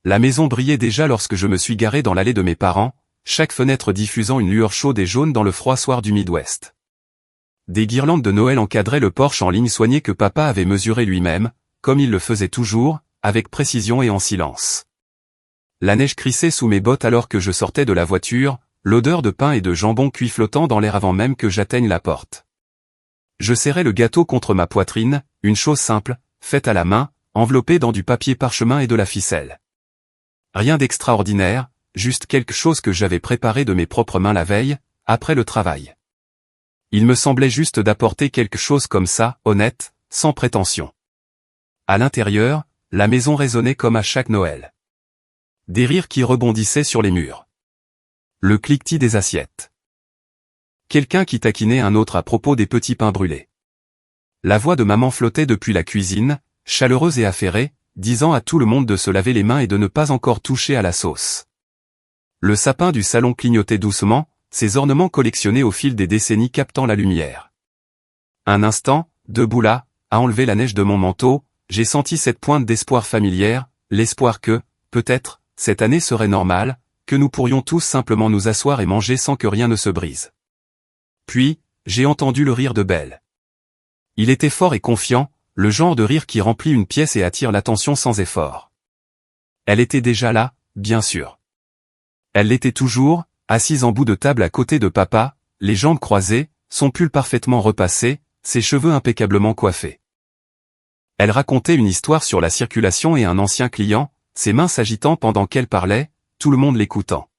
La maison brillait déjà lorsque je me suis garé dans l'allée de mes parents, chaque fenêtre diffusant une lueur chaude et jaune dans le froid soir du Midwest. Des guirlandes de Noël encadraient le porche en ligne soignée que papa avait mesuré lui-même, comme il le faisait toujours, avec précision et en silence. La neige crissait sous mes bottes alors que je sortais de la voiture, l'odeur de pain et de jambon cuit flottant dans l'air avant même que j'atteigne la porte. Je serrais le gâteau contre ma poitrine, une chose simple, faite à la main, enveloppée dans du papier parchemin et de la ficelle. Rien d'extraordinaire, juste quelque chose que j'avais préparé de mes propres mains la veille, après le travail. Il me semblait juste d'apporter quelque chose comme ça, honnête, sans prétention. À l'intérieur, la maison résonnait comme à chaque Noël. Des rires qui rebondissaient sur les murs. Le cliquetis des assiettes. Quelqu'un qui taquinait un autre à propos des petits pains brûlés. La voix de maman flottait depuis la cuisine, chaleureuse et affairée, disant à tout le monde de se laver les mains et de ne pas encore toucher à la sauce. Le sapin du salon clignotait doucement, ses ornements collectionnés au fil des décennies captant la lumière. Un instant, debout là, à enlever la neige de mon manteau, j'ai senti cette pointe d'espoir familière, l'espoir que, peut-être, cette année serait normale, que nous pourrions tous simplement nous asseoir et manger sans que rien ne se brise. Puis, j'ai entendu le rire de Belle. Il était fort et confiant, le genre de rire qui remplit une pièce et attire l'attention sans effort. Elle était déjà là, bien sûr. Elle l'était toujours, assise en bout de table à côté de papa, les jambes croisées, son pull parfaitement repassé, ses cheveux impeccablement coiffés. Elle racontait une histoire sur la circulation et un ancien client, ses mains s'agitant pendant qu'elle parlait, tout le monde l'écoutant.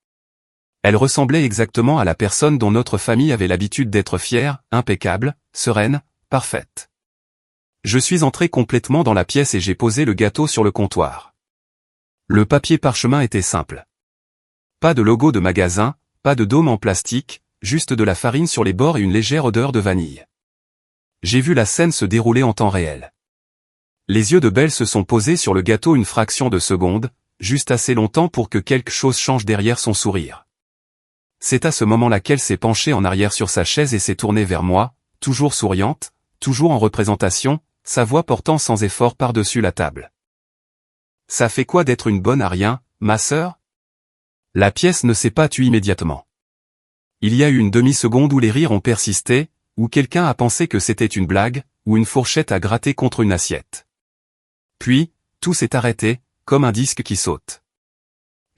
Elle ressemblait exactement à la personne dont notre famille avait l'habitude d'être fière, impeccable, sereine, parfaite. Je suis entré complètement dans la pièce et j'ai posé le gâteau sur le comptoir. Le papier parchemin était simple. Pas de logo de magasin, pas de dôme en plastique, juste de la farine sur les bords et une légère odeur de vanille. J'ai vu la scène se dérouler en temps réel. Les yeux de Belle se sont posés sur le gâteau une fraction de seconde, juste assez longtemps pour que quelque chose change derrière son sourire. C'est à ce moment-là qu'elle s'est penchée en arrière sur sa chaise et s'est tournée vers moi, toujours souriante, toujours en représentation, sa voix portant sans effort par-dessus la table. « Ça fait quoi d'être une bonne à rien, ma sœur ?» La pièce ne s'est pas tue immédiatement. Il y a eu une demi-seconde où les rires ont persisté, où quelqu'un a pensé que c'était une blague, ou une fourchette à gratter contre une assiette. Puis, tout s'est arrêté, comme un disque qui saute.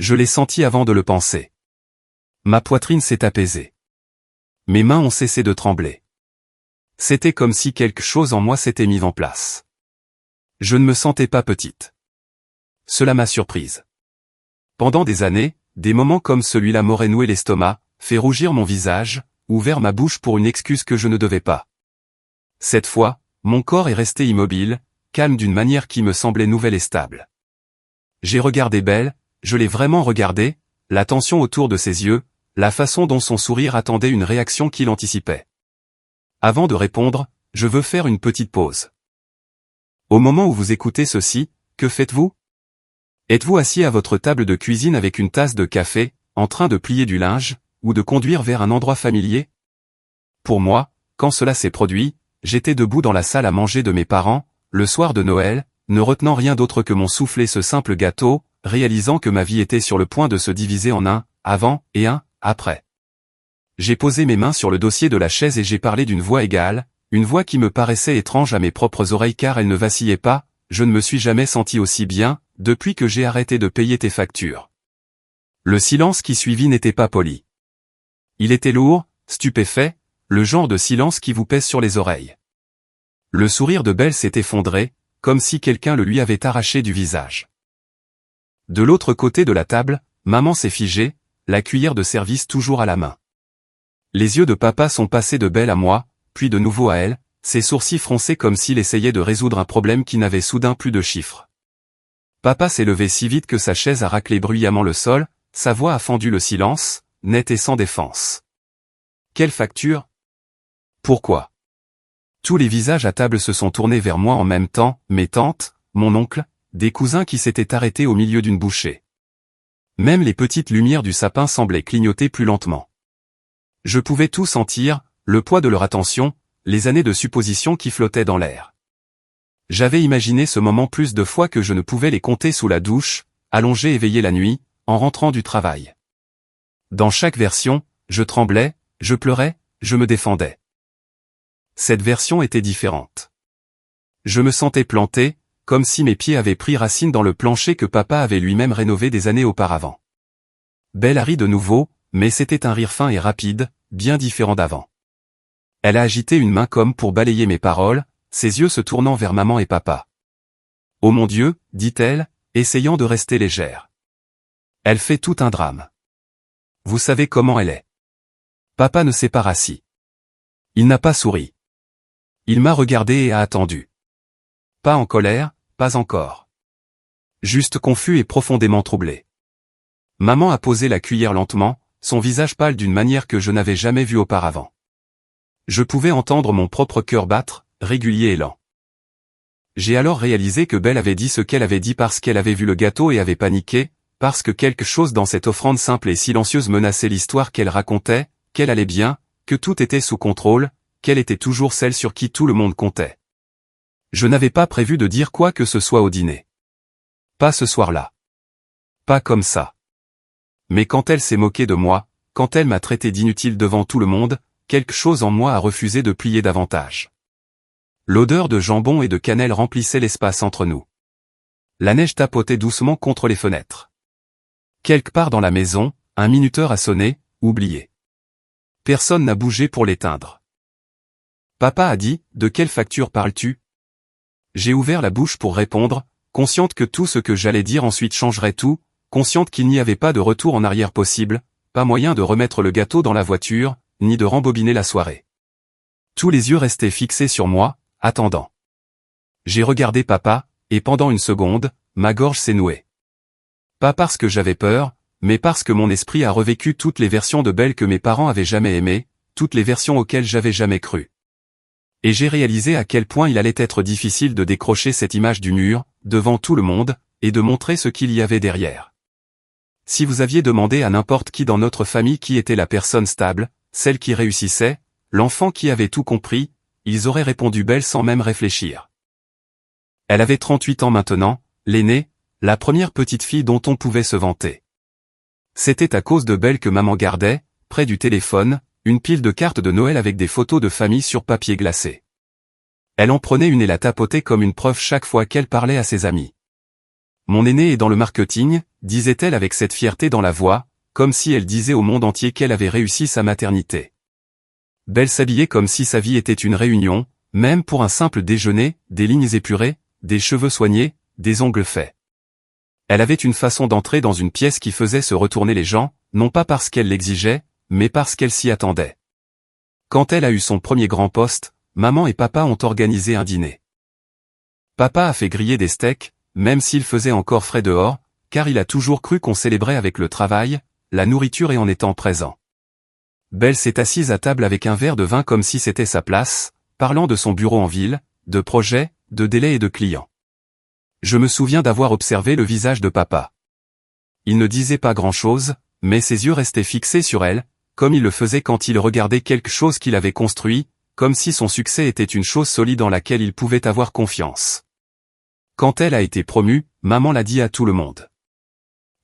Je l'ai senti avant de le penser. Ma poitrine s'est apaisée. Mes mains ont cessé de trembler. C'était comme si quelque chose en moi s'était mis en place. Je ne me sentais pas petite. Cela m'a surprise. Pendant des années, des moments comme celui-là m'auraient noué l'estomac, fait rougir mon visage, ouvert ma bouche pour une excuse que je ne devais pas. Cette fois, mon corps est resté immobile, calme d'une manière qui me semblait nouvelle et stable. J'ai regardé Belle, je l'ai vraiment regardée, la tension autour de ses yeux, la façon dont son sourire attendait une réaction qu'il anticipait. Avant de répondre, je veux faire une petite pause. Au moment où vous écoutez ceci, que faites-vous? Êtes-vous assis à votre table de cuisine avec une tasse de café, en train de plier du linge, ou de conduire vers un endroit familier? Pour moi, quand cela s'est produit, j'étais debout dans la salle à manger de mes parents, le soir de Noël, ne retenant rien d'autre que mon souffle et ce simple gâteau, réalisant que ma vie était sur le point de se diviser en un « avant » et un « après ». J'ai posé mes mains sur le dossier de la chaise et j'ai parlé d'une voix égale, une voix qui me paraissait étrange à mes propres oreilles car elle ne vacillait pas, je ne me suis jamais senti aussi bien, depuis que j'ai arrêté de payer tes factures. Le silence qui suivit n'était pas poli. Il était lourd, stupéfait, le genre de silence qui vous pèse sur les oreilles. Le sourire de Belle s'est effondré, comme si quelqu'un le lui avait arraché du visage. De l'autre côté de la table, maman s'est figée, la cuillère de service toujours à la main. Les yeux de papa sont passés de Belle à moi, puis de nouveau à elle, ses sourcils froncés comme s'il essayait de résoudre un problème qui n'avait soudain plus de chiffres. Papa s'est levé si vite que sa chaise a raclé bruyamment le sol, sa voix a fendu le silence, nette et sans défense. Quelle facture? Pourquoi? Tous les visages à table se sont tournés vers moi en même temps, mes tantes, mon oncle, des cousins qui s'étaient arrêtés au milieu d'une bouchée. Même les petites lumières du sapin semblaient clignoter plus lentement. Je pouvais tout sentir, le poids de leur attention, les années de suppositions qui flottaient dans l'air. J'avais imaginé ce moment plus de fois que je ne pouvais les compter sous la douche, allongé éveillé la nuit, en rentrant du travail. Dans chaque version, je tremblais, je pleurais, je me défendais. Cette version était différente. Je me sentais planté, comme si mes pieds avaient pris racine dans le plancher que papa avait lui-même rénové des années auparavant. Belle a ri de nouveau, mais c'était un rire fin et rapide, bien différent d'avant. Elle a agité une main comme pour balayer mes paroles, ses yeux se tournant vers maman et papa. « Oh mon Dieu », dit-elle, essayant de rester légère. Elle fait tout un drame. Vous savez comment elle est. Papa ne s'est pas rassis. Il n'a pas souri. Il m'a regardé et a attendu. Pas en colère, pas encore. Juste confus et profondément troublé. Maman a posé la cuillère lentement, son visage pâle d'une manière que je n'avais jamais vue auparavant. Je pouvais entendre mon propre cœur battre, régulier et lent. J'ai alors réalisé que Belle avait dit ce qu'elle avait dit parce qu'elle avait vu le gâteau et avait paniqué, parce que quelque chose dans cette offrande simple et silencieuse menaçait l'histoire qu'elle racontait, qu'elle allait bien, que tout était sous contrôle, qu'elle était toujours celle sur qui tout le monde comptait. Je n'avais pas prévu de dire quoi que ce soit au dîner. Pas ce soir-là. Pas comme ça. Mais quand elle s'est moquée de moi, quand elle m'a traité d'inutile devant tout le monde, quelque chose en moi a refusé de plier davantage. L'odeur de jambon et de cannelle remplissait l'espace entre nous. La neige tapotait doucement contre les fenêtres. Quelque part dans la maison, un minuteur a sonné, oublié. Personne n'a bougé pour l'éteindre. Papa a dit, « De quelle facture parles-tu » J'ai ouvert la bouche pour répondre, consciente que tout ce que j'allais dire ensuite changerait tout, consciente qu'il n'y avait pas de retour en arrière possible, pas moyen de remettre le gâteau dans la voiture, ni de rembobiner la soirée. Tous les yeux restaient fixés sur moi, attendant. J'ai regardé papa, et pendant une seconde, ma gorge s'est nouée. Pas parce que j'avais peur, mais parce que mon esprit a revécu toutes les versions de Belle que mes parents avaient jamais aimées, toutes les versions auxquelles j'avais jamais cru. Et j'ai réalisé à quel point il allait être difficile de décrocher cette image du mur, devant tout le monde, et de montrer ce qu'il y avait derrière. Si vous aviez demandé à n'importe qui dans notre famille qui était la personne stable, celle qui réussissait, l'enfant qui avait tout compris, ils auraient répondu Belle sans même réfléchir. Elle avait 38 ans maintenant, l'aînée, la première petite fille dont on pouvait se vanter. C'était à cause de Belle que maman gardait, près du téléphone, une pile de cartes de Noël avec des photos de famille sur papier glacé. Elle en prenait une et la tapotait comme une preuve chaque fois qu'elle parlait à ses amis. Mon aînée est dans le marketing, disait-elle avec cette fierté dans la voix, comme si elle disait au monde entier qu'elle avait réussi sa maternité. Belle s'habillait comme si sa vie était une réunion, même pour un simple déjeuner, des lignes épurées, des cheveux soignés, des ongles faits. Elle avait une façon d'entrer dans une pièce qui faisait se retourner les gens, non pas parce qu'elle l'exigeait, mais parce qu'elle s'y attendait. Quand elle a eu son premier grand poste, maman et papa ont organisé un dîner. Papa a fait griller des steaks, même s'il faisait encore frais dehors, car il a toujours cru qu'on célébrait avec le travail, la nourriture et en étant présent. Belle s'est assise à table avec un verre de vin comme si c'était sa place, parlant de son bureau en ville, de projets, de délais et de clients. Je me souviens d'avoir observé le visage de papa. Il ne disait pas grand-chose, mais ses yeux restaient fixés sur elle, comme il le faisait quand il regardait quelque chose qu'il avait construit, comme si son succès était une chose solide en laquelle il pouvait avoir confiance. Quand elle a été promue, maman l'a dit à tout le monde.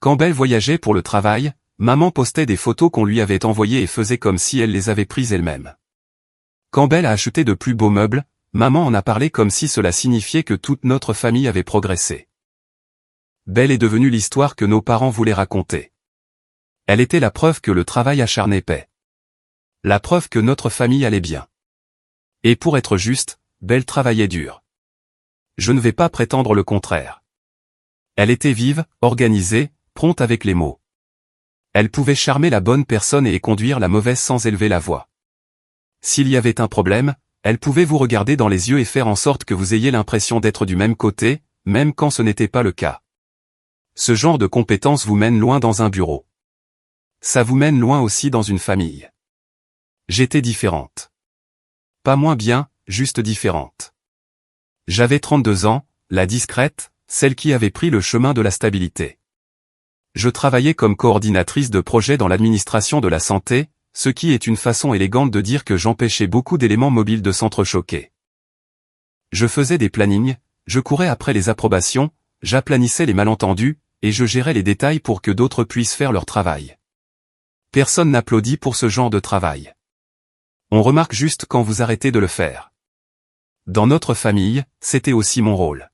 Quand Belle voyageait pour le travail, maman postait des photos qu'on lui avait envoyées et faisait comme si elle les avait prises elle-même. Quand Belle a acheté de plus beaux meubles, maman en a parlé comme si cela signifiait que toute notre famille avait progressé. Belle est devenue l'histoire que nos parents voulaient raconter. Elle était la preuve que le travail acharné paie. La preuve que notre famille allait bien. Et pour être juste, Belle travaillait dur. Je ne vais pas prétendre le contraire. Elle était vive, organisée, prompte avec les mots. Elle pouvait charmer la bonne personne et conduire la mauvaise sans élever la voix. S'il y avait un problème, elle pouvait vous regarder dans les yeux et faire en sorte que vous ayez l'impression d'être du même côté, même quand ce n'était pas le cas. Ce genre de compétence vous mène loin dans un bureau. Ça vous mène loin aussi dans une famille. J'étais différente. Pas moins bien, juste différente. J'avais 32 ans, la discrète, celle qui avait pris le chemin de la stabilité. Je travaillais comme coordinatrice de projet dans l'administration de la santé, ce qui est une façon élégante de dire que j'empêchais beaucoup d'éléments mobiles de s'entrechoquer. Je faisais des plannings, je courais après les approbations, j'aplanissais les malentendus, et je gérais les détails pour que d'autres puissent faire leur travail. Personne n'applaudit pour ce genre de travail. On remarque juste quand vous arrêtez de le faire. Dans notre famille, c'était aussi mon rôle.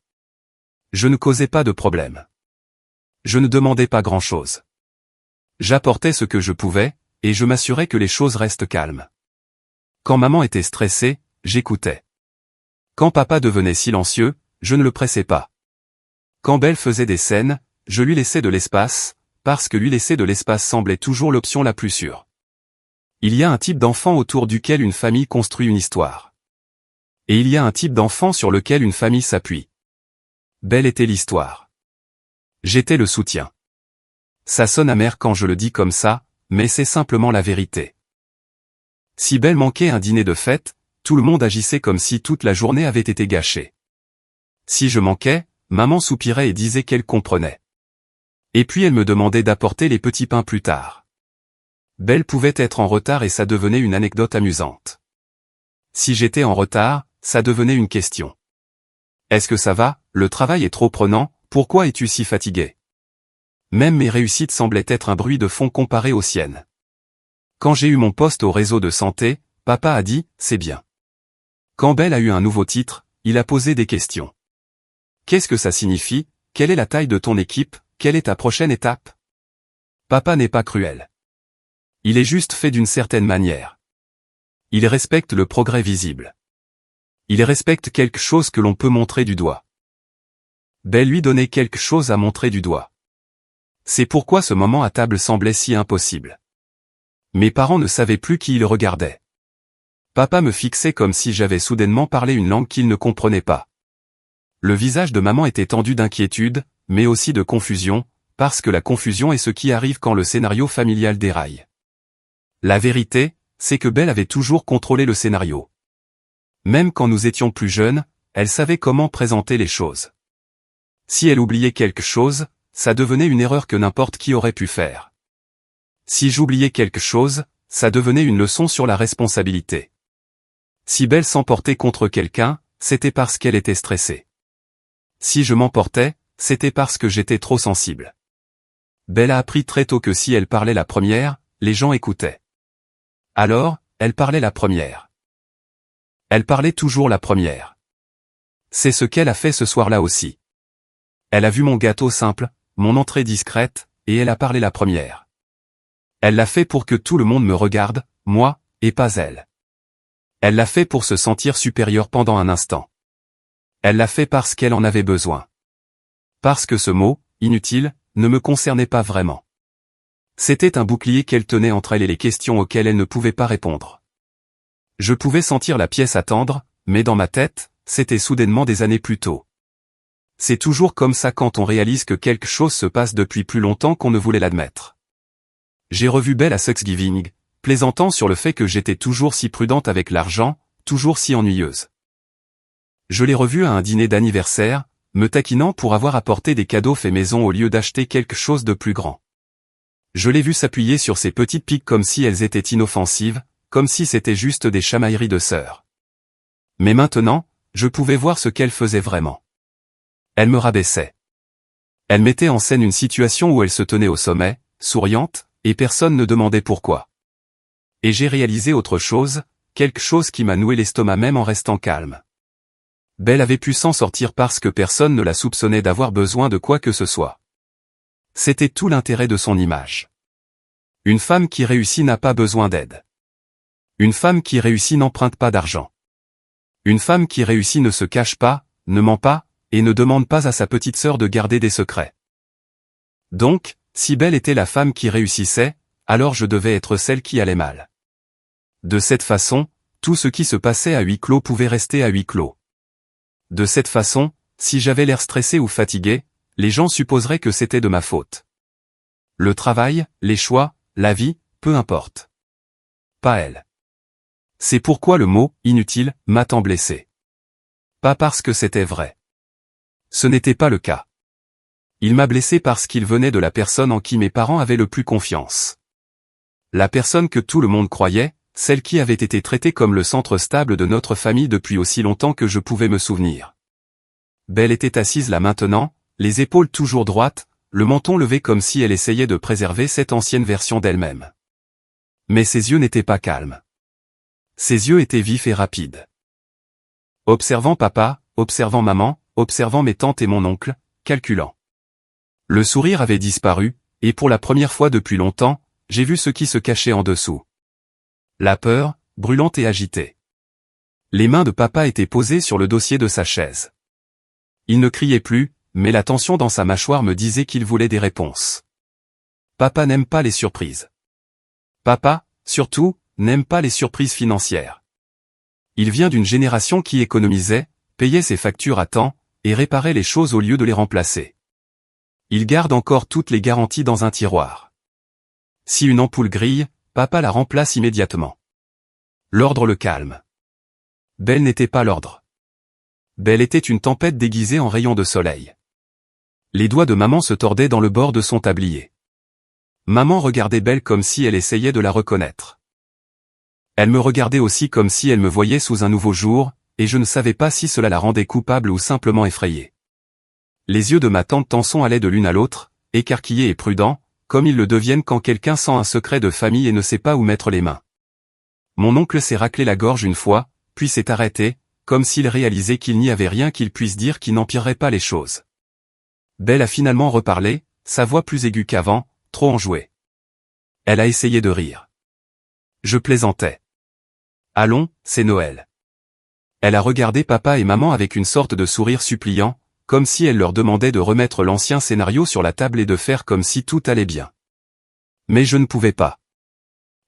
Je ne causais pas de problème. Je ne demandais pas grand-chose. J'apportais ce que je pouvais, et je m'assurais que les choses restent calmes. Quand maman était stressée, j'écoutais. Quand papa devenait silencieux, je ne le pressais pas. Quand Belle faisait des scènes, je lui laissais de l'espace, parce que lui laisser de l'espace semblait toujours l'option la plus sûre. Il y a un type d'enfant autour duquel une famille construit une histoire. Et il y a un type d'enfant sur lequel une famille s'appuie. Belle était l'histoire. J'étais le soutien. Ça sonne amer quand je le dis comme ça, mais c'est simplement la vérité. Si Belle manquait un dîner de fête, tout le monde agissait comme si toute la journée avait été gâchée. Si je manquais, maman soupirait et disait qu'elle comprenait. Et puis elle me demandait d'apporter les petits pains plus tard. Belle pouvait être en retard et ça devenait une anecdote amusante. Si j'étais en retard, ça devenait une question. Est-ce que ça va, le travail est trop prenant, pourquoi es-tu si fatigué? Même mes réussites semblaient être un bruit de fond comparé aux siennes. Quand j'ai eu mon poste au réseau de santé, papa a dit, c'est bien. Quand Belle a eu un nouveau titre, il a posé des questions. Qu'est-ce que ça signifie? Quelle est la taille de ton équipe? Quelle est ta prochaine étape? Papa n'est pas cruel. Il est juste fait d'une certaine manière. Il respecte le progrès visible. Il respecte quelque chose que l'on peut montrer du doigt. Belle lui donnait quelque chose à montrer du doigt. C'est pourquoi ce moment à table semblait si impossible. Mes parents ne savaient plus qui ils regardaient. Papa me fixait comme si j'avais soudainement parlé une langue qu'il ne comprenait pas. Le visage de maman était tendu d'inquiétude, mais aussi de confusion, parce que la confusion est ce qui arrive quand le scénario familial déraille. La vérité, c'est que Belle avait toujours contrôlé le scénario. Même quand nous étions plus jeunes, elle savait comment présenter les choses. Si elle oubliait quelque chose, ça devenait une erreur que n'importe qui aurait pu faire. Si j'oubliais quelque chose, ça devenait une leçon sur la responsabilité. Si Belle s'emportait contre quelqu'un, c'était parce qu'elle était stressée. Si je m'emportais, c'était parce que j'étais trop sensible. Belle a appris très tôt que si elle parlait la première, les gens écoutaient. Alors, elle parlait la première. Elle parlait toujours la première. C'est ce qu'elle a fait ce soir-là aussi. Elle a vu mon gâteau simple, mon entrée discrète, et elle a parlé la première. Elle l'a fait pour que tout le monde me regarde, moi, et pas elle. Elle l'a fait pour se sentir supérieure pendant un instant. Elle l'a fait parce qu'elle en avait besoin. Parce que ce mot, inutile, ne me concernait pas vraiment. C'était un bouclier qu'elle tenait entre elle et les questions auxquelles elle ne pouvait pas répondre. Je pouvais sentir la pièce attendre, mais dans ma tête, c'était soudainement des années plus tôt. C'est toujours comme ça quand on réalise que quelque chose se passe depuis plus longtemps qu'on ne voulait l'admettre. J'ai revu Belle à Thanksgiving, plaisantant sur le fait que j'étais toujours si prudente avec l'argent, toujours si ennuyeuse. Je l'ai revue à un dîner d'anniversaire, me taquinant pour avoir apporté des cadeaux faits maison au lieu d'acheter quelque chose de plus grand. Je l'ai vue s'appuyer sur ses petites piques comme si elles étaient inoffensives, comme si c'était juste des chamailleries de sœurs. Mais maintenant, je pouvais voir ce qu'elle faisait vraiment. Elle me rabaissait. Elle mettait en scène une situation où elle se tenait au sommet, souriante, et personne ne demandait pourquoi. Et j'ai réalisé autre chose, quelque chose qui m'a noué l'estomac même en restant calme. Belle avait pu s'en sortir parce que personne ne la soupçonnait d'avoir besoin de quoi que ce soit. C'était tout l'intérêt de son image. Une femme qui réussit n'a pas besoin d'aide. Une femme qui réussit n'emprunte pas d'argent. Une femme qui réussit ne se cache pas, ne ment pas, et ne demande pas à sa petite sœur de garder des secrets. Donc, si Belle était la femme qui réussissait, alors je devais être celle qui allait mal. De cette façon, tout ce qui se passait à huis clos pouvait rester à huis clos. De cette façon, si j'avais l'air stressé ou fatigué, les gens supposeraient que c'était de ma faute. Le travail, les choix, la vie, peu importe. Pas elle. C'est pourquoi le mot « inutile » m'a tant blessé. Pas parce que c'était vrai. Ce n'était pas le cas. Il m'a blessé parce qu'il venait de la personne en qui mes parents avaient le plus confiance. La personne que tout le monde croyait, celle qui avait été traitée comme le centre stable de notre famille depuis aussi longtemps que je pouvais me souvenir. Belle était assise là maintenant, les épaules toujours droites, le menton levé comme si elle essayait de préserver cette ancienne version d'elle-même. Mais ses yeux n'étaient pas calmes. Ses yeux étaient vifs et rapides. Observant papa, observant maman, observant mes tantes et mon oncle, calculant. Le sourire avait disparu, et pour la première fois depuis longtemps, j'ai vu ce qui se cachait en dessous. La peur, brûlante et agitée. Les mains de papa étaient posées sur le dossier de sa chaise. Il ne criait plus, mais la tension dans sa mâchoire me disait qu'il voulait des réponses. Papa n'aime pas les surprises. Papa, surtout, n'aime pas les surprises financières. Il vient d'une génération qui économisait, payait ses factures à temps, et réparait les choses au lieu de les remplacer. Il garde encore toutes les garanties dans un tiroir. Si une ampoule grille, papa la remplace immédiatement. L'ordre le calme. Belle n'était pas l'ordre. Belle était une tempête déguisée en rayons de soleil. Les doigts de maman se tordaient dans le bord de son tablier. Maman regardait Belle comme si elle essayait de la reconnaître. Elle me regardait aussi comme si elle me voyait sous un nouveau jour, et je ne savais pas si cela la rendait coupable ou simplement effrayée. Les yeux de ma tante Tanson allaient de l'une à l'autre, écarquillés et prudents, comme ils le deviennent quand quelqu'un sent un secret de famille et ne sait pas où mettre les mains. Mon oncle s'est raclé la gorge une fois, puis s'est arrêté, comme s'il réalisait qu'il n'y avait rien qu'il puisse dire qui n'empirerait pas les choses. Belle a finalement reparlé, sa voix plus aiguë qu'avant, trop enjouée. Elle a essayé de rire. Je plaisantais. Allons, c'est Noël. Elle a regardé papa et maman avec une sorte de sourire suppliant, comme si elle leur demandait de remettre l'ancien scénario sur la table et de faire comme si tout allait bien. Mais je ne pouvais pas.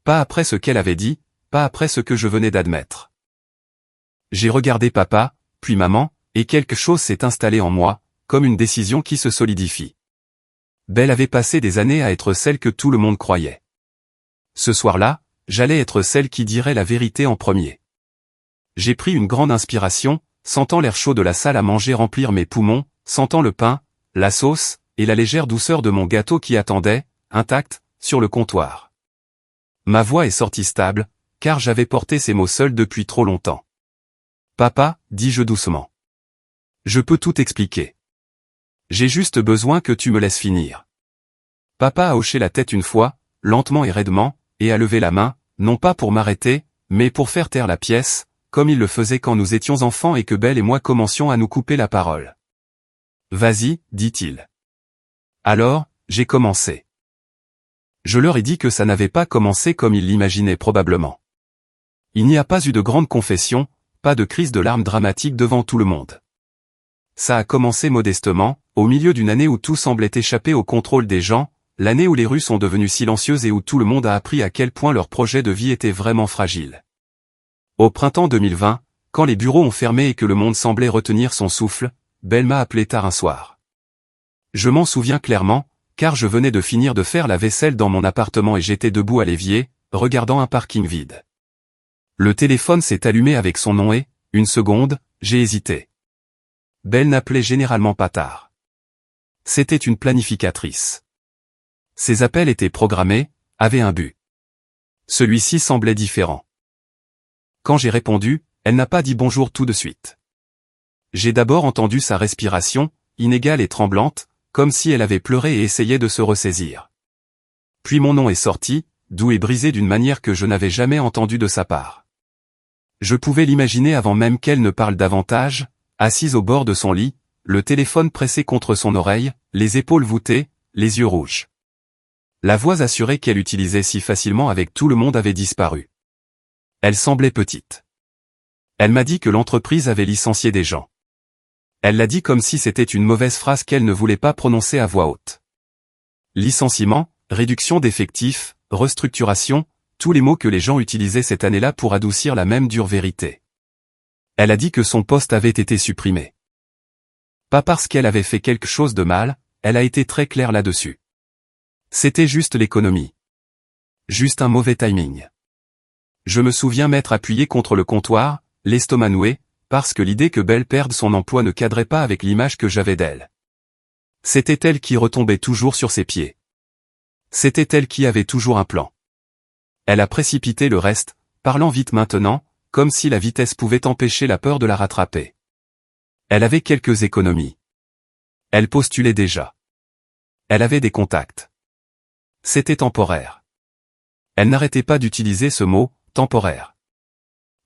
Pas après ce qu'elle avait dit, pas après ce que je venais d'admettre. J'ai regardé papa, puis maman, et quelque chose s'est installé en moi, comme une décision qui se solidifie. Belle avait passé des années à être celle que tout le monde croyait. Ce soir-là, j'allais être celle qui dirait la vérité en premier. J'ai pris une grande inspiration, sentant l'air chaud de la salle à manger remplir mes poumons, sentant le pain, la sauce, et la légère douceur de mon gâteau qui attendait, intact, sur le comptoir. Ma voix est sortie stable, car j'avais porté ces mots seul depuis trop longtemps. Papa, dis-je doucement. Je peux tout expliquer. J'ai juste besoin que tu me laisses finir. Papa a hoché la tête une fois, lentement et raidement, et a levé la main, non pas pour m'arrêter, mais pour faire taire la pièce, comme il le faisait quand nous étions enfants et que Belle et moi commencions à nous couper la parole. Vas-y, dit-il. Alors, j'ai commencé. Je leur ai dit que ça n'avait pas commencé comme ils l'imaginaient probablement. Il n'y a pas eu de grande confession, pas de crise de larmes dramatique devant tout le monde. Ça a commencé modestement, au milieu d'une année où tout semblait échapper au contrôle des gens, l'année où les rues sont devenues silencieuses et où tout le monde a appris à quel point leur projet de vie était vraiment fragile. Au printemps 2020, quand les bureaux ont fermé et que le monde semblait retenir son souffle, Belle m'a appelé tard un soir. Je m'en souviens clairement, car je venais de finir de faire la vaisselle dans mon appartement et j'étais debout à l'évier, regardant un parking vide. Le téléphone s'est allumé avec son nom et, une seconde, j'ai hésité. Belle n'appelait généralement pas tard. C'était une planificatrice. Ses appels étaient programmés, avaient un but. Celui-ci semblait différent. Quand j'ai répondu, elle n'a pas dit bonjour tout de suite. J'ai d'abord entendu sa respiration, inégale et tremblante, comme si elle avait pleuré et essayait de se ressaisir. Puis mon nom est sorti, doux et brisé d'une manière que je n'avais jamais entendue de sa part. Je pouvais l'imaginer avant même qu'elle ne parle davantage, assise au bord de son lit, le téléphone pressé contre son oreille, les épaules voûtées, les yeux rouges. La voix assurée qu'elle utilisait si facilement avec tout le monde avait disparu. Elle semblait petite. Elle m'a dit que l'entreprise avait licencié des gens. Elle l'a dit comme si c'était une mauvaise phrase qu'elle ne voulait pas prononcer à voix haute. Licenciement, réduction d'effectifs, restructuration, tous les mots que les gens utilisaient cette année-là pour adoucir la même dure vérité. Elle a dit que son poste avait été supprimé. Pas parce qu'elle avait fait quelque chose de mal, elle a été très claire là-dessus. C'était juste l'économie. Juste un mauvais timing. Je me souviens m'être appuyé contre le comptoir, l'estomac noué, parce que l'idée que Belle perde son emploi ne cadrait pas avec l'image que j'avais d'elle. C'était elle qui retombait toujours sur ses pieds. C'était elle qui avait toujours un plan. Elle a précipité le reste, parlant vite maintenant, comme si la vitesse pouvait empêcher la peur de la rattraper. Elle avait quelques économies. Elle postulait déjà. Elle avait des contacts. C'était temporaire. Elle n'arrêtait pas d'utiliser ce mot, temporaire.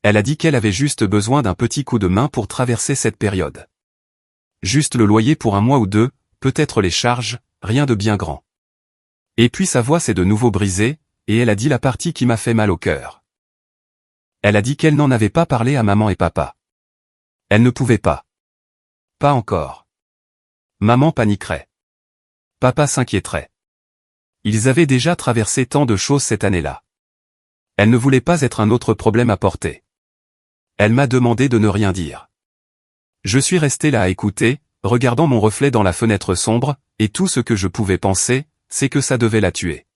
Elle a dit qu'elle avait juste besoin d'un petit coup de main pour traverser cette période. Juste le loyer pour un mois ou deux, peut-être les charges, rien de bien grand. Et puis sa voix s'est de nouveau brisée, et elle a dit la partie qui m'a fait mal au cœur. Elle a dit qu'elle n'en avait pas parlé à maman et papa. Elle ne pouvait pas. Pas encore. Maman paniquerait. Papa s'inquiéterait. Ils avaient déjà traversé tant de choses cette année-là. Elle ne voulait pas être un autre problème à porter. Elle m'a demandé de ne rien dire. Je suis resté là à écouter, regardant mon reflet dans la fenêtre sombre, et tout ce que je pouvais penser, c'est que ça devait la tuer.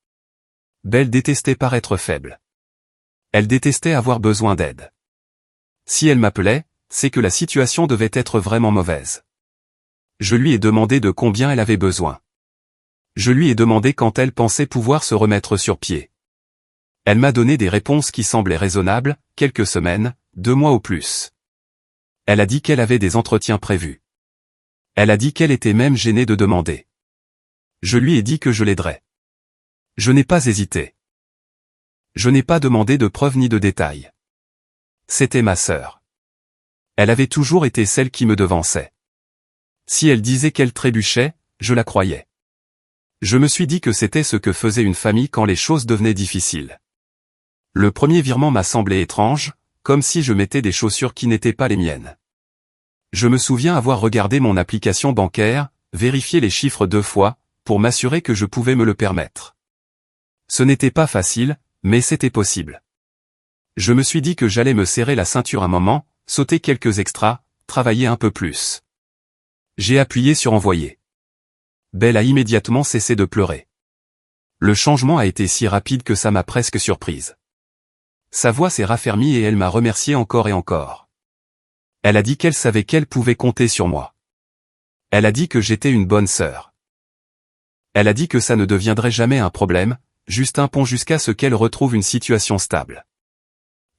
Belle détestait paraître faible. Elle détestait avoir besoin d'aide. Si elle m'appelait, c'est que la situation devait être vraiment mauvaise. Je lui ai demandé de combien elle avait besoin. Je lui ai demandé quand elle pensait pouvoir se remettre sur pied. Elle m'a donné des réponses qui semblaient raisonnables, quelques semaines, 2 mois au plus. Elle a dit qu'elle avait des entretiens prévus. Elle a dit qu'elle était même gênée de demander. Je lui ai dit que je l'aiderais. Je n'ai pas hésité. Je n'ai pas demandé de preuves ni de détails. C'était ma sœur. Elle avait toujours été celle qui me devançait. Si elle disait qu'elle trébuchait, je la croyais. Je me suis dit que c'était ce que faisait une famille quand les choses devenaient difficiles. Le premier virement m'a semblé étrange, comme si je mettais des chaussures qui n'étaient pas les miennes. Je me souviens avoir regardé mon application bancaire, vérifié les chiffres 2 fois, pour m'assurer que je pouvais me le permettre. Ce n'était pas facile, mais c'était possible. Je me suis dit que j'allais me serrer la ceinture un moment, sauter quelques extras, travailler un peu plus. J'ai appuyé sur envoyer. Belle a immédiatement cessé de pleurer. Le changement a été si rapide que ça m'a presque surprise. Sa voix s'est raffermie et elle m'a remercié encore et encore. Elle a dit qu'elle savait qu'elle pouvait compter sur moi. Elle a dit que j'étais une bonne sœur. Elle a dit que ça ne deviendrait jamais un problème, juste un pont jusqu'à ce qu'elle retrouve une situation stable.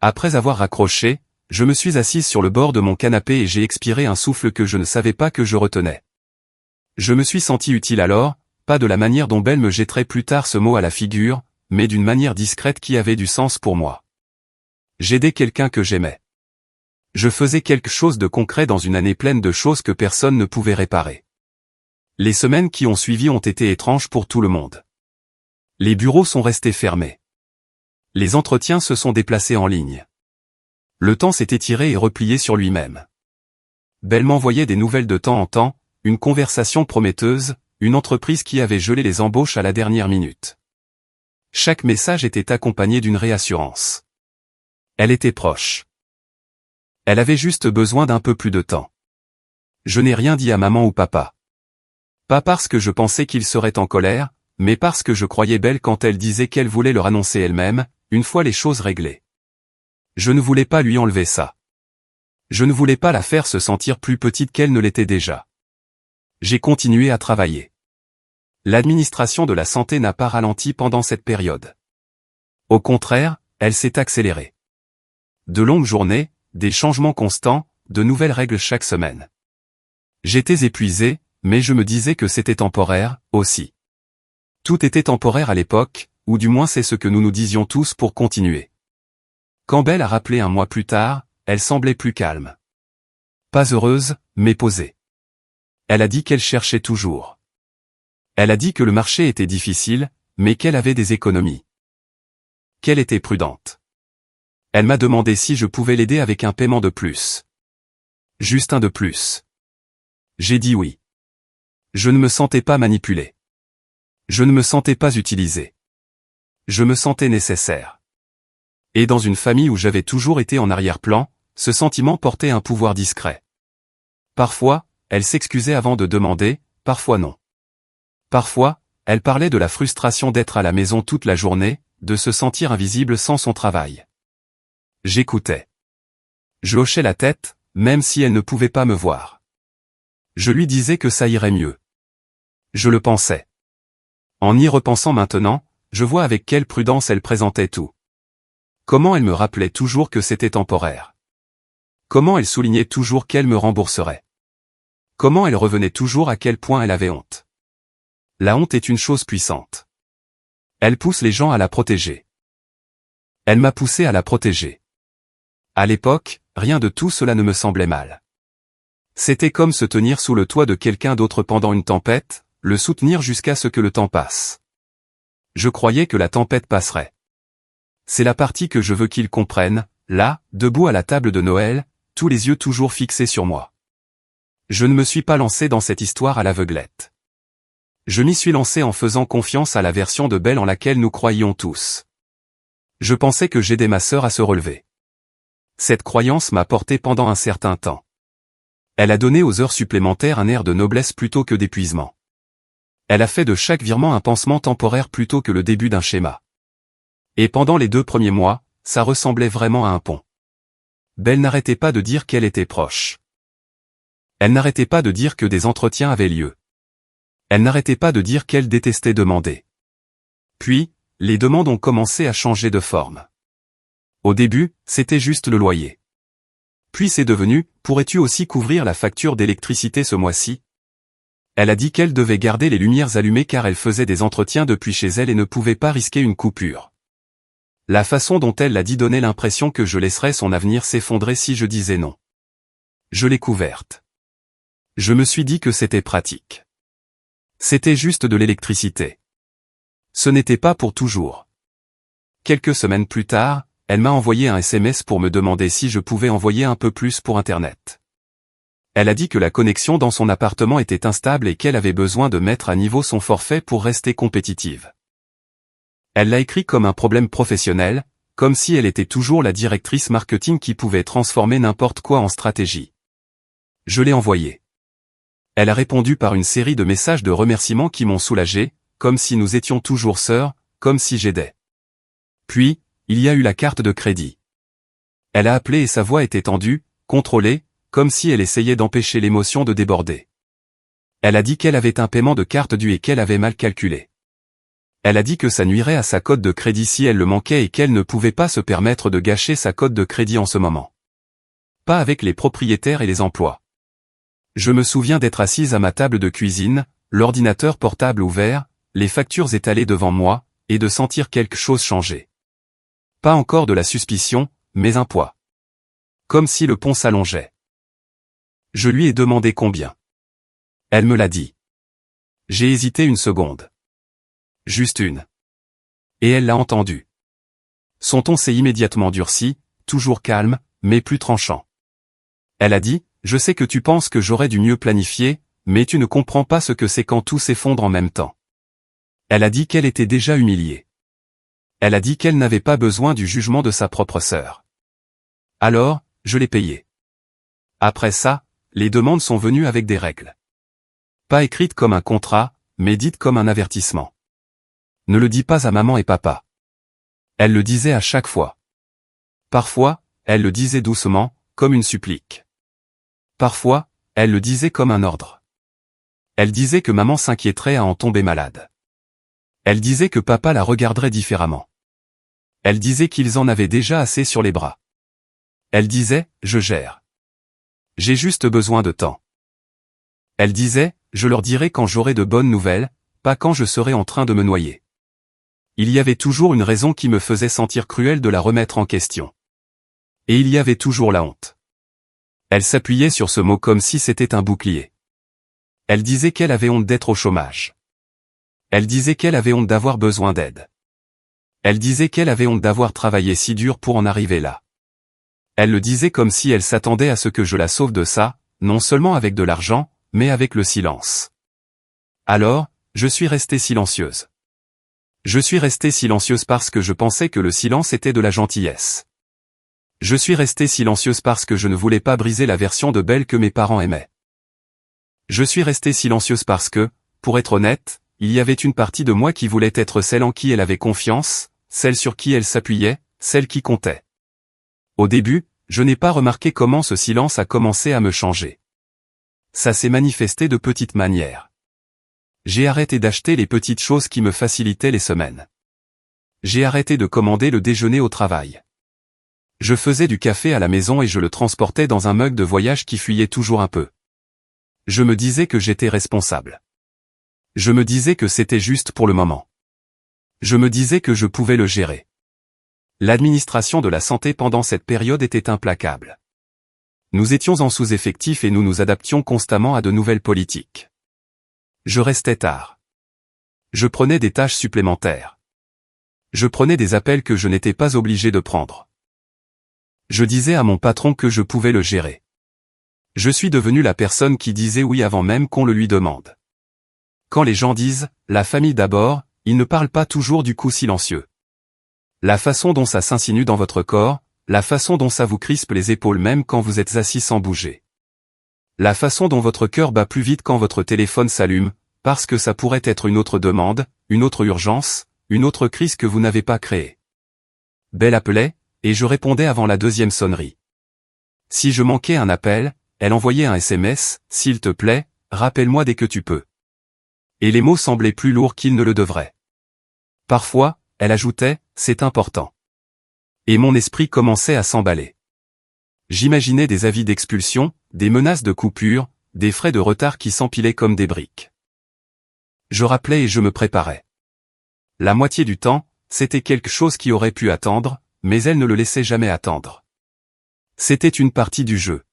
Après avoir raccroché, je me suis assise sur le bord de mon canapé et j'ai expiré un souffle que je ne savais pas que je retenais. Je me suis senti utile alors, pas de la manière dont Belle me jetterait plus tard ce mot à la figure, mais d'une manière discrète qui avait du sens pour moi. J'aidais quelqu'un que j'aimais. Je faisais quelque chose de concret dans une année pleine de choses que personne ne pouvait réparer. Les semaines qui ont suivi ont été étranges pour tout le monde. Les bureaux sont restés fermés. Les entretiens se sont déplacés en ligne. Le temps s'est étiré et replié sur lui-même. Belle m'envoyait des nouvelles de temps en temps, une conversation prometteuse, une entreprise qui avait gelé les embauches à la dernière minute. Chaque message était accompagné d'une réassurance. Elle était proche. Elle avait juste besoin d'un peu plus de temps. Je n'ai rien dit à maman ou papa. Pas parce que je pensais qu'ils seraient en colère, mais parce que je croyais Belle quand elle disait qu'elle voulait leur annoncer elle-même, une fois les choses réglées. Je ne voulais pas lui enlever ça. Je ne voulais pas la faire se sentir plus petite qu'elle ne l'était déjà. J'ai continué à travailler. L'administration de la santé n'a pas ralenti pendant cette période. Au contraire, elle s'est accélérée. De longues journées, des changements constants, de nouvelles règles chaque semaine. J'étais épuisé, mais je me disais que c'était temporaire, aussi. Tout était temporaire à l'époque, ou du moins c'est ce que nous nous disions tous pour continuer. Quand Belle a rappelé un mois plus tard, elle semblait plus calme. Pas heureuse, mais posée. Elle a dit qu'elle cherchait toujours. Elle a dit que le marché était difficile, mais qu'elle avait des économies. Qu'elle était prudente. Elle m'a demandé si je pouvais l'aider avec un paiement de plus. Juste un de plus. J'ai dit oui. Je ne me sentais pas manipulé. Je ne me sentais pas utilisé. Je me sentais nécessaire. Et dans une famille où j'avais toujours été en arrière-plan, ce sentiment portait un pouvoir discret. Parfois, elle s'excusait avant de demander, parfois non. Parfois, elle parlait de la frustration d'être à la maison toute la journée, de se sentir invisible sans son travail. J'écoutais. Je hochais la tête, même si elle ne pouvait pas me voir. Je lui disais que ça irait mieux. Je le pensais. En y repensant maintenant, je vois avec quelle prudence elle présentait tout. Comment elle me rappelait toujours que c'était temporaire. Comment elle soulignait toujours qu'elle me rembourserait. Comment elle revenait toujours à quel point elle avait honte. La honte est une chose puissante. Elle pousse les gens à la protéger. Elle m'a poussé à la protéger. À l'époque, rien de tout cela ne me semblait mal. C'était comme se tenir sous le toit de quelqu'un d'autre pendant une tempête, le soutenir jusqu'à ce que le temps passe. Je croyais que la tempête passerait. C'est la partie que je veux qu'ils comprennent, là, debout à la table de Noël, tous les yeux toujours fixés sur moi. Je ne me suis pas lancé dans cette histoire à l'aveuglette. Je m'y suis lancé en faisant confiance à la version de Belle en laquelle nous croyions tous. Je pensais que j'aidais ma sœur à se relever. Cette croyance m'a porté pendant un certain temps. Elle a donné aux heures supplémentaires un air de noblesse plutôt que d'épuisement. Elle a fait de chaque virement un pansement temporaire plutôt que le début d'un schéma. Et pendant les 2 premiers mois, ça ressemblait vraiment à un pont. Belle n'arrêtait pas de dire qu'elle était proche. Elle n'arrêtait pas de dire que des entretiens avaient lieu. Elle n'arrêtait pas de dire qu'elle détestait demander. Puis, les demandes ont commencé à changer de forme. Au début, c'était juste le loyer. Puis c'est devenu, pourrais-tu aussi couvrir la facture d'électricité ce mois-ci? Elle a dit qu'elle devait garder les lumières allumées car elle faisait des entretiens depuis chez elle et ne pouvait pas risquer une coupure. La façon dont elle l'a dit donnait l'impression que je laisserais son avenir s'effondrer si je disais non. Je l'ai couverte. Je me suis dit que c'était pratique. C'était juste de l'électricité. Ce n'était pas pour toujours. Quelques semaines plus tard, elle m'a envoyé un SMS pour me demander si je pouvais envoyer un peu plus pour Internet. Elle a dit que la connexion dans son appartement était instable et qu'elle avait besoin de mettre à niveau son forfait pour rester compétitive. Elle l'a écrit comme un problème professionnel, comme si elle était toujours la directrice marketing qui pouvait transformer n'importe quoi en stratégie. Je l'ai envoyé. Elle a répondu par une série de messages de remerciements qui m'ont soulagé, comme si nous étions toujours sœurs, comme si j'aidais. Puis, il y a eu la carte de crédit. Elle a appelé et sa voix était tendue, contrôlée, comme si elle essayait d'empêcher l'émotion de déborder. Elle a dit qu'elle avait un paiement de carte dû et qu'elle avait mal calculé. Elle a dit que ça nuirait à sa cote de crédit si elle le manquait et qu'elle ne pouvait pas se permettre de gâcher sa cote de crédit en ce moment. Pas avec les propriétaires et les emplois. Je me souviens d'être assise à ma table de cuisine, l'ordinateur portable ouvert, les factures étalées devant moi, et de sentir quelque chose changer. Pas encore de la suspicion, mais un poids. Comme si le pont s'allongeait. Je lui ai demandé combien. Elle me l'a dit. J'ai hésité une seconde. Juste une. Et elle l'a entendu. Son ton s'est immédiatement durci, toujours calme, mais plus tranchant. Elle a dit, « Je sais que tu penses que j'aurais dû mieux planifier, mais tu ne comprends pas ce que c'est quand tout s'effondre en même temps. » Elle a dit qu'elle était déjà humiliée. Elle a dit qu'elle n'avait pas besoin du jugement de sa propre sœur. Alors, je l'ai payé. Après ça, les demandes sont venues avec des règles. Pas écrites comme un contrat, mais dites comme un avertissement. Ne le dis pas à maman et papa. Elle le disait à chaque fois. Parfois, elle le disait doucement, comme une supplique. Parfois, elle le disait comme un ordre. Elle disait que maman s'inquiéterait à en tomber malade. Elle disait que papa la regarderait différemment. Elle disait qu'ils en avaient déjà assez sur les bras. Elle disait, je gère. J'ai juste besoin de temps. Elle disait, je leur dirai quand j'aurai de bonnes nouvelles, pas quand je serai en train de me noyer. Il y avait toujours une raison qui me faisait sentir cruel de la remettre en question. Et il y avait toujours la honte. Elle s'appuyait sur ce mot comme si c'était un bouclier. Elle disait qu'elle avait honte d'être au chômage. Elle disait qu'elle avait honte d'avoir besoin d'aide. Elle disait qu'elle avait honte d'avoir travaillé si dur pour en arriver là. Elle le disait comme si elle s'attendait à ce que je la sauve de ça, non seulement avec de l'argent, mais avec le silence. Alors, je suis restée silencieuse. Je suis restée silencieuse parce que je pensais que le silence était de la gentillesse. Je suis restée silencieuse parce que je ne voulais pas briser la version de Belle que mes parents aimaient. Je suis restée silencieuse parce que, pour être honnête, il y avait une partie de moi qui voulait être celle en qui elle avait confiance, celle sur qui elle s'appuyait, celle qui comptait. Au début, je n'ai pas remarqué comment ce silence a commencé à me changer. Ça s'est manifesté de petites manières. J'ai arrêté d'acheter les petites choses qui me facilitaient les semaines. J'ai arrêté de commander le déjeuner au travail. Je faisais du café à la maison et je le transportais dans un mug de voyage qui fuyait toujours un peu. Je me disais que j'étais responsable. Je me disais que c'était juste pour le moment. Je me disais que je pouvais le gérer. L'administration de la santé pendant cette période était implacable. Nous étions en sous-effectif et nous nous adaptions constamment à de nouvelles politiques. Je restais tard. Je prenais des tâches supplémentaires. Je prenais des appels que je n'étais pas obligé de prendre. Je disais à mon patron que je pouvais le gérer. Je suis devenu la personne qui disait oui avant même qu'on le lui demande. Quand les gens disent « la famille d'abord », ils ne parlent pas toujours du coup silencieux. La façon dont ça s'insinue dans votre corps, la façon dont ça vous crispe les épaules même quand vous êtes assis sans bouger. La façon dont votre cœur bat plus vite quand votre téléphone s'allume, parce que ça pourrait être une autre demande, une autre urgence, une autre crise que vous n'avez pas créée. Belle appelait, et je répondais avant la deuxième sonnerie. Si je manquais un appel, elle envoyait un SMS, « S'il te plaît, rappelle-moi dès que tu peux ». Et les mots semblaient plus lourds qu'ils ne le devraient. Parfois, elle ajoutait, « C'est important ». Et mon esprit commençait à s'emballer. J'imaginais des avis d'expulsion, des menaces de coupure, des frais de retard qui s'empilaient comme des briques. Je rappelais et je me préparais. La moitié du temps, c'était quelque chose qui aurait pu attendre, mais elle ne le laissait jamais attendre. C'était une partie du jeu.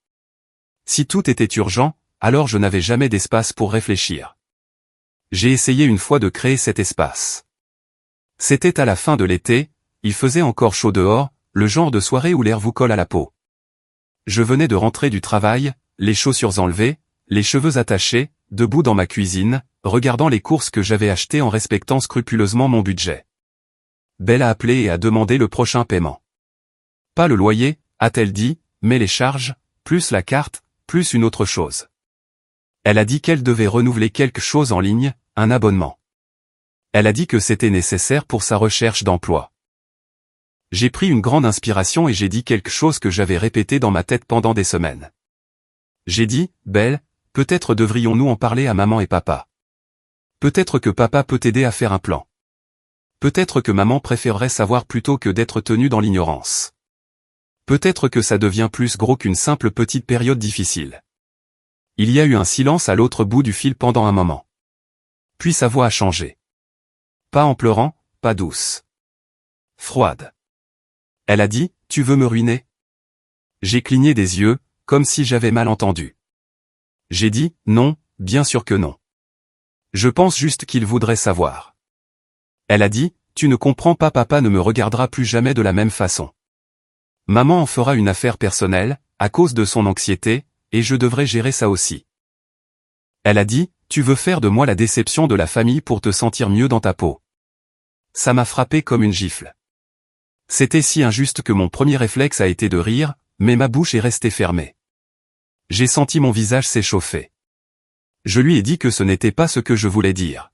Si tout était urgent, alors je n'avais jamais d'espace pour réfléchir. J'ai essayé une fois de créer cet espace. C'était à la fin de l'été, il faisait encore chaud dehors, le genre de soirée où l'air vous colle à la peau. Je venais de rentrer du travail, les chaussures enlevées, les cheveux attachés, debout dans ma cuisine, regardant les courses que j'avais achetées en respectant scrupuleusement mon budget. Belle a appelé et a demandé le prochain paiement. Pas le loyer, a-t-elle dit, mais les charges, plus la carte, plus une autre chose. Elle a dit qu'elle devait renouveler quelque chose en ligne, un abonnement. Elle a dit que c'était nécessaire pour sa recherche d'emploi. J'ai pris une grande inspiration et j'ai dit quelque chose que j'avais répété dans ma tête pendant des semaines. J'ai dit, Belle, peut-être devrions-nous en parler à maman et papa. Peut-être que papa peut t'aider à faire un plan. Peut-être que maman préférerait savoir plutôt que d'être tenue dans l'ignorance. Peut-être que ça devient plus gros qu'une simple petite période difficile. Il y a eu un silence à l'autre bout du fil pendant un moment. Puis sa voix a changé. Pas en pleurant, pas douce. Froide. Elle a dit, « Tu veux me ruiner ?» J'ai cligné des yeux, comme si j'avais mal entendu. J'ai dit, « Non, bien sûr que non. Je pense juste qu'il voudrait savoir. » Elle a dit, « Tu ne comprends pas, papa ne me regardera plus jamais de la même façon. Maman en fera une affaire personnelle, à cause de son anxiété, et je devrais gérer ça aussi. » Elle a dit, « Tu veux faire de moi la déception de la famille pour te sentir mieux dans ta peau. » Ça m'a frappé comme une gifle. C'était si injuste que mon premier réflexe a été de rire, mais ma bouche est restée fermée. J'ai senti mon visage s'échauffer. Je lui ai dit que ce n'était pas ce que je voulais dire.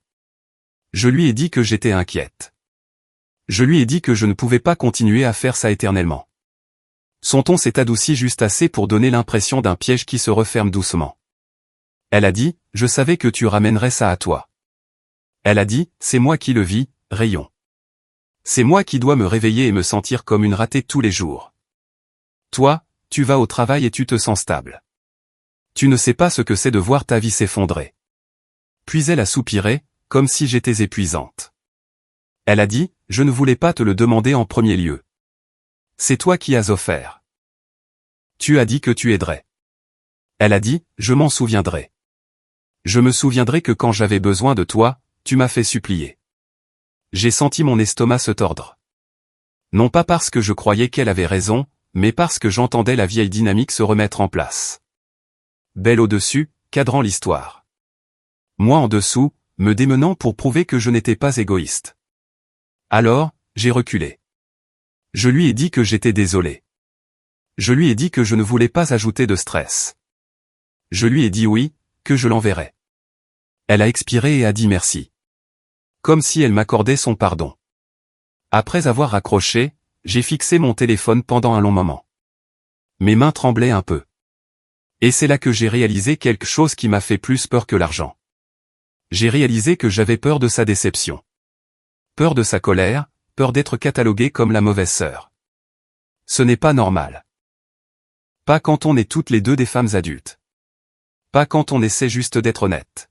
Je lui ai dit que j'étais inquiète. Je lui ai dit que je ne pouvais pas continuer à faire ça éternellement. Son ton s'est adouci juste assez pour donner l'impression d'un piège qui se referme doucement. Elle a dit, « Je savais que tu ramènerais ça à toi. » Elle a dit, « C'est moi qui le vis, Rayon. C'est moi qui dois me réveiller et me sentir comme une ratée tous les jours. Toi, tu vas au travail et tu te sens stable. Tu ne sais pas ce que c'est de voir ta vie s'effondrer. » Puis elle a soupiré, comme si j'étais épuisante. Elle a dit, « Je ne voulais pas te le demander en premier lieu. C'est toi qui as offert. Tu as dit que tu aiderais. » Elle a dit, « Je m'en souviendrai. Je me souviendrai que quand j'avais besoin de toi, tu m'as fait supplier. » J'ai senti mon estomac se tordre. Non pas parce que je croyais qu'elle avait raison, mais parce que j'entendais la vieille dynamique se remettre en place. Belle au-dessus, cadrant l'histoire. Moi en dessous, me démenant pour prouver que je n'étais pas égoïste. Alors, j'ai reculé. Je lui ai dit que j'étais désolé. Je lui ai dit que je ne voulais pas ajouter de stress. Je lui ai dit oui, que je l'enverrais. Elle a expiré et a dit merci. Comme si elle m'accordait son pardon. Après avoir raccroché, j'ai fixé mon téléphone pendant un long moment. Mes mains tremblaient un peu. Et c'est là que j'ai réalisé quelque chose qui m'a fait plus peur que l'argent. J'ai réalisé que j'avais peur de sa déception. Peur de sa colère, peur d'être cataloguée comme la mauvaise sœur. Ce n'est pas normal. Pas quand on est toutes les deux des femmes adultes. Pas quand on essaie juste d'être honnête.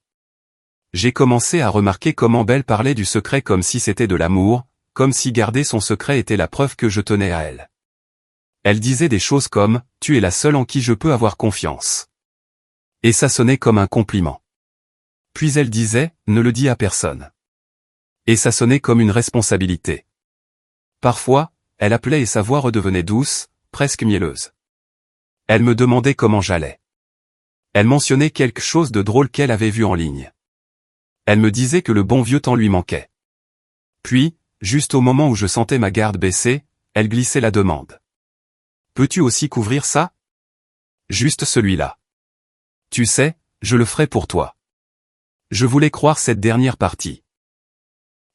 J'ai commencé à remarquer comment Belle parlait du secret comme si c'était de l'amour, comme si garder son secret était la preuve que je tenais à elle. Elle disait des choses comme « Tu es la seule en qui je peux avoir confiance ». Et ça sonnait comme un compliment. Puis elle disait « Ne le dis à personne ». Et ça sonnait comme une responsabilité. Parfois, elle appelait et sa voix redevenait douce, presque mielleuse. Elle me demandait comment j'allais. Elle mentionnait quelque chose de drôle qu'elle avait vu en ligne. Elle me disait que le bon vieux temps lui manquait. Puis, juste au moment où je sentais ma garde baisser, elle glissait la demande. « Peux-tu aussi couvrir ça ? Juste celui-là. Tu sais, je le ferai pour toi. » Je voulais croire cette dernière partie.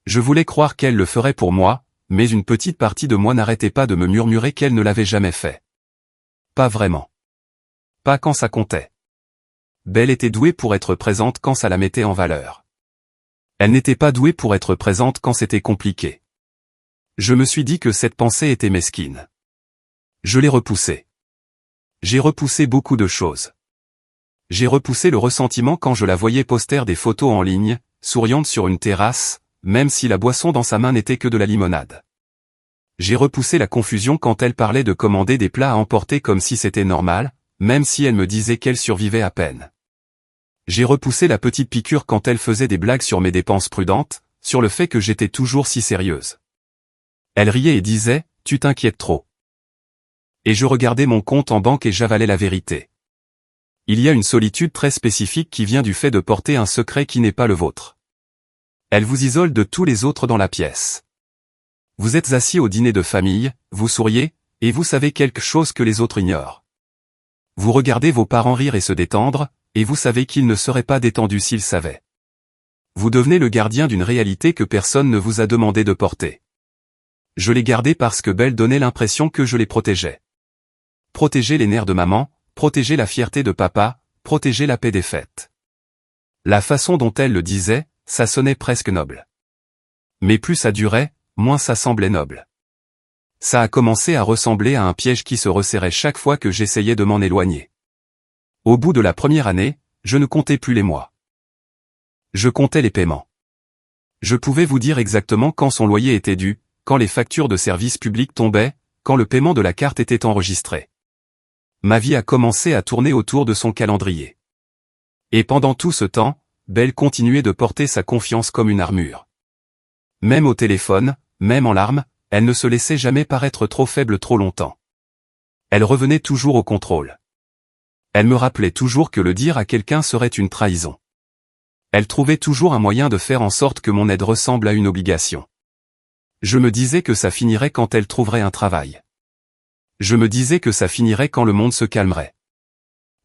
Je voulais croire qu'elle le ferait pour moi, mais une petite partie de moi n'arrêtait pas de me murmurer qu'elle ne l'avait jamais fait. Pas vraiment. Pas quand ça comptait. Belle était douée pour être présente quand ça la mettait en valeur. Elle n'était pas douée pour être présente quand c'était compliqué. Je me suis dit que cette pensée était mesquine. Je l'ai repoussée. J'ai repoussé beaucoup de choses. J'ai repoussé le ressentiment quand je la voyais poster des photos en ligne, souriante sur une terrasse, même si la boisson dans sa main n'était que de la limonade. J'ai repoussé la confusion quand elle parlait de commander des plats à emporter comme si c'était normal, même si elle me disait qu'elle survivait à peine. J'ai repoussé la petite piqûre quand elle faisait des blagues sur mes dépenses prudentes, sur le fait que j'étais toujours si sérieuse. Elle riait et disait « Tu t'inquiètes trop ». Et je regardais mon compte en banque et j'avalais la vérité. Il y a une solitude très spécifique qui vient du fait de porter un secret qui n'est pas le vôtre. Elle vous isole de tous les autres dans la pièce. Vous êtes assis au dîner de famille, vous souriez, et vous savez quelque chose que les autres ignorent. Vous regardez vos parents rire et se détendre, et vous savez qu'ils ne seraient pas détendus s'ils savaient. Vous devenez le gardien d'une réalité que personne ne vous a demandé de porter. Je l'ai gardée parce que Belle donnait l'impression que je les protégeais. Protéger les nerfs de maman, protéger la fierté de papa, protéger la paix des fêtes. La façon dont elle le disait, ça sonnait presque noble. Mais plus ça durait, moins ça semblait noble. Ça a commencé à ressembler à un piège qui se resserrait chaque fois que j'essayais de m'en éloigner. Au bout de la première année, je ne comptais plus les mois. Je comptais les paiements. Je pouvais vous dire exactement quand son loyer était dû, quand les factures de services publics tombaient, quand le paiement de la carte était enregistré. Ma vie a commencé à tourner autour de son calendrier. Et pendant tout ce temps, Belle continuait de porter sa confiance comme une armure. Même au téléphone, même en larmes, elle ne se laissait jamais paraître trop faible trop longtemps. Elle revenait toujours au contrôle. Elle me rappelait toujours que le dire à quelqu'un serait une trahison. Elle trouvait toujours un moyen de faire en sorte que mon aide ressemble à une obligation. Je me disais que ça finirait quand elle trouverait un travail. Je me disais que ça finirait quand le monde se calmerait.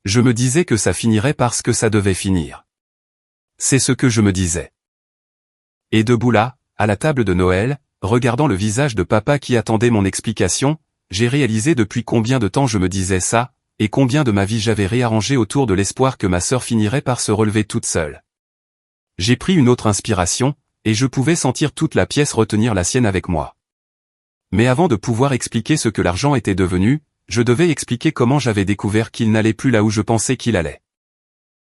Je me disais que ça finirait parce que ça devait finir. C'est ce que je me disais. Et debout là, à la table de Noël, regardant le visage de papa qui attendait mon explication, j'ai réalisé depuis combien de temps je me disais ça, et combien de ma vie j'avais réarrangé autour de l'espoir que ma sœur finirait par se relever toute seule. J'ai pris une autre inspiration, et je pouvais sentir toute la pièce retenir la sienne avec moi. Mais avant de pouvoir expliquer ce que l'argent était devenu, je devais expliquer comment j'avais découvert qu'il n'allait plus là où je pensais qu'il allait.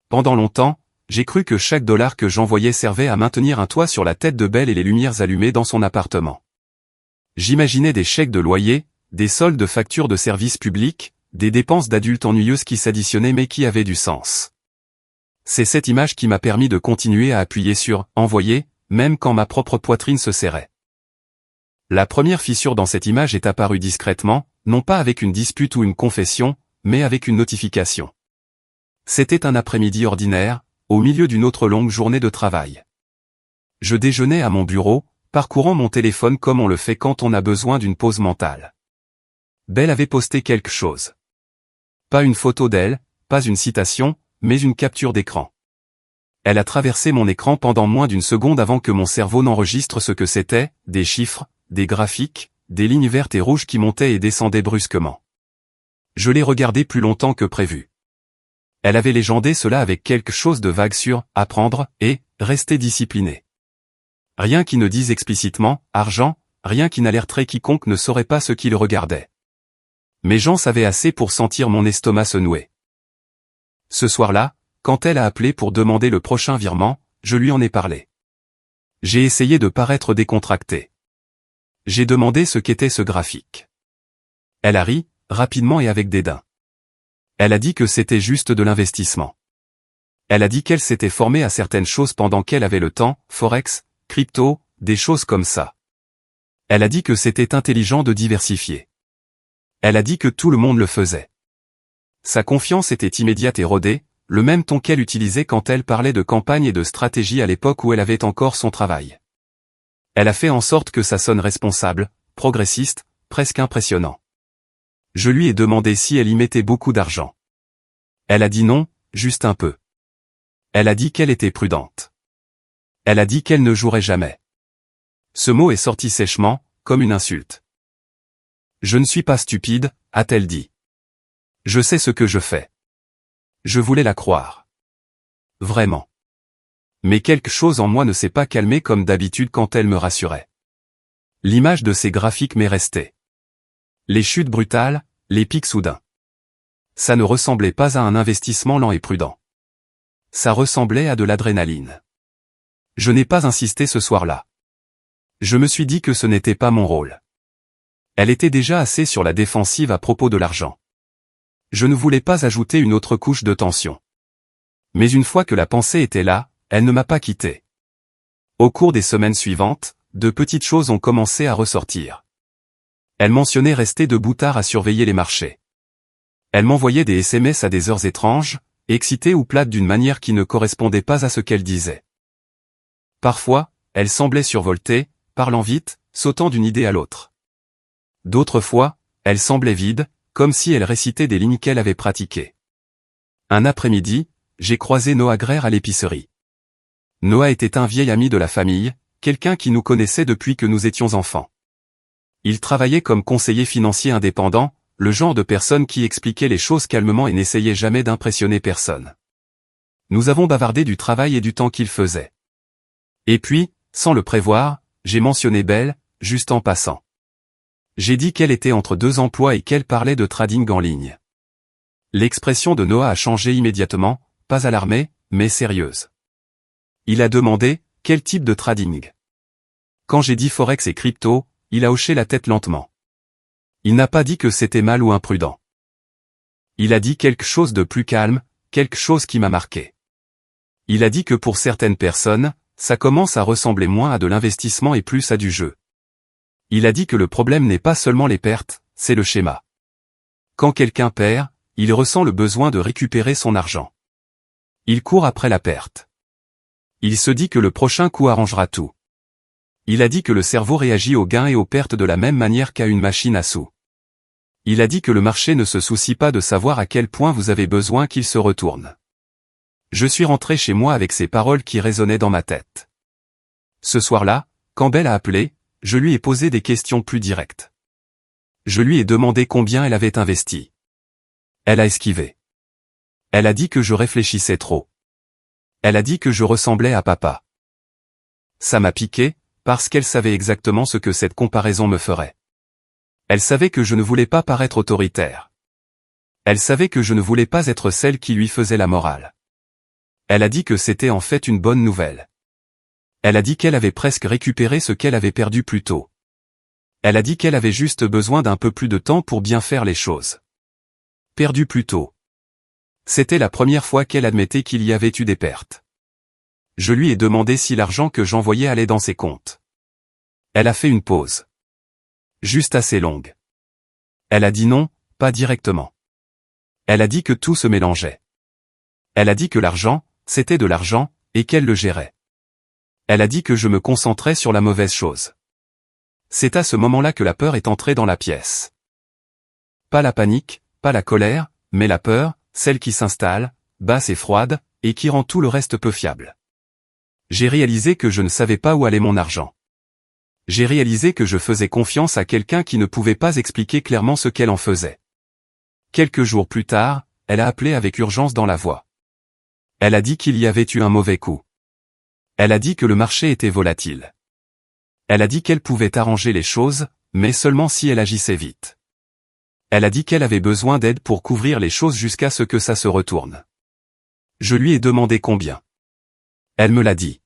Pendant longtemps, j'ai cru que chaque dollar que j'envoyais servait à maintenir un toit sur la tête de Belle et les lumières allumées dans son appartement. J'imaginais des chèques de loyer, des soldes de factures de services publics, des dépenses d'adultes ennuyeuses qui s'additionnaient mais qui avaient du sens. C'est cette image qui m'a permis de continuer à appuyer sur « Envoyer », même quand ma propre poitrine se serrait. La première fissure dans cette image est apparue discrètement, non pas avec une dispute ou une confession, mais avec une notification. C'était un après-midi ordinaire, au milieu d'une autre longue journée de travail. Je déjeunais à mon bureau, parcourant mon téléphone comme on le fait quand on a besoin d'une pause mentale. Belle avait posté quelque chose. Pas une photo d'elle, pas une citation, mais une capture d'écran. Elle a traversé mon écran pendant moins d'une seconde avant que mon cerveau n'enregistre ce que c'était, des chiffres, des graphiques, des lignes vertes et rouges qui montaient et descendaient brusquement. Je l'ai regardé plus longtemps que prévu. Elle avait légendé cela avec quelque chose de vague sur « apprendre » et « rester discipliné ». Rien qui ne dise explicitement « argent », rien qui n'alerterait quiconque ne saurait pas ce qu'il regardait. Mais j'en savais assez pour sentir mon estomac se nouer. Ce soir-là, quand elle a appelé pour demander le prochain virement, je lui en ai parlé. J'ai essayé de paraître décontracté. J'ai demandé ce qu'était ce graphique. Elle a ri, rapidement et avec dédain. Elle a dit que c'était juste de l'investissement. Elle a dit qu'elle s'était formée à certaines choses pendant qu'elle avait le temps, forex, crypto, des choses comme ça. Elle a dit que c'était intelligent de diversifier. Elle a dit que tout le monde le faisait. Sa confiance était immédiate et rodée, le même ton qu'elle utilisait quand elle parlait de campagne et de stratégie à l'époque où elle avait encore son travail. Elle a fait en sorte que ça sonne responsable, progressiste, presque impressionnant. Je lui ai demandé si elle y mettait beaucoup d'argent. Elle a dit non, juste un peu. Elle a dit qu'elle était prudente. Elle a dit qu'elle ne jouerait jamais. Ce mot est sorti sèchement, comme une insulte. Je ne suis pas stupide, a-t-elle dit. Je sais ce que je fais. Je voulais la croire. Vraiment. Mais quelque chose en moi ne s'est pas calmé comme d'habitude quand elle me rassurait. L'image de ces graphiques m'est restée. Les chutes brutales, les pics soudains. Ça ne ressemblait pas à un investissement lent et prudent. Ça ressemblait à de l'adrénaline. Je n'ai pas insisté ce soir-là. Je me suis dit que ce n'était pas mon rôle. Elle était déjà assez sur la défensive à propos de l'argent. Je ne voulais pas ajouter une autre couche de tension. Mais une fois que la pensée était là, elle ne m'a pas quitté. Au cours des semaines suivantes, de petites choses ont commencé à ressortir. Elle mentionnait rester debout tard à surveiller les marchés. Elle m'envoyait des SMS à des heures étranges, excitée ou plate d'une manière qui ne correspondait pas à ce qu'elle disait. Parfois, elle semblait survoltée, parlant vite, sautant d'une idée à l'autre. D'autres fois, elle semblait vide, comme si elle récitait des lignes qu'elle avait pratiquées. Un après-midi, j'ai croisé Noah Greer à l'épicerie. Noah était un vieil ami de la famille, quelqu'un qui nous connaissait depuis que nous étions enfants. Il travaillait comme conseiller financier indépendant, le genre de personne qui expliquait les choses calmement et n'essayait jamais d'impressionner personne. Nous avons bavardé du travail et du temps qu'il faisait. Et puis, sans le prévoir, j'ai mentionné Belle, juste en passant. J'ai dit qu'elle était entre deux emplois et qu'elle parlait de trading en ligne. L'expression de Noah a changé immédiatement, pas alarmée, mais sérieuse. Il a demandé, quel type de trading? Quand j'ai dit forex et crypto, il a hoché la tête lentement. Il n'a pas dit que c'était mal ou imprudent. Il a dit quelque chose de plus calme, quelque chose qui m'a marqué. Il a dit que pour certaines personnes, ça commence à ressembler moins à de l'investissement et plus à du jeu. Il a dit que le problème n'est pas seulement les pertes, c'est le schéma. Quand quelqu'un perd, il ressent le besoin de récupérer son argent. Il court après la perte. Il se dit que le prochain coup arrangera tout. Il a dit que le cerveau réagit aux gains et aux pertes de la même manière qu'à une machine à sous. Il a dit que le marché ne se soucie pas de savoir à quel point vous avez besoin qu'il se retourne. Je suis rentré chez moi avec ces paroles qui résonnaient dans ma tête. Ce soir-là, quand Belle a appelé, je lui ai posé des questions plus directes. Je lui ai demandé combien elle avait investi. Elle a esquivé. Elle a dit que je réfléchissais trop. Elle a dit que je ressemblais à papa. Ça m'a piqué, parce qu'elle savait exactement ce que cette comparaison me ferait. Elle savait que je ne voulais pas paraître autoritaire. Elle savait que je ne voulais pas être celle qui lui faisait la morale. Elle a dit que c'était en fait une bonne nouvelle. Elle a dit qu'elle avait presque récupéré ce qu'elle avait perdu plus tôt. Elle a dit qu'elle avait juste besoin d'un peu plus de temps pour bien faire les choses. Perdu plus tôt. C'était la première fois qu'elle admettait qu'il y avait eu des pertes. Je lui ai demandé si l'argent que j'envoyais allait dans ses comptes. Elle a fait une pause. Juste assez longue. Elle a dit non, pas directement. Elle a dit que tout se mélangeait. Elle a dit que l'argent, c'était de l'argent, et qu'elle le gérait. Elle a dit que je me concentrais sur la mauvaise chose. C'est à ce moment-là que la peur est entrée dans la pièce. Pas la panique, pas la colère, mais la peur, celle qui s'installe, basse et froide, et qui rend tout le reste peu fiable. J'ai réalisé que je ne savais pas où allait mon argent. J'ai réalisé que je faisais confiance à quelqu'un qui ne pouvait pas expliquer clairement ce qu'elle en faisait. Quelques jours plus tard, elle a appelé avec urgence dans la voix. Elle a dit qu'il y avait eu un mauvais coup. Elle a dit que le marché était volatile. Elle a dit qu'elle pouvait arranger les choses, mais seulement si elle agissait vite. Elle a dit qu'elle avait besoin d'aide pour couvrir les choses jusqu'à ce que ça se retourne. Je lui ai demandé combien. Elle me l'a dit.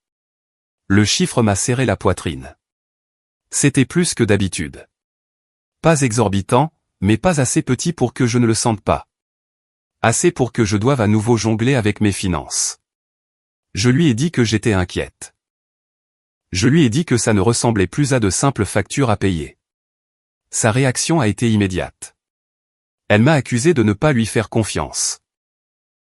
Le chiffre m'a serré la poitrine. C'était plus que d'habitude. Pas exorbitant, mais pas assez petit pour que je ne le sente pas. Assez pour que je doive à nouveau jongler avec mes finances. Je lui ai dit que j'étais inquiète. Je lui ai dit que ça ne ressemblait plus à de simples factures à payer. Sa réaction a été immédiate. Elle m'a accusé de ne pas lui faire confiance.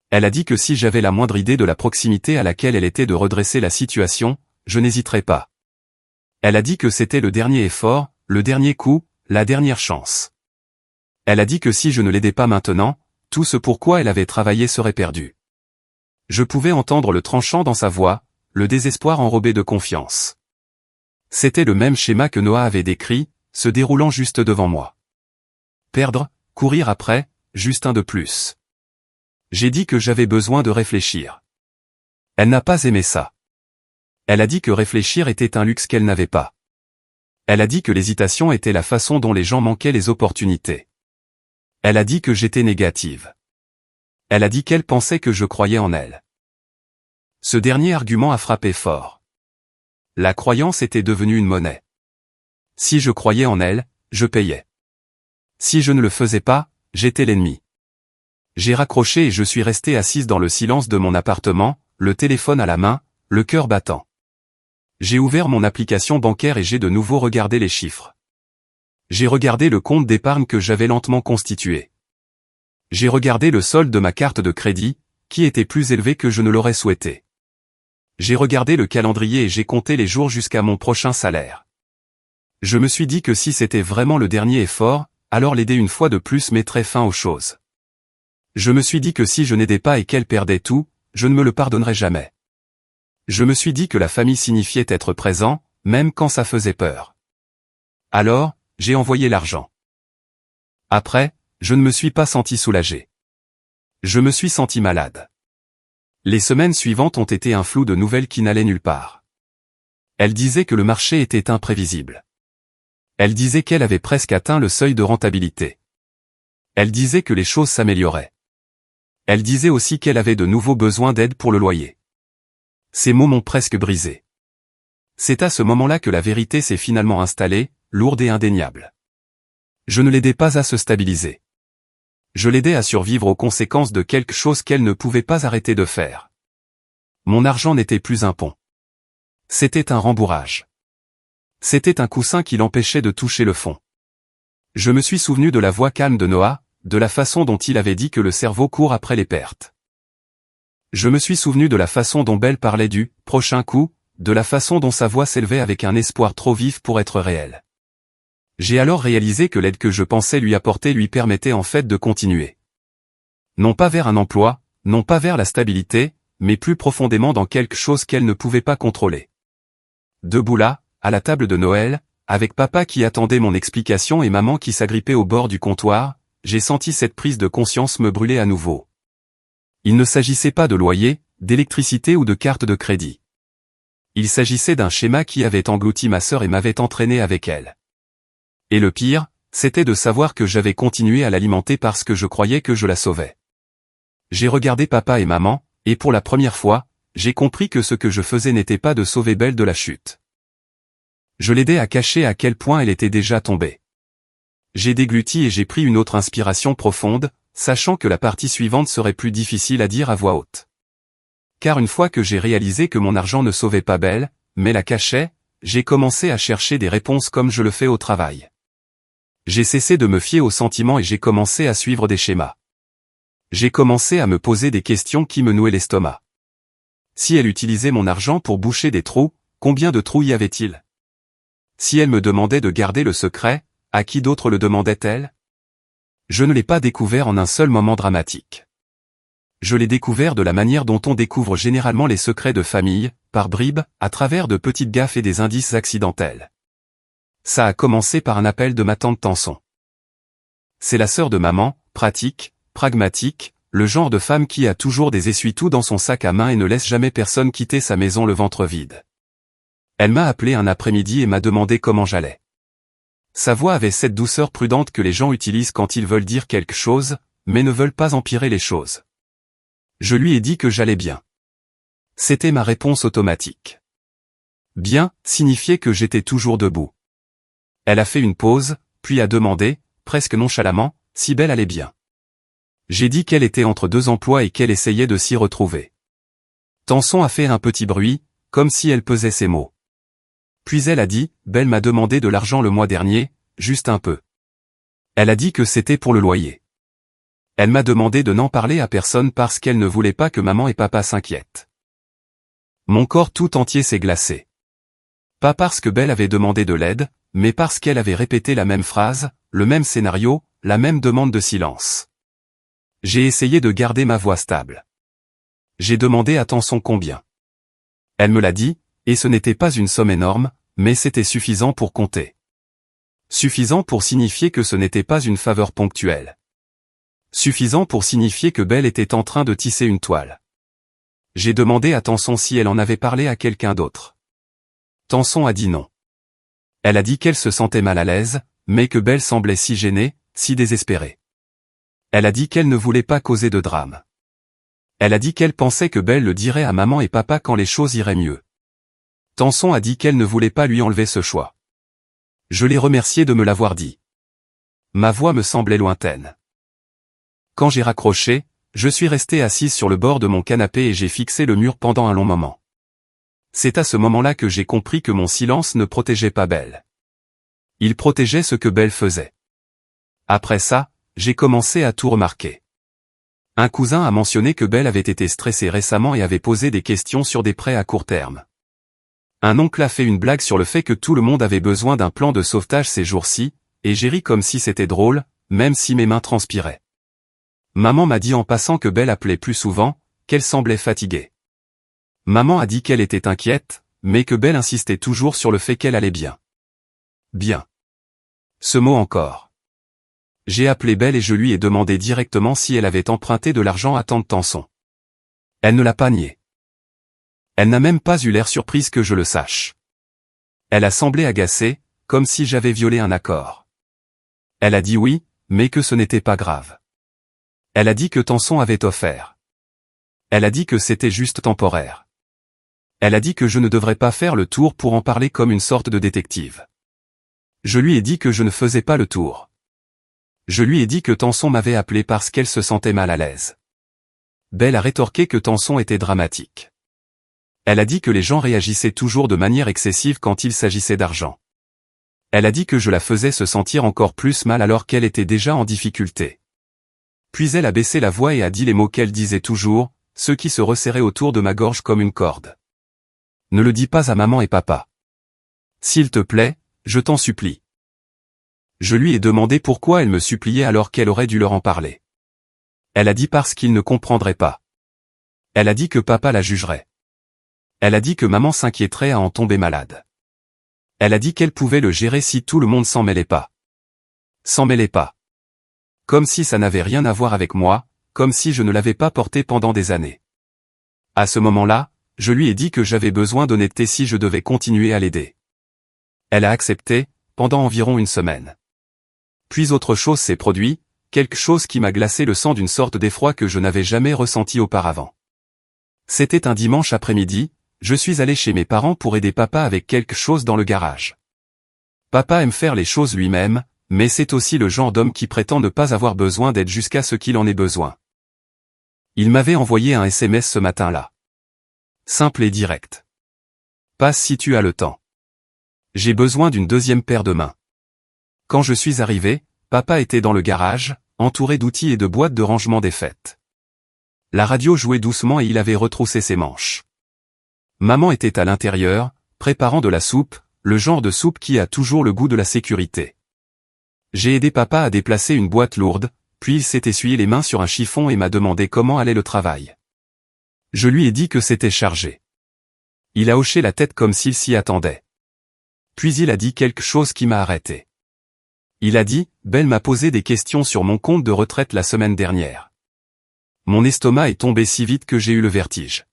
Elle a dit que si j'avais la moindre idée de la proximité à laquelle elle était de redresser la situation, je n'hésiterais pas. Elle a dit que c'était le dernier effort, le dernier coup, la dernière chance. Elle a dit que si je ne l'aidais pas maintenant, tout ce pourquoi elle avait travaillé serait perdu. Je pouvais entendre le tranchant dans sa voix, le désespoir enrobé de confiance. C'était le même schéma que Noah avait décrit, se déroulant juste devant moi. Perdre, courir après, juste un de plus. J'ai dit que j'avais besoin de réfléchir. Elle n'a pas aimé ça. Elle a dit que réfléchir était un luxe qu'elle n'avait pas. Elle a dit que l'hésitation était la façon dont les gens manquaient les opportunités. Elle a dit que j'étais négative. Elle a dit qu'elle pensait que je croyais en elle. Ce dernier argument a frappé fort. La croyance était devenue une monnaie. Si je croyais en elle, je payais. Si je ne le faisais pas, j'étais l'ennemi. J'ai raccroché et je suis restée assise dans le silence de mon appartement, le téléphone à la main, le cœur battant. J'ai ouvert mon application bancaire et j'ai de nouveau regardé les chiffres. J'ai regardé le compte d'épargne que j'avais lentement constitué. J'ai regardé le solde de ma carte de crédit, qui était plus élevé que je ne l'aurais souhaité. J'ai regardé le calendrier et j'ai compté les jours jusqu'à mon prochain salaire. Je me suis dit que si c'était vraiment le dernier effort, alors l'aider une fois de plus mettrait fin aux choses. Je me suis dit que si je n'aidais pas et qu'elle perdait tout, je ne me le pardonnerais jamais. Je me suis dit que la famille signifiait être présent, même quand ça faisait peur. Alors, j'ai envoyé l'argent. Après, je ne me suis pas senti soulagé. Je me suis senti malade. Les semaines suivantes ont été un flou de nouvelles qui n'allaient nulle part. Elle disait que le marché était imprévisible. Elle disait qu'elle avait presque atteint le seuil de rentabilité. Elle disait que les choses s'amélioraient. Elle disait aussi qu'elle avait de nouveaux besoins d'aide pour le loyer. Ces mots m'ont presque brisé. C'est à ce moment-là que la vérité s'est finalement installée, lourde et indéniable. Je ne l'aidais pas à se stabiliser. Je l'aidais à survivre aux conséquences de quelque chose qu'elle ne pouvait pas arrêter de faire. Mon argent n'était plus un pont. C'était un rembourrage. C'était un coussin qui l'empêchait de toucher le fond. Je me suis souvenu de la voix calme de Noah, de la façon dont il avait dit que le cerveau court après les pertes. Je me suis souvenu de la façon dont Belle parlait du « prochain coup », de la façon dont sa voix s'élevait avec un espoir trop vif pour être réel. J'ai alors réalisé que l'aide que je pensais lui apporter lui permettait en fait de continuer. Non pas vers un emploi, non pas vers la stabilité, mais plus profondément dans quelque chose qu'elle ne pouvait pas contrôler. Debout là, à la table de Noël, avec papa qui attendait mon explication et maman qui s'agrippait au bord du comptoir, j'ai senti cette prise de conscience me brûler à nouveau. Il ne s'agissait pas de loyer, d'électricité ou de carte de crédit. Il s'agissait d'un schéma qui avait englouti ma sœur et m'avait entraîné avec elle. Et le pire, c'était de savoir que j'avais continué à l'alimenter parce que je croyais que je la sauvais. J'ai regardé papa et maman, et pour la première fois, j'ai compris que ce que je faisais n'était pas de sauver Belle de la chute. Je l'aidais à cacher à quel point elle était déjà tombée. J'ai dégluti et j'ai pris une autre inspiration profonde, sachant que la partie suivante serait plus difficile à dire à voix haute. Car une fois que j'ai réalisé que mon argent ne sauvait pas Belle, mais la cachait, j'ai commencé à chercher des réponses comme je le fais au travail. J'ai cessé de me fier aux sentiments et j'ai commencé à suivre des schémas. J'ai commencé à me poser des questions qui me nouaient l'estomac. Si elle utilisait mon argent pour boucher des trous, combien de trous y avait-il? Si elle me demandait de garder le secret, à qui d'autre le demandait-elle? Je ne l'ai pas découvert en un seul moment dramatique. Je l'ai découvert de la manière dont on découvre généralement les secrets de famille, par bribes, à travers de petites gaffes et des indices accidentels. Ça a commencé par un appel de ma tante Tanson. C'est la sœur de maman, pratique, pragmatique, le genre de femme qui a toujours des essuie-tout dans son sac à main et ne laisse jamais personne quitter sa maison le ventre vide. Elle m'a appelé un après-midi et m'a demandé comment j'allais. Sa voix avait cette douceur prudente que les gens utilisent quand ils veulent dire quelque chose, mais ne veulent pas empirer les choses. Je lui ai dit que j'allais bien. C'était ma réponse automatique. Bien, signifiait que j'étais toujours debout. Elle a fait une pause, puis a demandé, presque nonchalamment, si Belle allait bien. J'ai dit qu'elle était entre deux emplois et qu'elle essayait de s'y retrouver. Tanson a fait un petit bruit, comme si elle pesait ses mots. Puis elle a dit, Belle m'a demandé de l'argent le mois dernier, juste un peu. Elle a dit que c'était pour le loyer. Elle m'a demandé de n'en parler à personne parce qu'elle ne voulait pas que maman et papa s'inquiètent. Mon corps tout entier s'est glacé. Pas parce que Belle avait demandé de l'aide, mais parce qu'elle avait répété la même phrase, le même scénario, la même demande de silence. J'ai essayé de garder ma voix stable. J'ai demandé à Tanson combien. Elle me l'a dit, et ce n'était pas une somme énorme, mais c'était suffisant pour compter. Suffisant pour signifier que ce n'était pas une faveur ponctuelle. Suffisant pour signifier que Belle était en train de tisser une toile. J'ai demandé à Tanson si elle en avait parlé à quelqu'un d'autre. Tanson a dit non. Elle a dit qu'elle se sentait mal à l'aise, mais que Belle semblait si gênée, si désespérée. Elle a dit qu'elle ne voulait pas causer de drame. Elle a dit qu'elle pensait que Belle le dirait à maman et papa quand les choses iraient mieux. Tanson a dit qu'elle ne voulait pas lui enlever ce choix. Je l'ai remercié de me l'avoir dit. Ma voix me semblait lointaine. Quand j'ai raccroché, je suis resté assise sur le bord de mon canapé et j'ai fixé le mur pendant un long moment. C'est à ce moment-là que j'ai compris que mon silence ne protégeait pas Belle. Il protégeait ce que Belle faisait. Après ça, j'ai commencé à tout remarquer. Un cousin a mentionné que Belle avait été stressée récemment et avait posé des questions sur des prêts à court terme. Un oncle a fait une blague sur le fait que tout le monde avait besoin d'un plan de sauvetage ces jours-ci, et j'ai ri comme si c'était drôle, même si mes mains transpiraient. Maman m'a dit en passant que Belle appelait plus souvent, qu'elle semblait fatiguée. Maman a dit qu'elle était inquiète, mais que Belle insistait toujours sur le fait qu'elle allait bien. Bien. Ce mot encore. J'ai appelé Belle et je lui ai demandé directement si elle avait emprunté de l'argent à tante Tanson. Elle ne l'a pas nié. Elle n'a même pas eu l'air surprise que je le sache. Elle a semblé agacée, comme si j'avais violé un accord. Elle a dit oui, mais que ce n'était pas grave. Elle a dit que Tanson avait offert. Elle a dit que c'était juste temporaire. Elle a dit que je ne devrais pas faire le tour pour en parler comme une sorte de détective. Je lui ai dit que je ne faisais pas le tour. Je lui ai dit que Tanson m'avait appelé parce qu'elle se sentait mal à l'aise. Belle a rétorqué que Tanson était dramatique. Elle a dit que les gens réagissaient toujours de manière excessive quand il s'agissait d'argent. Elle a dit que je la faisais se sentir encore plus mal alors qu'elle était déjà en difficulté. Puis elle a baissé la voix et a dit les mots qu'elle disait toujours, ceux qui se resserraient autour de ma gorge comme une corde. Ne le dis pas à maman et papa. S'il te plaît, je t'en supplie. Je lui ai demandé pourquoi elle me suppliait alors qu'elle aurait dû leur en parler. Elle a dit parce qu'ils ne comprendraient pas. Elle a dit que papa la jugerait. Elle a dit que maman s'inquiéterait à en tomber malade. Elle a dit qu'elle pouvait le gérer si tout le monde s'en mêlait pas. S'en mêlait pas. Comme si ça n'avait rien à voir avec moi, comme si je ne l'avais pas porté pendant des années. À ce moment-là, je lui ai dit que j'avais besoin d'honnêteté si je devais continuer à l'aider. Elle a accepté, pendant environ une semaine. Puis autre chose s'est produit, quelque chose qui m'a glacé le sang d'une sorte d'effroi que je n'avais jamais ressenti auparavant. C'était un dimanche après-midi, je suis allé chez mes parents pour aider papa avec quelque chose dans le garage. Papa aime faire les choses lui-même, mais c'est aussi le genre d'homme qui prétend ne pas avoir besoin d'aide jusqu'à ce qu'il en ait besoin. Il m'avait envoyé un SMS ce matin-là. Simple et direct. Passe si tu as le temps. J'ai besoin d'une deuxième paire de mains. Quand je suis arrivé, papa était dans le garage, entouré d'outils et de boîtes de rangement défaites. La radio jouait doucement et il avait retroussé ses manches. Maman était à l'intérieur, préparant de la soupe, le genre de soupe qui a toujours le goût de la sécurité. J'ai aidé papa à déplacer une boîte lourde, puis il s'est essuyé les mains sur un chiffon et m'a demandé comment allait le travail. Je lui ai dit que c'était chargé. Il a hoché la tête comme s'il s'y attendait. Puis il a dit quelque chose qui m'a arrêté. Il a dit, Belle m'a posé des questions sur mon compte de retraite la semaine dernière. Mon estomac est tombé si vite que j'ai eu le vertige.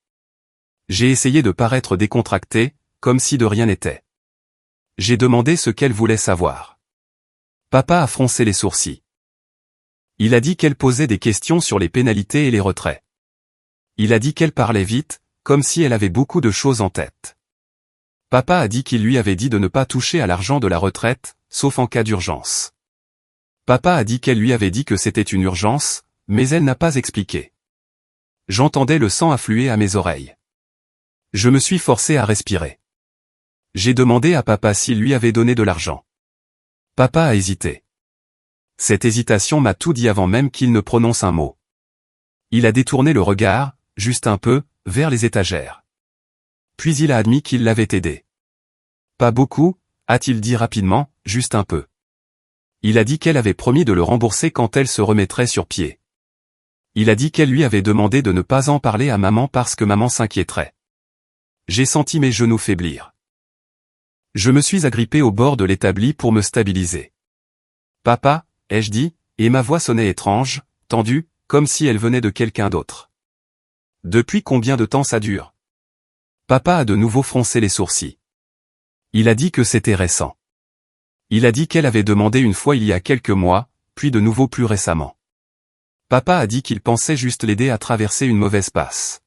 J'ai essayé de paraître décontracté, comme si de rien n'était. J'ai demandé ce qu'elle voulait savoir. Papa a froncé les sourcils. Il a dit qu'elle posait des questions sur les pénalités et les retraits. Il a dit qu'elle parlait vite, comme si elle avait beaucoup de choses en tête. Papa a dit qu'il lui avait dit de ne pas toucher à l'argent de la retraite, sauf en cas d'urgence. Papa a dit qu'elle lui avait dit que c'était une urgence, mais elle n'a pas expliqué. J'entendais le sang affluer à mes oreilles. Je me suis forcé à respirer. J'ai demandé à papa s'il lui avait donné de l'argent. Papa a hésité. Cette hésitation m'a tout dit avant même qu'il ne prononce un mot. Il a détourné le regard, juste un peu, vers les étagères. Puis il a admis qu'il l'avait aidé. Pas beaucoup, a-t-il dit rapidement, juste un peu. Il a dit qu'elle avait promis de le rembourser quand elle se remettrait sur pied. Il a dit qu'elle lui avait demandé de ne pas en parler à maman parce que maman s'inquiéterait. J'ai senti mes genoux faiblir. Je me suis agrippé au bord de l'établi pour me stabiliser. Papa, ai-je dit, et ma voix sonnait étrange, tendue, comme si elle venait de quelqu'un d'autre. Depuis combien de temps ça dure? Papa a de nouveau froncé les sourcils. Il a dit que c'était récent. Il a dit qu'elle avait demandé une fois il y a quelques mois, puis de nouveau plus récemment. Papa a dit qu'il pensait juste l'aider à traverser une mauvaise passe.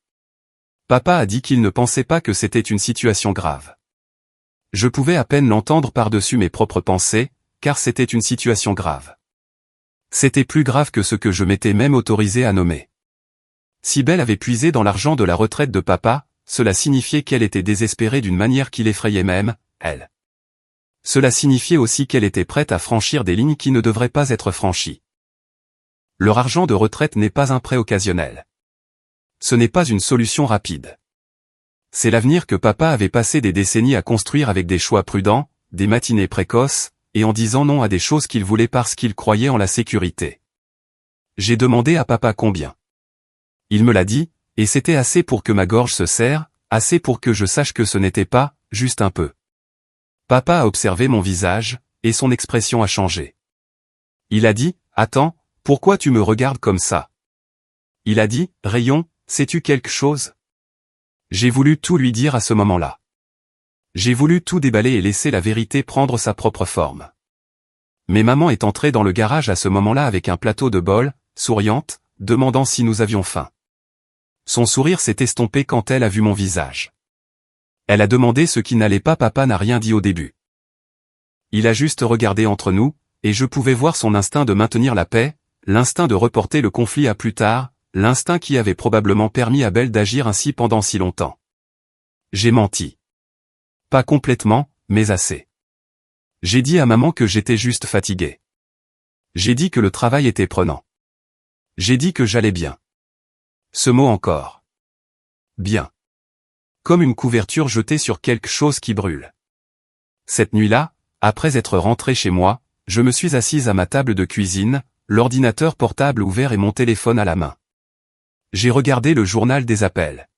Papa a dit qu'il ne pensait pas que c'était une situation grave. Je pouvais à peine l'entendre par-dessus mes propres pensées, car c'était une situation grave. C'était plus grave que ce que je m'étais même autorisé à nommer. Si Belle avait puisé dans l'argent de la retraite de papa, cela signifiait qu'elle était désespérée d'une manière qui l'effrayait même, elle. Cela signifiait aussi qu'elle était prête à franchir des lignes qui ne devraient pas être franchies. Leur argent de retraite n'est pas un prêt occasionnel. Ce n'est pas une solution rapide. C'est l'avenir que papa avait passé des décennies à construire avec des choix prudents, des matinées précoces, et en disant non à des choses qu'il voulait parce qu'il croyait en la sécurité. J'ai demandé à papa combien. Il me l'a dit, et c'était assez pour que ma gorge se serre, assez pour que je sache que ce n'était pas, juste un peu. Papa a observé mon visage, et son expression a changé. Il a dit, « Attends, pourquoi tu me regardes comme ça ?» Il a dit, « Rayon, sais-tu quelque chose ?» J'ai voulu tout lui dire à ce moment-là. J'ai voulu tout déballer et laisser la vérité prendre sa propre forme. Mais maman est entrée dans le garage à ce moment-là avec un plateau de bol, souriante, demandant si nous avions faim. Son sourire s'est estompé quand elle a vu mon visage. Elle a demandé ce qui n'allait pas. Papa n'a rien dit au début. Il a juste regardé entre nous, et je pouvais voir son instinct de maintenir la paix, l'instinct de reporter le conflit à plus tard, l'instinct qui avait probablement permis à Belle d'agir ainsi pendant si longtemps. J'ai menti. Pas complètement, mais assez. J'ai dit à maman que j'étais juste fatigué. J'ai dit que le travail était prenant. J'ai dit que j'allais bien. Ce mot encore. Bien. Comme une couverture jetée sur quelque chose qui brûle. Cette nuit-là, après être rentré chez moi, je me suis assise à ma table de cuisine, l'ordinateur portable ouvert et mon téléphone à la main. J'ai regardé le journal des appels.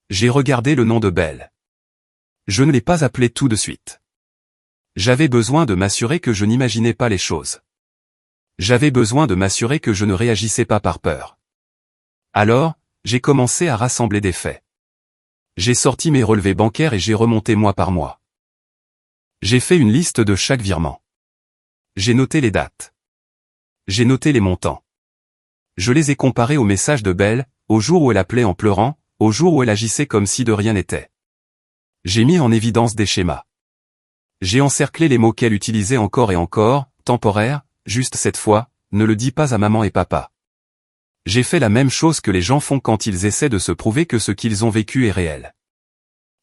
J'ai regardé le nom de Belle. Je ne l'ai pas appelé tout de suite. J'avais besoin de m'assurer que je n'imaginais pas les choses. J'avais besoin de m'assurer que je ne réagissais pas par peur. Alors, j'ai commencé à rassembler des faits. J'ai sorti mes relevés bancaires et j'ai remonté mois par mois. J'ai fait une liste de chaque virement. J'ai noté les dates. J'ai noté les montants. Je les ai comparés aux messages de Belle, au jour où elle appelait en pleurant, au jour où elle agissait comme si de rien n'était. J'ai mis en évidence des schémas. J'ai encerclé les mots qu'elle utilisait encore et encore, temporaire, juste cette fois, ne le dis pas à maman et papa. J'ai fait la même chose que les gens font quand ils essaient de se prouver que ce qu'ils ont vécu est réel.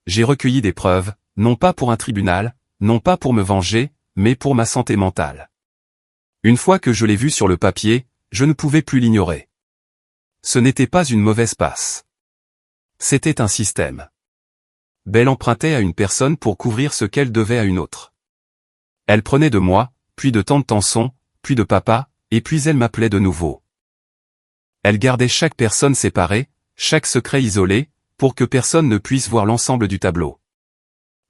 J'ai recueilli des preuves, non pas pour un tribunal, non pas pour me venger, mais pour ma santé mentale. Une fois que je l'ai vu sur le papier, je ne pouvais plus l'ignorer. Ce n'était pas une mauvaise passe. C'était un système. Belle empruntait à une personne pour couvrir ce qu'elle devait à une autre. Elle prenait de moi, puis de tante Tanson, puis de papa, et puis elle m'appelait de nouveau. Elle gardait chaque personne séparée, chaque secret isolé, pour que personne ne puisse voir l'ensemble du tableau.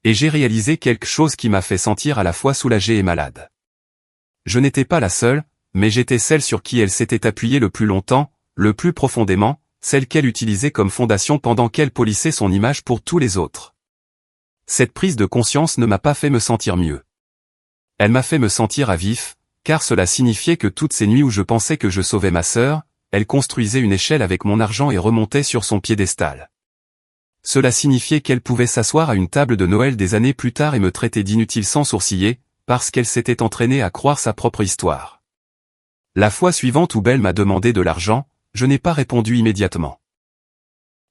Et j'ai réalisé quelque chose qui m'a fait sentir à la fois soulagé et malade. Je n'étais pas la seule, mais j'étais celle sur qui elle s'était appuyée le plus longtemps, le plus profondément, celle qu'elle utilisait comme fondation pendant qu'elle polissait son image pour tous les autres. Cette prise de conscience ne m'a pas fait me sentir mieux. Elle m'a fait me sentir à vif, car cela signifiait que toutes ces nuits où je pensais que je sauvais ma sœur, elle construisait une échelle avec mon argent et remontait sur son piédestal. Cela signifiait qu'elle pouvait s'asseoir à une table de Noël des années plus tard et me traiter d'inutile sans sourciller, parce qu'elle s'était entraînée à croire sa propre histoire. La fois suivante où Belle m'a demandé de l'argent, je n'ai pas répondu immédiatement.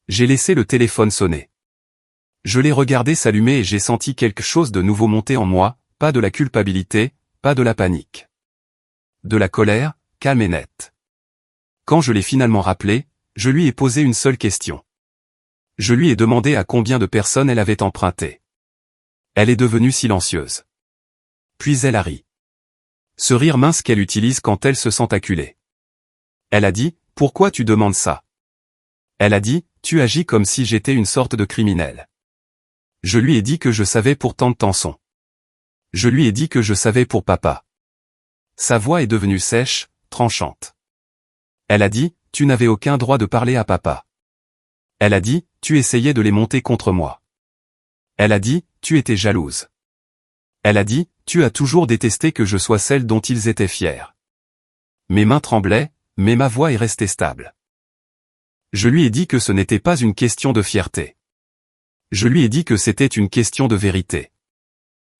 J'ai laissé le téléphone sonner. Je l'ai regardé s'allumer et j'ai senti quelque chose de nouveau monter en moi, pas de la culpabilité, pas de la panique. De la colère, calme et nette. Quand je l'ai finalement rappelé, je lui ai posé une seule question. Je lui ai demandé à combien de personnes elle avait emprunté. Elle est devenue silencieuse. Puis elle a ri. Ce rire mince qu'elle utilise quand elle se sent acculée. Elle a dit, « Pourquoi tu demandes ça ?» Elle a dit, « Tu agis comme si j'étais une sorte de criminel. » Je lui ai dit que je savais pour tant de tension. Je lui ai dit que je savais pour papa. Sa voix est devenue sèche, tranchante. Elle a dit, « Tu n'avais aucun droit de parler à papa. » Elle a dit, « Tu essayais de les monter contre moi. » Elle a dit, « Tu étais jalouse. » Elle a dit, « Tu as toujours détesté que je sois celle dont ils étaient fiers. » Mes mains tremblaient, mais ma voix est restée stable. Je lui ai dit que ce n'était pas une question de fierté. Je lui ai dit que c'était une question de vérité.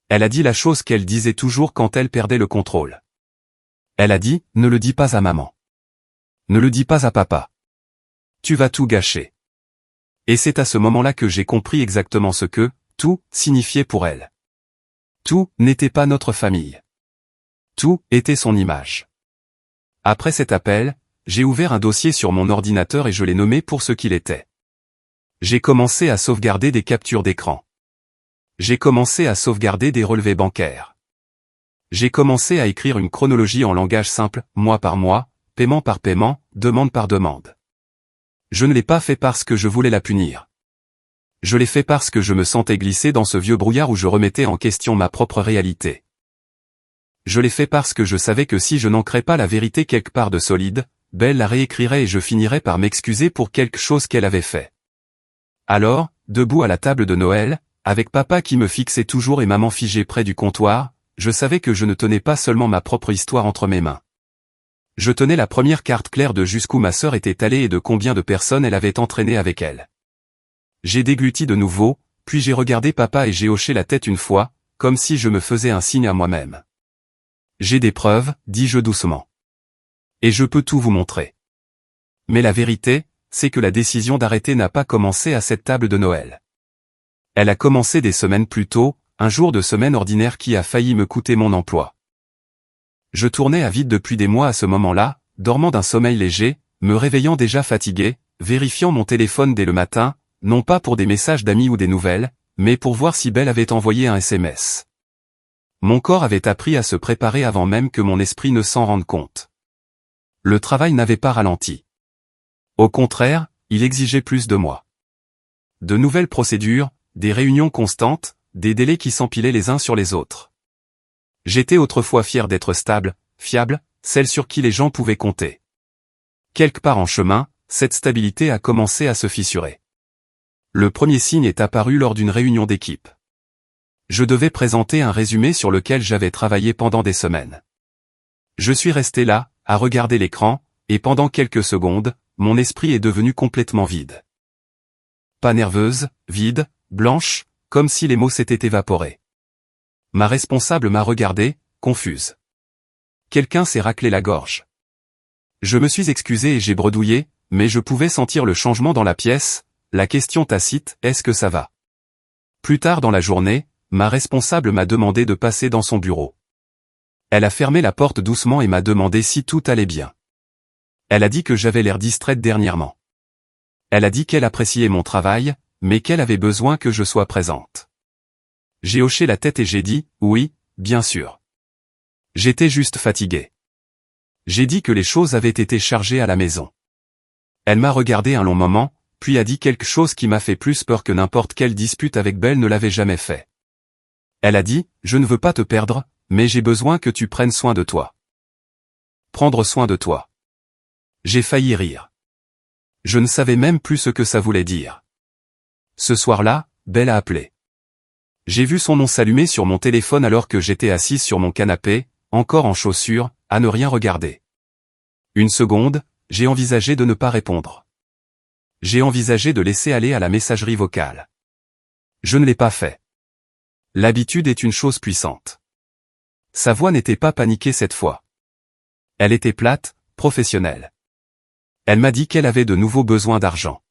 Elle a dit la chose qu'elle disait toujours quand elle perdait le contrôle. Elle a dit, « Ne le dis pas à maman. Ne le dis pas à papa. Tu vas tout gâcher. » Et c'est à ce moment-là que j'ai compris exactement ce que « tout » signifiait pour elle. Tout n'était pas notre famille. Tout était son image. Après cet appel, j'ai ouvert un dossier sur mon ordinateur et je l'ai nommé pour ce qu'il était. J'ai commencé à sauvegarder des captures d'écran. J'ai commencé à sauvegarder des relevés bancaires. J'ai commencé à écrire une chronologie en langage simple, mois par mois, paiement par paiement, demande par demande. Je ne l'ai pas fait parce que je voulais la punir. Je l'ai fait parce que je me sentais glissé dans ce vieux brouillard où je remettais en question ma propre réalité. Je l'ai fait parce que je savais que si je n'ancrais pas la vérité quelque part de solide, Belle la réécrirait et je finirais par m'excuser pour quelque chose qu'elle avait fait. Alors, debout à la table de Noël, avec papa qui me fixait toujours et maman figée près du comptoir, je savais que je ne tenais pas seulement ma propre histoire entre mes mains. Je tenais la première carte claire de jusqu'où ma sœur était allée et de combien de personnes elle avait entraîné avec elle. J'ai dégluti de nouveau, puis j'ai regardé papa et j'ai hoché la tête une fois, comme si je me faisais un signe à moi-même. J'ai des preuves, dis-je doucement. Et je peux tout vous montrer. Mais la vérité, c'est que la décision d'arrêter n'a pas commencé à cette table de Noël. Elle a commencé des semaines plus tôt, un jour de semaine ordinaire qui a failli me coûter mon emploi. Je tournais à vide depuis des mois à ce moment-là, dormant d'un sommeil léger, me réveillant déjà fatigué, vérifiant mon téléphone dès le matin, non pas pour des messages d'amis ou des nouvelles, mais pour voir si Belle avait envoyé un SMS. Mon corps avait appris à se préparer avant même que mon esprit ne s'en rende compte. Le travail n'avait pas ralenti. Au contraire, il exigeait plus de moi. De nouvelles procédures, des réunions constantes, des délais qui s'empilaient les uns sur les autres. J'étais autrefois fier d'être stable, fiable, celle sur qui les gens pouvaient compter. Quelque part en chemin, cette stabilité a commencé à se fissurer. Le premier signe est apparu lors d'une réunion d'équipe. Je devais présenter un résumé sur lequel j'avais travaillé pendant des semaines. Je suis resté là, à regarder l'écran, et pendant quelques secondes, mon esprit est devenu complètement vide. Pas nerveuse, vide, blanche, comme si les mots s'étaient évaporés. Ma responsable m'a regardé, confuse. Quelqu'un s'est raclé la gorge. Je me suis excusé et j'ai bredouillé, mais je pouvais sentir le changement dans la pièce, la question tacite, est-ce que ça va? Plus tard dans la journée, ma responsable m'a demandé de passer dans son bureau. Elle a fermé la porte doucement et m'a demandé si tout allait bien. Elle a dit que j'avais l'air distraite dernièrement. Elle a dit qu'elle appréciait mon travail, mais qu'elle avait besoin que je sois présente. J'ai hoché la tête et j'ai dit, oui, bien sûr. J'étais juste fatigué. J'ai dit que les choses avaient été chargées à la maison. Elle m'a regardé un long moment, puis a dit quelque chose qui m'a fait plus peur que n'importe quelle dispute avec Belle ne l'avait jamais fait. Elle a dit, je ne veux pas te perdre, mais j'ai besoin que tu prennes soin de toi. Prendre soin de toi. J'ai failli rire. Je ne savais même plus ce que ça voulait dire. Ce soir-là, Belle a appelé. J'ai vu son nom s'allumer sur mon téléphone alors que j'étais assise sur mon canapé, encore en chaussures, à ne rien regarder. Une seconde, j'ai envisagé de ne pas répondre. J'ai envisagé de laisser aller à la messagerie vocale. Je ne l'ai pas fait. L'habitude est une chose puissante. Sa voix n'était pas paniquée cette fois. Elle était plate, professionnelle. Elle m'a dit qu'elle avait de nouveaux besoins d'argent.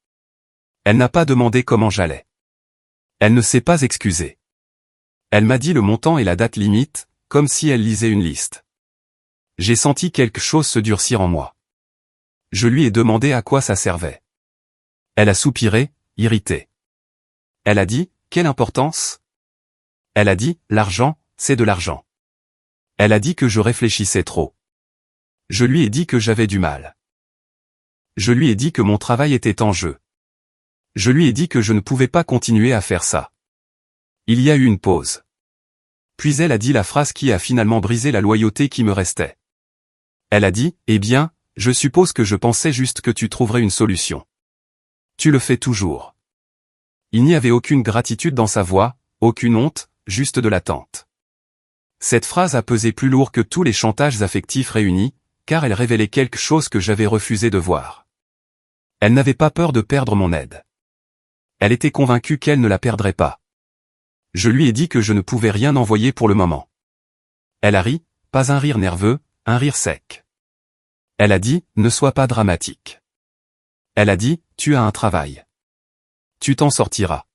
Elle n'a pas demandé comment j'allais. Elle ne s'est pas excusée. Elle m'a dit le montant et la date limite, comme si elle lisait une liste. J'ai senti quelque chose se durcir en moi. Je lui ai demandé à quoi ça servait. Elle a soupiré, irritée. Elle a dit, quelle importance? Elle a dit, l'argent, c'est de l'argent. Elle a dit que je réfléchissais trop. Je lui ai dit que j'avais du mal. Je lui ai dit que mon travail était en jeu. Je lui ai dit que je ne pouvais pas continuer à faire ça. Il y a eu une pause. Puis elle a dit la phrase qui a finalement brisé la loyauté qui me restait. Elle a dit, eh bien, je suppose que je pensais juste que tu trouverais une solution. Tu le fais toujours. Il n'y avait aucune gratitude dans sa voix, aucune honte, juste de l'attente. Cette phrase a pesé plus lourd que tous les chantages affectifs réunis, car elle révélait quelque chose que j'avais refusé de voir. Elle n'avait pas peur de perdre mon aide. Elle était convaincue qu'elle ne la perdrait pas. Je lui ai dit que je ne pouvais rien envoyer pour le moment. Elle a ri, pas un rire nerveux, un rire sec. Elle a dit, ne sois pas dramatique. Elle a dit, tu as un travail. Tu t'en sortiras.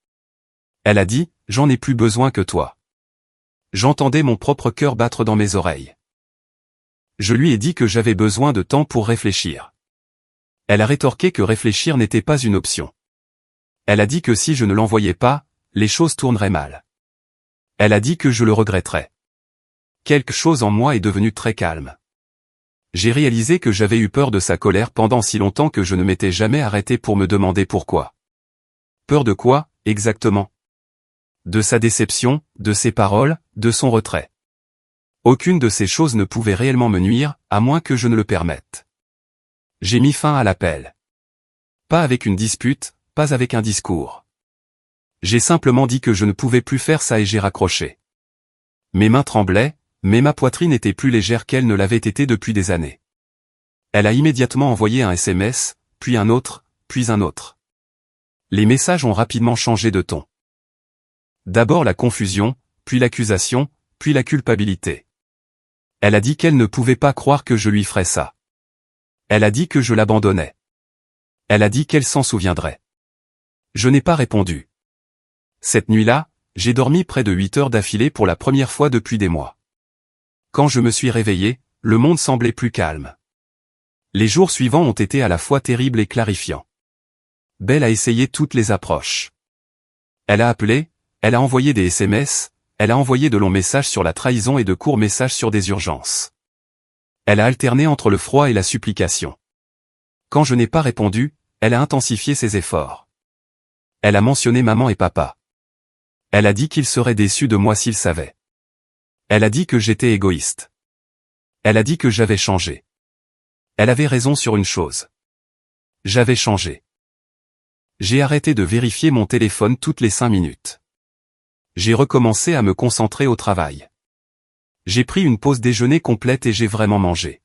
Elle a dit, j'en ai plus besoin que toi. J'entendais mon propre cœur battre dans mes oreilles. Je lui ai dit que j'avais besoin de temps pour réfléchir. Elle a rétorqué que réfléchir n'était pas une option. Elle a dit que si je ne l'envoyais pas, les choses tourneraient mal. Elle a dit que je le regretterais. Quelque chose en moi est devenu très calme. J'ai réalisé que j'avais eu peur de sa colère pendant si longtemps que je ne m'étais jamais arrêté pour me demander pourquoi. Peur de quoi, exactement? De sa déception, de ses paroles, de son retrait. Aucune de ces choses ne pouvait réellement me nuire, à moins que je ne le permette. J'ai mis fin à l'appel. Pas avec une dispute, pas avec un discours. J'ai simplement dit que je ne pouvais plus faire ça et j'ai raccroché. Mes mains tremblaient, mais ma poitrine était plus légère qu'elle ne l'avait été depuis des années. Elle a immédiatement envoyé un SMS, puis un autre, puis un autre. Les messages ont rapidement changé de ton. D'abord la confusion, puis l'accusation, puis la culpabilité. Elle a dit qu'elle ne pouvait pas croire que je lui ferais ça. Elle a dit que je l'abandonnais. Elle a dit qu'elle s'en souviendrait. Je n'ai pas répondu. Cette nuit-là, j'ai dormi près de 8 heures d'affilée pour la première fois depuis des mois. Quand je me suis réveillé, le monde semblait plus calme. Les jours suivants ont été à la fois terribles et clarifiants. Belle a essayé toutes les approches. Elle a appelé, elle a envoyé des SMS, elle a envoyé de longs messages sur la trahison et de courts messages sur des urgences. Elle a alterné entre le froid et la supplication. Quand je n'ai pas répondu, elle a intensifié ses efforts. Elle a mentionné maman et papa. Elle a dit qu'ils seraient déçus de moi s'ils savaient. Elle a dit que j'étais égoïste. Elle a dit que j'avais changé. Elle avait raison sur une chose. J'avais changé. J'ai arrêté de vérifier mon téléphone toutes les 5 minutes. J'ai recommencé à me concentrer au travail. J'ai pris une pause déjeuner complète et j'ai vraiment mangé.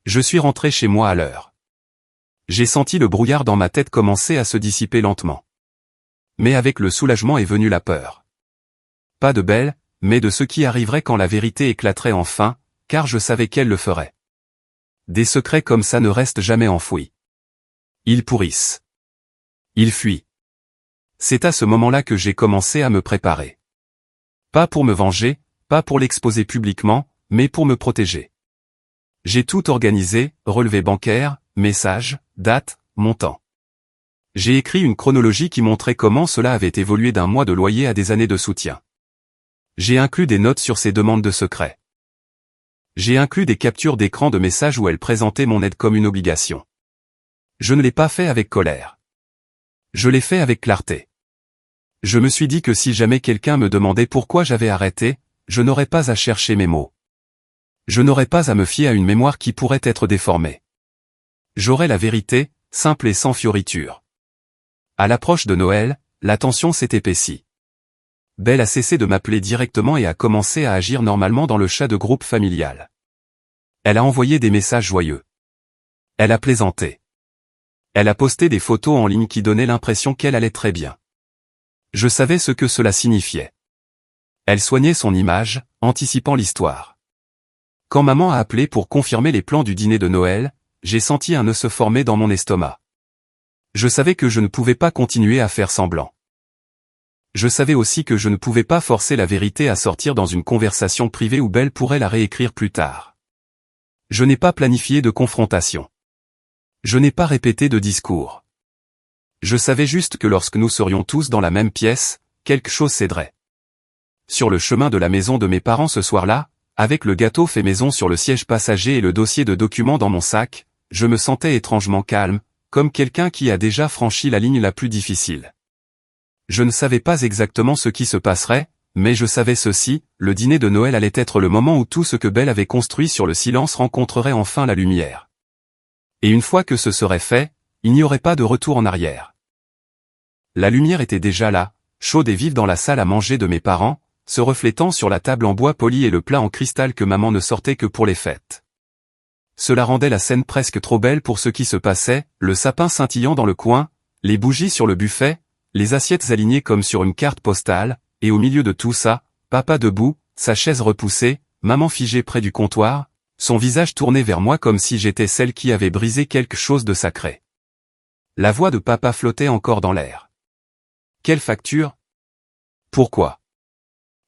Je suis rentré chez moi à l'heure. J'ai senti le brouillard dans ma tête commencer à se dissiper lentement. Mais avec le soulagement est venue la peur. Pas de Belle, mais de ce qui arriverait quand la vérité éclaterait enfin, car je savais qu'elle le ferait. Des secrets comme ça ne restent jamais enfouis. Ils pourrissent. Ils fuient. C'est à ce moment-là que j'ai commencé à me préparer. Pas pour me venger, pas pour l'exposer publiquement, mais pour me protéger. J'ai tout organisé, relevé bancaire, messages, date, montant. J'ai écrit une chronologie qui montrait comment cela avait évolué d'un mois de loyer à des années de soutien. J'ai inclus des notes sur ces demandes de secret. J'ai inclus des captures d'écran de messages où elle présentait mon aide comme une obligation. Je ne l'ai pas fait avec colère. Je l'ai fait avec clarté. Je me suis dit que si jamais quelqu'un me demandait pourquoi j'avais arrêté, je n'aurais pas à chercher mes mots. Je n'aurais pas à me fier à une mémoire qui pourrait être déformée. J'aurais la vérité, simple et sans fioriture. À l'approche de Noël, la tension s'est épaissie. Belle a cessé de m'appeler directement et a commencé à agir normalement dans le chat de groupe familial. Elle a envoyé des messages joyeux. Elle a plaisanté. Elle a posté des photos en ligne qui donnaient l'impression qu'elle allait très bien. Je savais ce que cela signifiait. Elle soignait son image, anticipant l'histoire. Quand maman a appelé pour confirmer les plans du dîner de Noël, j'ai senti un nœud se former dans mon estomac. Je savais que je ne pouvais pas continuer à faire semblant. Je savais aussi que je ne pouvais pas forcer la vérité à sortir dans une conversation privée où Belle pourrait la réécrire plus tard. Je n'ai pas planifié de confrontation. Je n'ai pas répété de discours. Je savais juste que lorsque nous serions tous dans la même pièce, quelque chose céderait. Sur le chemin de la maison de mes parents ce soir-là, avec le gâteau fait maison sur le siège passager et le dossier de documents dans mon sac, je me sentais étrangement calme, comme quelqu'un qui a déjà franchi la ligne la plus difficile. Je ne savais pas exactement ce qui se passerait, mais je savais ceci, le dîner de Noël allait être le moment où tout ce que Belle avait construit sur le silence rencontrerait enfin la lumière. Et une fois que ce serait fait, il n'y aurait pas de retour en arrière. La lumière était déjà là, chaude et vive dans la salle à manger de mes parents, se reflétant sur la table en bois poli et le plat en cristal que maman ne sortait que pour les fêtes. Cela rendait la scène presque trop belle pour ce qui se passait, le sapin scintillant dans le coin, les bougies sur le buffet, les assiettes alignées comme sur une carte postale, et au milieu de tout ça, papa debout, sa chaise repoussée, maman figée près du comptoir, son visage tourné vers moi comme si j'étais celle qui avait brisé quelque chose de sacré. La voix de papa flottait encore dans l'air. Quelle facture? Pourquoi?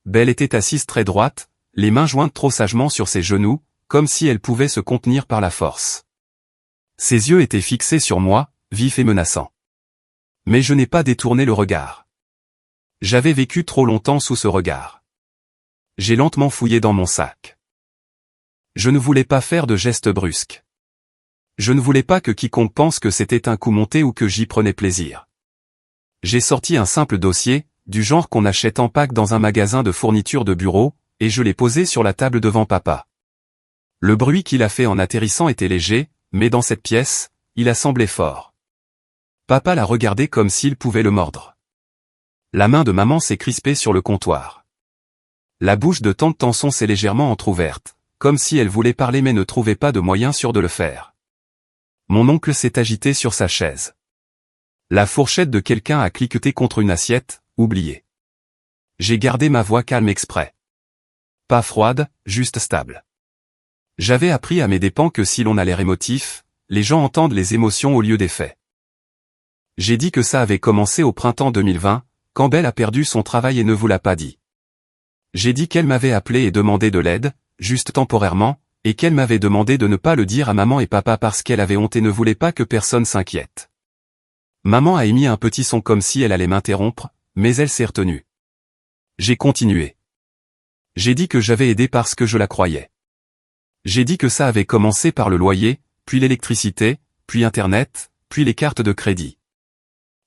Belle était assise très droite, les mains jointes trop sagement sur ses genoux, comme si elle pouvait se contenir par la force. Ses yeux étaient fixés sur moi, vifs et menaçants. Mais je n'ai pas détourné le regard. J'avais vécu trop longtemps sous ce regard. J'ai lentement fouillé dans mon sac. Je ne voulais pas faire de gestes brusques. Je ne voulais pas que quiconque pense que c'était un coup monté ou que j'y prenais plaisir. J'ai sorti un simple dossier, du genre qu'on achète en pack dans un magasin de fournitures de bureau, et je l'ai posé sur la table devant papa. Le bruit qu'il a fait en atterrissant était léger, mais dans cette pièce, il a semblé fort. Papa l'a regardé comme s'il pouvait le mordre. La main de maman s'est crispée sur le comptoir. La bouche de tante Tanson s'est légèrement entr'ouverte, comme si elle voulait parler mais ne trouvait pas de moyen sûr de le faire. Mon oncle s'est agité sur sa chaise. La fourchette de quelqu'un a cliqueté contre une assiette, oubliée. J'ai gardé ma voix calme exprès. Pas froide, juste stable. J'avais appris à mes dépens que si l'on a l'air émotif, les gens entendent les émotions au lieu des faits. J'ai dit que ça avait commencé au printemps 2020, quand Belle a perdu son travail et ne vous l'a pas dit. J'ai dit qu'elle m'avait appelé et demandé de l'aide, juste temporairement, et qu'elle m'avait demandé de ne pas le dire à maman et papa parce qu'elle avait honte et ne voulait pas que personne s'inquiète. Maman a émis un petit son comme si elle allait m'interrompre, mais elle s'est retenue. J'ai continué. J'ai dit que j'avais aidé parce que je la croyais. J'ai dit que ça avait commencé par le loyer, puis l'électricité, puis Internet, puis les cartes de crédit.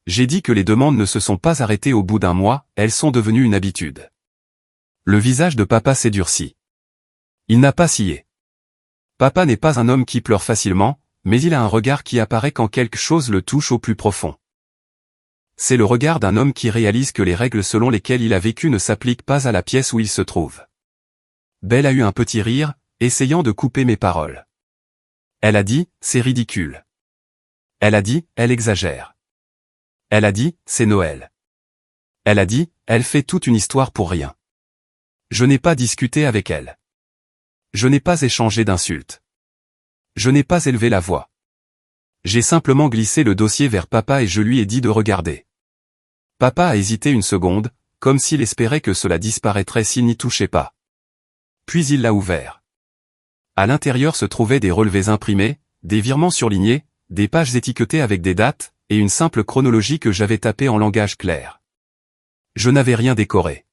J'ai dit que les demandes ne se sont pas arrêtées au bout d'un mois, elles sont devenues une habitude. Le visage de papa s'est durci. Il n'a pas scié. Papa n'est pas un homme qui pleure facilement, mais il a un regard qui apparaît quand quelque chose le touche au plus profond. C'est le regard d'un homme qui réalise que les règles selon lesquelles il a vécu ne s'appliquent pas à la pièce où il se trouve. Belle a eu un petit rire, essayant de couper mes paroles. Elle a dit, c'est ridicule. Elle a dit, elle exagère. Elle a dit, c'est Noël. Elle a dit, elle fait toute une histoire pour rien. Je n'ai pas discuté avec elle. Je n'ai pas échangé d'insultes. Je n'ai pas élevé la voix. J'ai simplement glissé le dossier vers papa et je lui ai dit de regarder. Papa a hésité une seconde, comme s'il espérait que cela disparaîtrait s'il n'y touchait pas. Puis il l'a ouvert. À l'intérieur se trouvaient des relevés imprimés, des virements surlignés, des pages étiquetées avec des dates, et une simple chronologie que j'avais tapée en langage clair. Je n'avais rien décoré.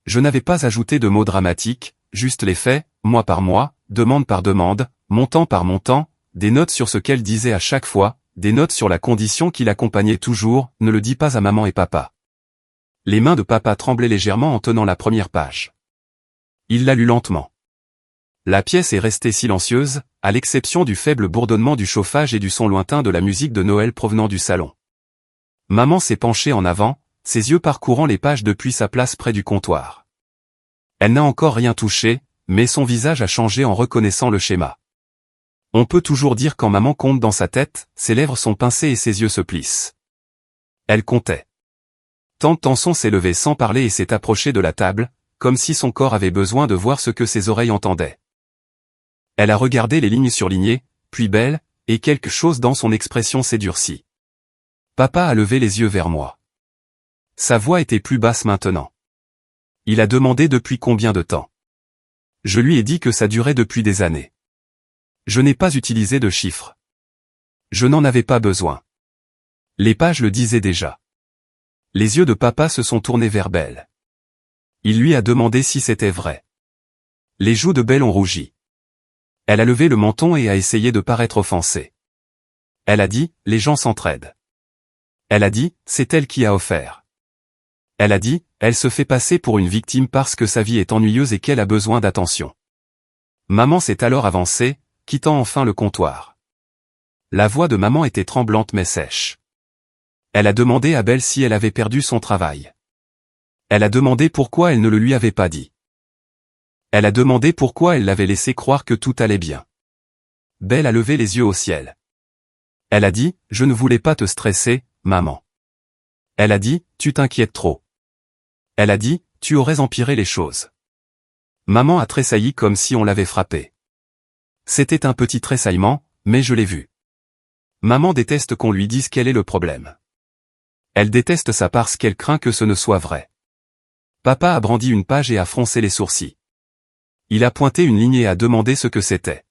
Je n'avais pas ajouté de mots dramatiques, juste les faits, mois par mois, demande par demande, montant par montant, des notes sur ce qu'elle disait à chaque fois, des notes sur la condition qui l'accompagnait toujours, ne le dis pas à maman et papa. Les mains de papa tremblaient légèrement en tenant la première page. Il l'a lu lentement. La pièce est restée silencieuse, à l'exception du faible bourdonnement du chauffage et du son lointain de la musique de Noël provenant du salon. Maman s'est penchée en avant, ses yeux parcourant les pages depuis sa place près du comptoir. Elle n'a encore rien touché, mais son visage a changé en reconnaissant le schéma. On peut toujours dire quand maman compte dans sa tête, ses lèvres sont pincées et ses yeux se plissent. Elle comptait. Tante Tanson s'est levée sans parler et s'est approchée de la table, comme si son corps avait besoin de voir ce que ses oreilles entendaient. Elle a regardé les lignes surlignées, puis Belle, et quelque chose dans son expression s'est durci. Papa a levé les yeux vers moi. Sa voix était plus basse maintenant. Il a demandé depuis combien de temps. Je lui ai dit que ça durait depuis des années. Je n'ai pas utilisé de chiffres. Je n'en avais pas besoin. Les pages le disaient déjà. Les yeux de papa se sont tournés vers Belle. Il lui a demandé si c'était vrai. Les joues de Belle ont rougi. Elle a levé le menton et a essayé de paraître offensée. Elle a dit, les gens s'entraident. Elle a dit, c'est elle qui a offert. Elle a dit, elle se fait passer pour une victime parce que sa vie est ennuyeuse et qu'elle a besoin d'attention. Maman s'est alors avancée, quittant enfin le comptoir. La voix de maman était tremblante mais sèche. Elle a demandé à Belle si elle avait perdu son travail. Elle a demandé pourquoi elle ne le lui avait pas dit. Elle a demandé pourquoi elle l'avait laissé croire que tout allait bien. Belle a levé les yeux au ciel. Elle a dit, je ne voulais pas te stresser, maman. Elle a dit, tu t'inquiètes trop. Elle a dit, tu aurais empiré les choses. Maman a tressailli comme si on l'avait frappée. C'était un petit tressaillement, mais je l'ai vu. Maman déteste qu'on lui dise quel est le problème. Elle déteste ça parce qu'elle craint que ce ne soit vrai. Papa a brandi une page et a froncé les sourcils. Il a pointé une ligne et a demandé ce que c'était.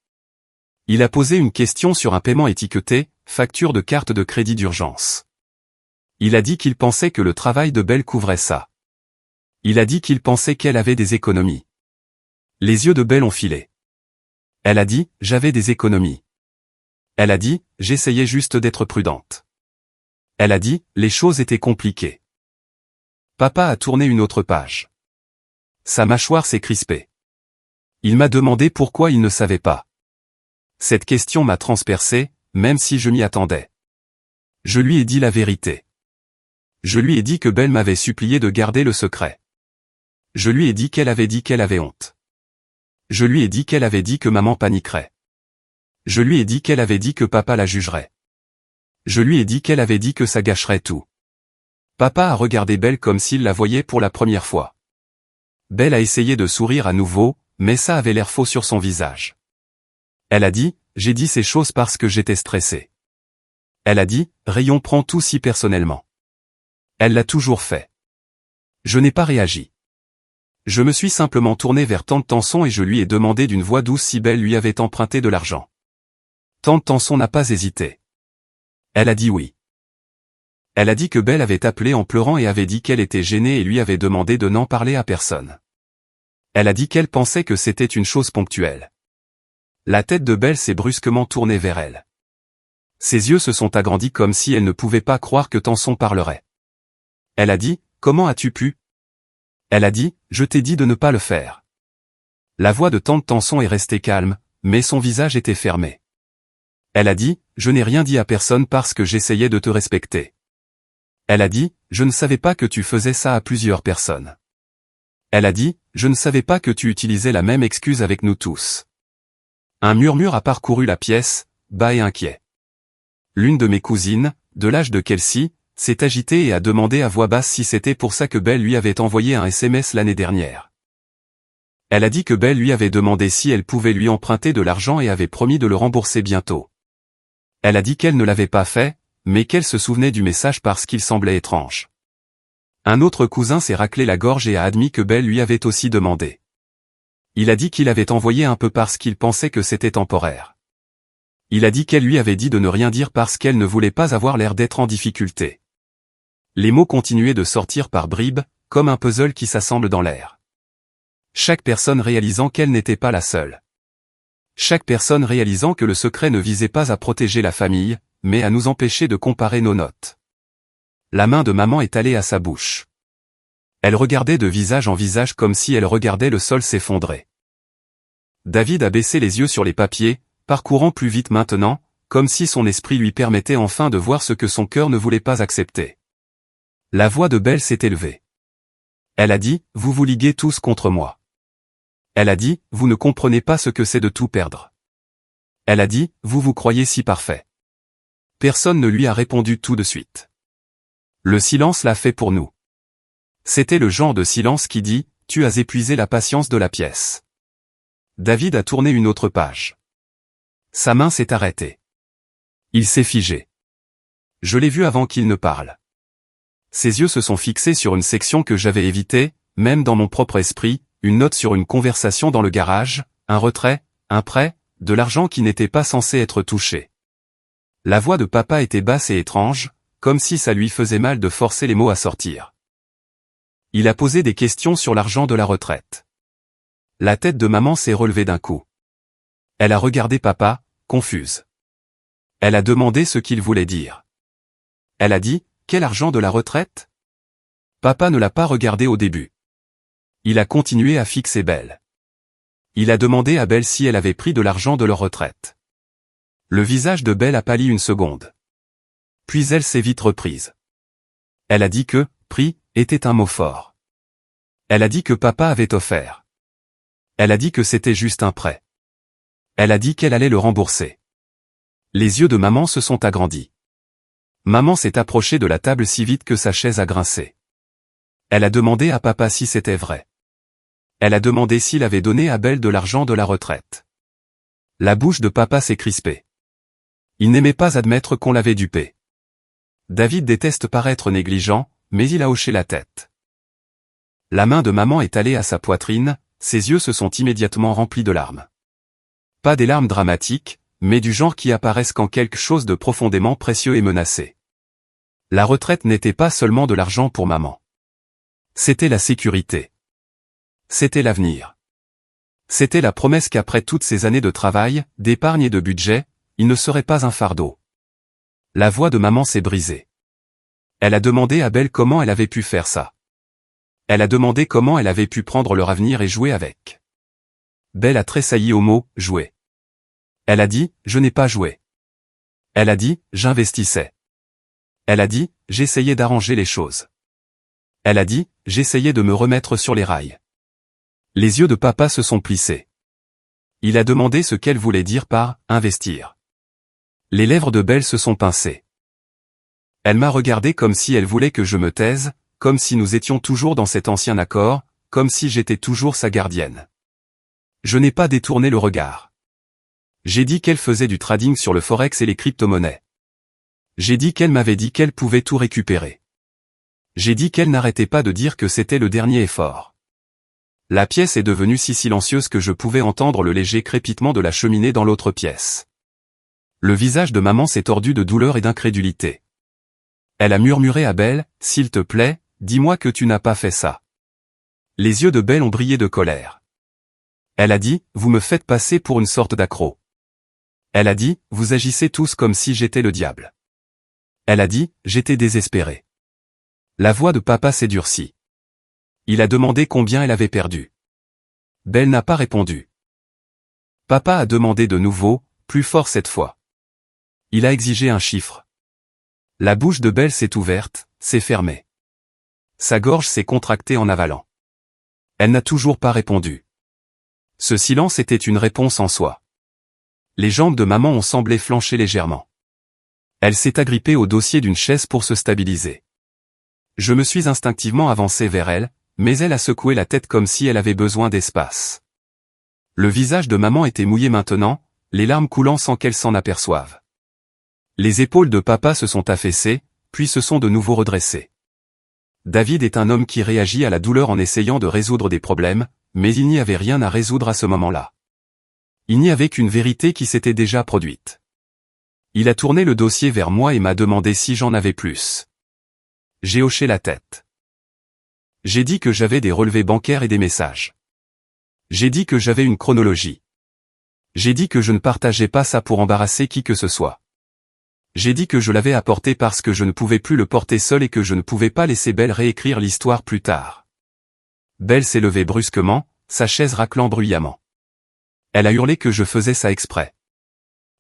Il a posé une question sur un paiement étiqueté, facture de carte de crédit d'urgence. Il a dit qu'il pensait que le travail de Belle couvrait ça. Il a dit qu'il pensait qu'elle avait des économies. Les yeux de Belle ont filé. Elle a dit, j'avais des économies. Elle a dit, j'essayais juste d'être prudente. Elle a dit, les choses étaient compliquées. Papa a tourné une autre page. Sa mâchoire s'est crispée. Il m'a demandé pourquoi il ne savait pas. Cette question m'a transpercé, même si je m'y attendais. Je lui ai dit la vérité. Je lui ai dit que Belle m'avait supplié de garder le secret. Je lui ai dit qu'elle avait honte. Je lui ai dit qu'elle avait dit que maman paniquerait. Je lui ai dit qu'elle avait dit que papa la jugerait. Je lui ai dit qu'elle avait dit que ça gâcherait tout. Papa a regardé Belle comme s'il la voyait pour la première fois. Belle a essayé de sourire à nouveau, mais ça avait l'air faux sur son visage. Elle a dit, j'ai dit ces choses parce que j'étais stressée. Elle a dit, Rayon prend tout si personnellement. Elle l'a toujours fait. Je n'ai pas réagi. Je me suis simplement tourné vers Tante Tanson et je lui ai demandé d'une voix douce si Belle lui avait emprunté de l'argent. Tante Tanson n'a pas hésité. Elle a dit oui. Elle a dit que Belle avait appelé en pleurant et avait dit qu'elle était gênée et lui avait demandé de n'en parler à personne. Elle a dit qu'elle pensait que c'était une chose ponctuelle. La tête de Belle s'est brusquement tournée vers elle. Ses yeux se sont agrandis comme si elle ne pouvait pas croire que Tanson parlerait. Elle a dit, comment as-tu pu? Elle a dit, je t'ai dit de ne pas le faire. La voix de Tante Tanson est restée calme, mais son visage était fermé. Elle a dit, je n'ai rien dit à personne parce que j'essayais de te respecter. Elle a dit, je ne savais pas que tu faisais ça à plusieurs personnes. Elle a dit, je ne savais pas que tu utilisais la même excuse avec nous tous. Un murmure a parcouru la pièce, bas et inquiet. L'une de mes cousines, de l'âge de Kelsey, s'est agitée et a demandé à voix basse si c'était pour ça que Belle lui avait envoyé un SMS l'année dernière. Elle a dit que Belle lui avait demandé si elle pouvait lui emprunter de l'argent et avait promis de le rembourser bientôt. Elle a dit qu'elle ne l'avait pas fait, mais qu'elle se souvenait du message parce qu'il semblait étrange. Un autre cousin s'est raclé la gorge et a admis que Belle lui avait aussi demandé. Il a dit qu'il avait envoyé un peu parce qu'il pensait que c'était temporaire. Il a dit qu'elle lui avait dit de ne rien dire parce qu'elle ne voulait pas avoir l'air d'être en difficulté. Les mots continuaient de sortir par bribes, comme un puzzle qui s'assemble dans l'air. Chaque personne réalisant qu'elle n'était pas la seule. Chaque personne réalisant que le secret ne visait pas à protéger la famille, mais à nous empêcher de comparer nos notes. La main de maman est allée à sa bouche. Elle regardait de visage en visage comme si elle regardait le sol s'effondrer. David a baissé les yeux sur les papiers, parcourant plus vite maintenant, comme si son esprit lui permettait enfin de voir ce que son cœur ne voulait pas accepter. La voix de Belle s'est élevée. Elle a dit, vous vous liguez tous contre moi. Elle a dit, vous ne comprenez pas ce que c'est de tout perdre. Elle a dit, vous vous croyez si parfait. Personne ne lui a répondu tout de suite. Le silence l'a fait pour nous. C'était le genre de silence qui dit, tu as épuisé la patience de la pièce. David a tourné une autre page. Sa main s'est arrêtée. Il s'est figé. Je l'ai vu avant qu'il ne parle. Ses yeux se sont fixés sur une section que j'avais évitée, même dans mon propre esprit, une note sur une conversation dans le garage, un retrait, un prêt, de l'argent qui n'était pas censé être touché. La voix de papa était basse et étrange, comme si ça lui faisait mal de forcer les mots à sortir. Il a posé des questions sur l'argent de la retraite. La tête de maman s'est relevée d'un coup. Elle a regardé papa, confuse. Elle a demandé ce qu'il voulait dire. Elle a dit, quel argent de la retraite? Papa ne l'a pas regardé au début. Il a continué à fixer Belle. Il a demandé à Belle si elle avait pris de l'argent de leur retraite. Le visage de Belle a pâli une seconde. Puis elle s'est vite reprise. Elle a dit que, prix, était un mot fort. Elle a dit que papa avait offert. Elle a dit que c'était juste un prêt. Elle a dit qu'elle allait le rembourser. Les yeux de maman se sont agrandis. Maman s'est approchée de la table si vite que sa chaise a grincé. Elle a demandé à papa si c'était vrai. Elle a demandé s'il avait donné à Belle de l'argent de la retraite. La bouche de papa s'est crispée. Il n'aimait pas admettre qu'on l'avait dupé. David déteste paraître négligent, mais il a hoché la tête. La main de maman est allée à sa poitrine, ses yeux se sont immédiatement remplis de larmes. Pas des larmes dramatiques, mais du genre qui apparaissent quand quelque chose de profondément précieux est menacé. La retraite n'était pas seulement de l'argent pour maman. C'était la sécurité. C'était l'avenir. C'était la promesse qu'après toutes ces années de travail, d'épargne et de budget, il ne serait pas un fardeau. La voix de maman s'est brisée. Elle a demandé à Belle comment elle avait pu faire ça. Elle a demandé comment elle avait pu prendre leur avenir et jouer avec. Belle a tressailli au mot « jouer ». Elle a dit « je n'ai pas joué ». Elle a dit « j'investissais ». Elle a dit « j'essayais d'arranger les choses ». Elle a dit « j'essayais de me remettre sur les rails ». Les yeux de papa se sont plissés. Il a demandé ce qu'elle voulait dire par « investir ». Les lèvres de Belle se sont pincées. Elle m'a regardé comme si elle voulait que je me taise, comme si nous étions toujours dans cet ancien accord, comme si j'étais toujours sa gardienne. Je n'ai pas détourné le regard. J'ai dit qu'elle faisait du trading sur le forex et les crypto-monnaies. J'ai dit qu'elle m'avait dit qu'elle pouvait tout récupérer. J'ai dit qu'elle n'arrêtait pas de dire que c'était le dernier effort. La pièce est devenue si silencieuse que je pouvais entendre le léger crépitement de la cheminée dans l'autre pièce. Le visage de maman s'est tordu de douleur et d'incrédulité. Elle a murmuré à Belle, « S'il te plaît, dis-moi que tu n'as pas fait ça. » Les yeux de Belle ont brillé de colère. Elle a dit, « Vous me faites passer pour une sorte d'accro. » Elle a dit, « Vous agissez tous comme si j'étais le diable. » Elle a dit, « J'étais désespérée. » La voix de papa s'est durcie. Il a demandé combien elle avait perdu. Belle n'a pas répondu. Papa a demandé de nouveau, plus fort cette fois. Il a exigé un chiffre. La bouche de Belle s'est ouverte, s'est fermée. Sa gorge s'est contractée en avalant. Elle n'a toujours pas répondu. Ce silence était une réponse en soi. Les jambes de maman ont semblé flancher légèrement. Elle s'est agrippée au dossier d'une chaise pour se stabiliser. Je me suis instinctivement avancé vers elle, mais elle a secoué la tête comme si elle avait besoin d'espace. Le visage de maman était mouillé maintenant, les larmes coulant sans qu'elle s'en aperçoive. Les épaules de papa se sont affaissées, puis se sont de nouveau redressées. David est un homme qui réagit à la douleur en essayant de résoudre des problèmes, mais il n'y avait rien à résoudre à ce moment-là. Il n'y avait qu'une vérité qui s'était déjà produite. Il a tourné le dossier vers moi et m'a demandé si j'en avais plus. J'ai hoché la tête. J'ai dit que j'avais des relevés bancaires et des messages. J'ai dit que j'avais une chronologie. J'ai dit que je ne partageais pas ça pour embarrasser qui que ce soit. J'ai dit que je l'avais apporté parce que je ne pouvais plus le porter seul et que je ne pouvais pas laisser Belle réécrire l'histoire plus tard. Belle s'est levée brusquement, sa chaise raclant bruyamment. Elle a hurlé que je faisais ça exprès.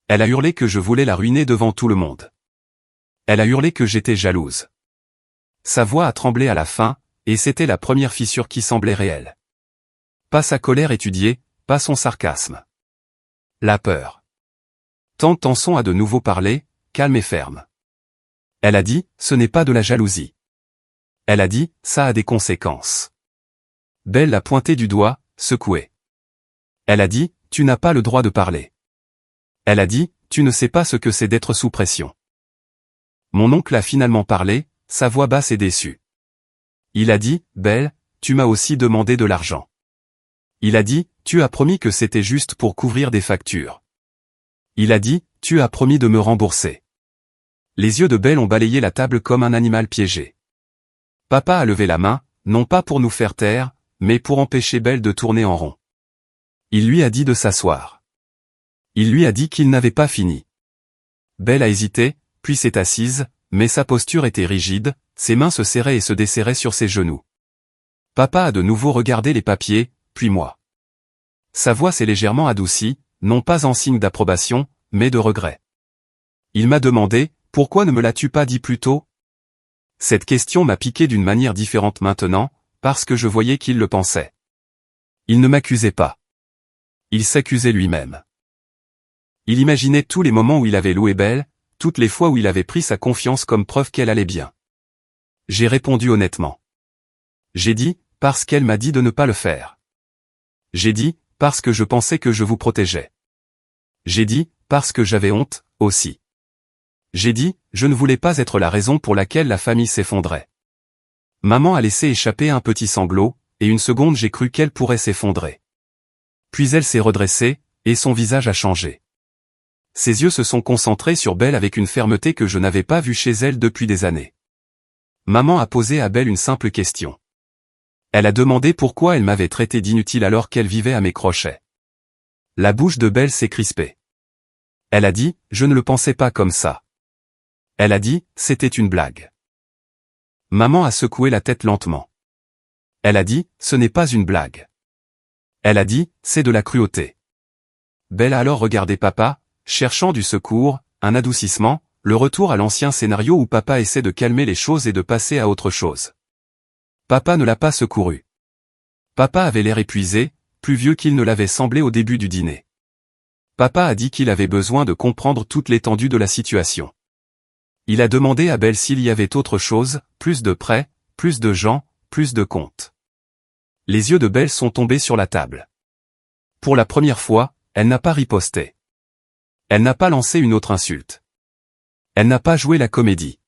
Elle a hurlé que je voulais la ruiner devant tout le monde. Elle a hurlé que j'étais jalouse. Sa voix a tremblé à la fin, et c'était la première fissure qui semblait réelle. Pas sa colère étudiée, pas son sarcasme. La peur. Tante Tanson a de nouveau parlé, calme et ferme. Elle a dit, ce n'est pas de la jalousie. Elle a dit, ça a des conséquences. Belle l'a pointé du doigt, secoué. Elle a dit, tu n'as pas le droit de parler. Elle a dit, tu ne sais pas ce que c'est d'être sous pression. Mon oncle a finalement parlé, sa voix basse et déçue. Il a dit, Belle, tu m'as aussi demandé de l'argent. Il a dit, tu as promis que c'était juste pour couvrir des factures. Il a dit, tu as promis de me rembourser. Les yeux de Belle ont balayé la table comme un animal piégé. Papa a levé la main, non pas pour nous faire taire, mais pour empêcher Belle de tourner en rond. Il lui a dit de s'asseoir. Il lui a dit qu'il n'avait pas fini. Belle a hésité, puis s'est assise, mais sa posture était rigide, ses mains se serraient et se desserraient sur ses genoux. Papa a de nouveau regardé les papiers, puis moi. Sa voix s'est légèrement adoucie, non pas en signe d'approbation, mais de regret. Il m'a demandé, pourquoi ne me l'as-tu pas dit plus tôt? Cette question m'a piqué d'une manière différente maintenant, parce que je voyais qu'il le pensait. Il ne m'accusait pas. Il s'accusait lui-même. Il imaginait tous les moments où il avait loué Belle, toutes les fois où il avait pris sa confiance comme preuve qu'elle allait bien. J'ai répondu honnêtement. J'ai dit, parce qu'elle m'a dit de ne pas le faire. J'ai dit, parce que je pensais que je vous protégeais. J'ai dit, parce que j'avais honte, aussi. J'ai dit, je ne voulais pas être la raison pour laquelle la famille s'effondrait. Maman a laissé échapper un petit sanglot, et une seconde j'ai cru qu'elle pourrait s'effondrer. Puis elle s'est redressée, et son visage a changé. Ses yeux se sont concentrés sur Belle avec une fermeté que je n'avais pas vue chez elle depuis des années. Maman a posé à Belle une simple question. Elle a demandé pourquoi elle m'avait traité d'inutile alors qu'elle vivait à mes crochets. La bouche de Belle s'est crispée. Elle a dit, je ne le pensais pas comme ça. Elle a dit, c'était une blague. Maman a secoué la tête lentement. Elle a dit, ce n'est pas une blague. Elle a dit, c'est de la cruauté. Belle a alors regardé papa, cherchant du secours, un adoucissement, le retour à l'ancien scénario où papa essaie de calmer les choses et de passer à autre chose. Papa ne l'a pas secouru. Papa avait l'air épuisé, plus vieux qu'il ne l'avait semblé au début du dîner. Papa a dit qu'il avait besoin de comprendre toute l'étendue de la situation. Il a demandé à Belle s'il y avait autre chose, plus de prêts, plus de gens, plus de comptes. Les yeux de Belle sont tombés sur la table. Pour la première fois, elle n'a pas riposté. Elle n'a pas lancé une autre insulte. Elle n'a pas joué la comédie.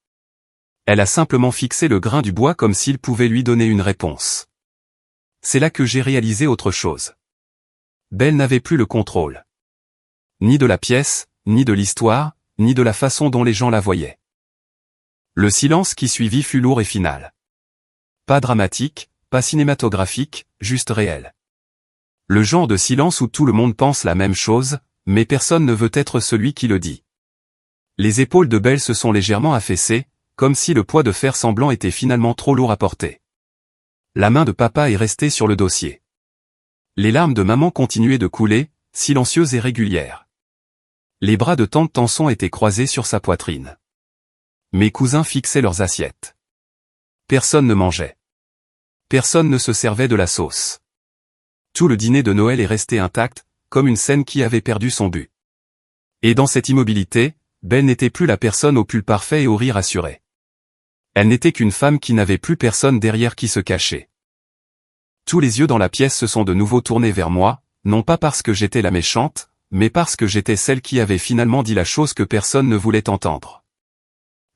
Elle a simplement fixé le grain du bois comme s'il pouvait lui donner une réponse. C'est là que j'ai réalisé autre chose. Belle n'avait plus le contrôle. Ni de la pièce, ni de l'histoire, ni de la façon dont les gens la voyaient. Le silence qui suivit fut lourd et final. Pas dramatique, pas cinématographique, juste réel. Le genre de silence où tout le monde pense la même chose, mais personne ne veut être celui qui le dit. Les épaules de Belle se sont légèrement affaissées, comme si le poids de faire semblant était finalement trop lourd à porter. La main de papa est restée sur le dossier. Les larmes de maman continuaient de couler, silencieuses et régulières. Les bras de tante Tanson étaient croisés sur sa poitrine. Mes cousins fixaient leurs assiettes. Personne ne mangeait. Personne ne se servait de la sauce. Tout le dîner de Noël est resté intact, comme une scène qui avait perdu son but. Et dans cette immobilité, Belle n'était plus la personne au pull parfait et au rire assuré. Elle n'était qu'une femme qui n'avait plus personne derrière qui se cachait. Tous les yeux dans la pièce se sont de nouveau tournés vers moi, non pas parce que j'étais la méchante, mais parce que j'étais celle qui avait finalement dit la chose que personne ne voulait entendre.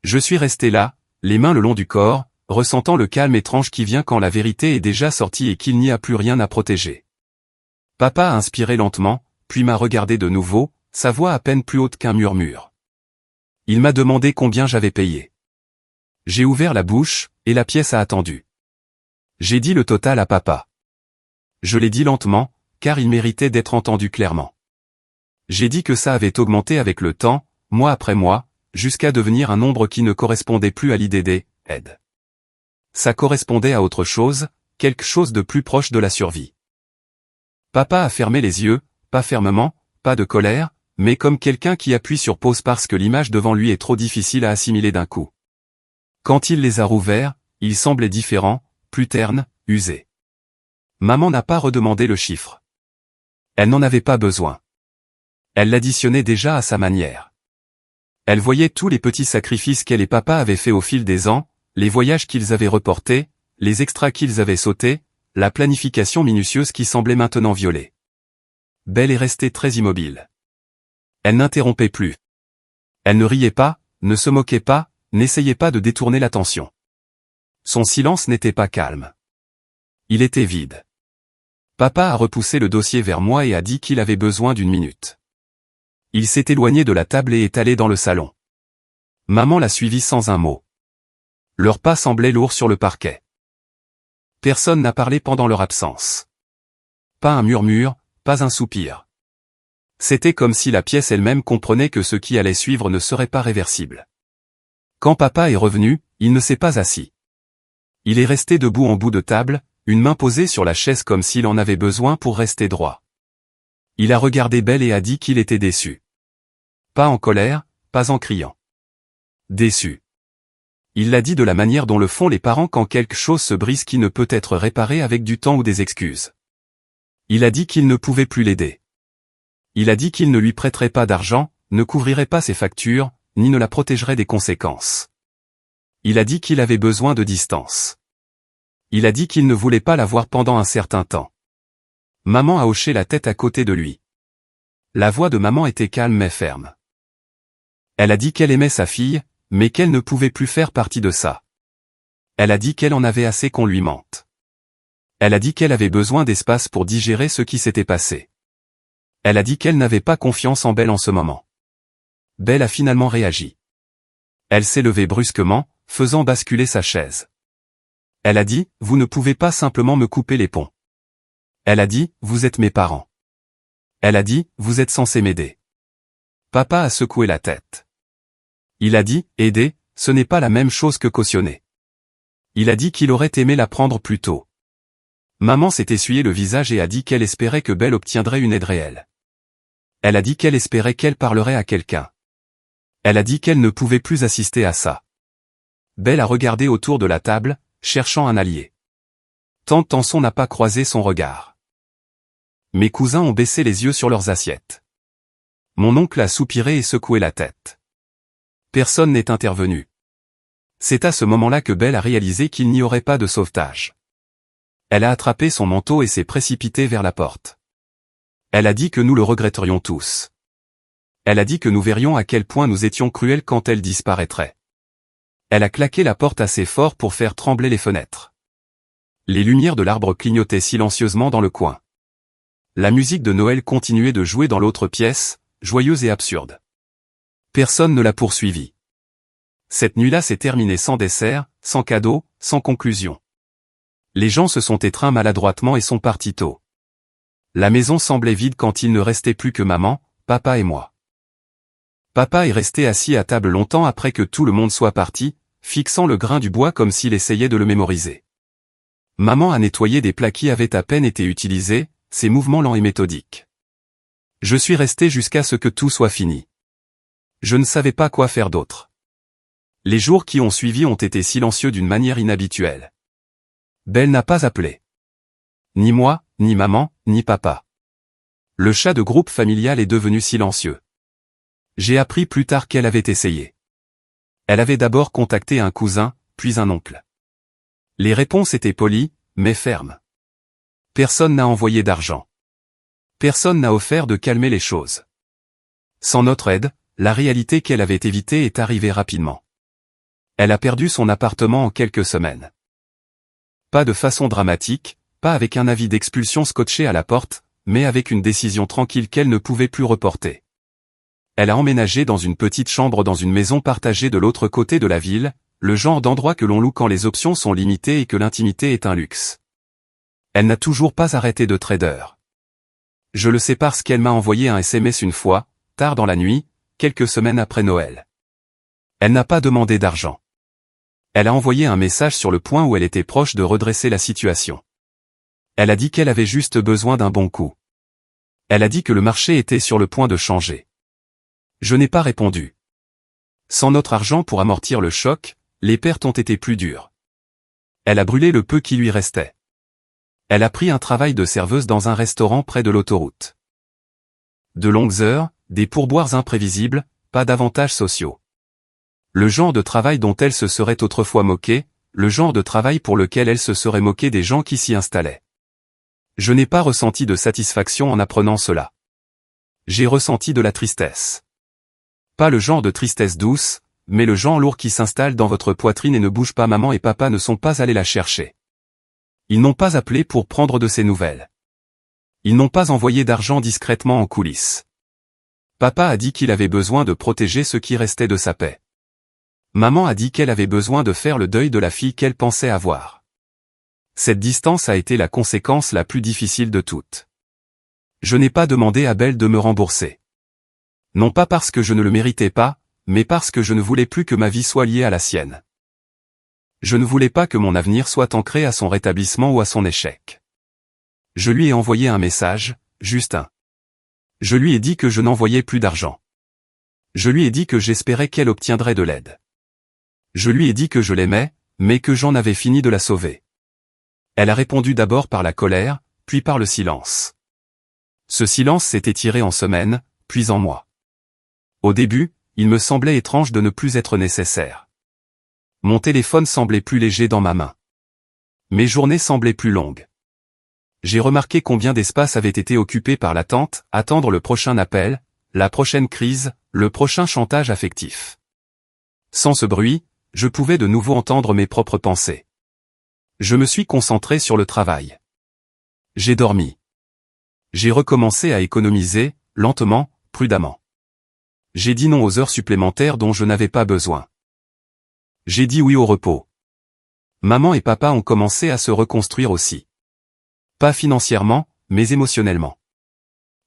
Je suis resté là, les mains le long du corps, ressentant le calme étrange qui vient quand la vérité est déjà sortie et qu'il n'y a plus rien à protéger. Papa a inspiré lentement, puis m'a regardé de nouveau, sa voix à peine plus haute qu'un murmure. Il m'a demandé combien j'avais payé. J'ai ouvert la bouche, et la pièce a attendu. J'ai dit le total à papa. Je l'ai dit lentement, car il méritait d'être entendu clairement. J'ai dit que ça avait augmenté avec le temps, mois après mois, jusqu'à devenir un nombre qui ne correspondait plus à l'idée des « aides ». Ça correspondait à autre chose, quelque chose de plus proche de la survie. Papa a fermé les yeux, pas fermement, pas de colère, mais comme quelqu'un qui appuie sur pause parce que l'image devant lui est trop difficile à assimiler d'un coup. Quand il les a rouverts, il semblait différent, plus terne, usé. Maman n'a pas redemandé le chiffre. Elle n'en avait pas besoin. Elle l'additionnait déjà à sa manière. Elle voyait tous les petits sacrifices qu'elle et papa avaient faits au fil des ans, les voyages qu'ils avaient reportés, les extras qu'ils avaient sautés, la planification minutieuse qui semblait maintenant violée. Belle est restée très immobile. Elle n'interrompait plus. Elle ne riait pas, ne se moquait pas, n'essayait pas de détourner l'attention. Son silence n'était pas calme. Il était vide. Papa a repoussé le dossier vers moi et a dit qu'il avait besoin d'une minute. Il s'est éloigné de la table et est allé dans le salon. Maman l'a suivi sans un mot. Leurs pas semblaient lourds sur le parquet. Personne n'a parlé pendant leur absence. Pas un murmure, pas un soupir. C'était comme si la pièce elle-même comprenait que ce qui allait suivre ne serait pas réversible. Quand papa est revenu, il ne s'est pas assis. Il est resté debout en bout de table, une main posée sur la chaise comme s'il en avait besoin pour rester droit. Il a regardé Belle et a dit qu'il était déçu. Pas en colère, pas en criant. Déçu. Il l'a dit de la manière dont le font les parents quand quelque chose se brise qui ne peut être réparé avec du temps ou des excuses. Il a dit qu'il ne pouvait plus l'aider. Il a dit qu'il ne lui prêterait pas d'argent, ne couvrirait pas ses factures, ni ne la protégerait des conséquences. Il a dit qu'il avait besoin de distance. Il a dit qu'il ne voulait pas la voir pendant un certain temps. Maman a hoché la tête à côté de lui. La voix de maman était calme mais ferme. Elle a dit qu'elle aimait sa fille, mais qu'elle ne pouvait plus faire partie de ça. Elle a dit qu'elle en avait assez qu'on lui mente. Elle a dit qu'elle avait besoin d'espace pour digérer ce qui s'était passé. Elle a dit qu'elle n'avait pas confiance en Belle en ce moment. Belle a finalement réagi. Elle s'est levée brusquement, faisant basculer sa chaise. Elle a dit, vous ne pouvez pas simplement me couper les ponts. Elle a dit, vous êtes mes parents. Elle a dit, vous êtes censés m'aider. Papa a secoué la tête. Il a dit, aider, ce n'est pas la même chose que cautionner. Il a dit qu'il aurait aimé la prendre plus tôt. Maman s'est essuyé le visage et a dit qu'elle espérait que Belle obtiendrait une aide réelle. Elle a dit qu'elle espérait qu'elle parlerait à quelqu'un. Elle a dit qu'elle ne pouvait plus assister à ça. Belle a regardé autour de la table, cherchant un allié. Tante Tanson n'a pas croisé son regard. Mes cousins ont baissé les yeux sur leurs assiettes. Mon oncle a soupiré et secoué la tête. Personne n'est intervenu. C'est à ce moment-là que Belle a réalisé qu'il n'y aurait pas de sauvetage. Elle a attrapé son manteau et s'est précipitée vers la porte. Elle a dit que nous le regretterions tous. Elle a dit que nous verrions à quel point nous étions cruels quand elle disparaîtrait. Elle a claqué la porte assez fort pour faire trembler les fenêtres. Les lumières de l'arbre clignotaient silencieusement dans le coin. La musique de Noël continuait de jouer dans l'autre pièce, joyeuse et absurde. Personne ne l'a poursuivi. Cette nuit-là s'est terminée sans dessert, sans cadeau, sans conclusion. Les gens se sont étreints maladroitement et sont partis tôt. La maison semblait vide quand il ne restait plus que maman, papa et moi. Papa est resté assis à table longtemps après que tout le monde soit parti, fixant le grain du bois comme s'il essayait de le mémoriser. Maman a nettoyé des plats qui avaient à peine été utilisés, ses mouvements lents et méthodiques. Je suis resté jusqu'à ce que tout soit fini. Je ne savais pas quoi faire d'autre. Les jours qui ont suivi ont été silencieux d'une manière inhabituelle. Belle n'a pas appelé. Ni moi, ni maman, ni papa. Le chat de groupe familial est devenu silencieux. J'ai appris plus tard qu'elle avait essayé. Elle avait d'abord contacté un cousin, puis un oncle. Les réponses étaient polies, mais fermes. Personne n'a envoyé d'argent. Personne n'a offert de calmer les choses. Sans notre aide, la réalité qu'elle avait évitée est arrivée rapidement. Elle a perdu son appartement en quelques semaines. Pas de façon dramatique, pas avec un avis d'expulsion scotché à la porte, mais avec une décision tranquille qu'elle ne pouvait plus reporter. Elle a emménagé dans une petite chambre dans une maison partagée de l'autre côté de la ville, le genre d'endroit que l'on loue quand les options sont limitées et que l'intimité est un luxe. Elle n'a toujours pas arrêté de trader. Je le sais parce qu'elle m'a envoyé un SMS une fois, tard dans la nuit, quelques semaines après Noël. Elle n'a pas demandé d'argent. Elle a envoyé un message sur le point où elle était proche de redresser la situation. Elle a dit qu'elle avait juste besoin d'un bon coup. Elle a dit que le marché était sur le point de changer. Je n'ai pas répondu. Sans notre argent pour amortir le choc, les pertes ont été plus dures. Elle a brûlé le peu qui lui restait. Elle a pris un travail de serveuse dans un restaurant près de l'autoroute. De longues heures, des pourboires imprévisibles, pas d'avantages sociaux. Le genre de travail dont elle se serait autrefois moquée, le genre de travail pour lequel elle se serait moquée des gens qui s'y installaient. Je n'ai pas ressenti de satisfaction en apprenant cela. J'ai ressenti de la tristesse. Pas le genre de tristesse douce, mais le genre lourd qui s'installe dans votre poitrine et ne bouge pas. Maman et papa ne sont pas allés la chercher. Ils n'ont pas appelé pour prendre de ses nouvelles. Ils n'ont pas envoyé d'argent discrètement en coulisses. Papa a dit qu'il avait besoin de protéger ce qui restait de sa paix. Maman a dit qu'elle avait besoin de faire le deuil de la fille qu'elle pensait avoir. Cette distance a été la conséquence la plus difficile de toutes. Je n'ai pas demandé à Belle de me rembourser. Non pas parce que je ne le méritais pas, mais parce que je ne voulais plus que ma vie soit liée à la sienne. Je ne voulais pas que mon avenir soit ancré à son rétablissement ou à son échec. Je lui ai envoyé un message, juste un. Je lui ai dit que je n'envoyais plus d'argent. Je lui ai dit que j'espérais qu'elle obtiendrait de l'aide. Je lui ai dit que je l'aimais, mais que j'en avais fini de la sauver. Elle a répondu d'abord par la colère, puis par le silence. Ce silence s'est étiré en semaines, puis en mois. Au début, il me semblait étrange de ne plus être nécessaire. Mon téléphone semblait plus léger dans ma main. Mes journées semblaient plus longues. J'ai remarqué combien d'espace avait été occupé par l'attente, attendre le prochain appel, la prochaine crise, le prochain chantage affectif. Sans ce bruit, je pouvais de nouveau entendre mes propres pensées. Je me suis concentré sur le travail. J'ai dormi. J'ai recommencé à économiser, lentement, prudemment. J'ai dit non aux heures supplémentaires dont je n'avais pas besoin. J'ai dit oui au repos. Maman et papa ont commencé à se reconstruire aussi. Pas financièrement, mais émotionnellement.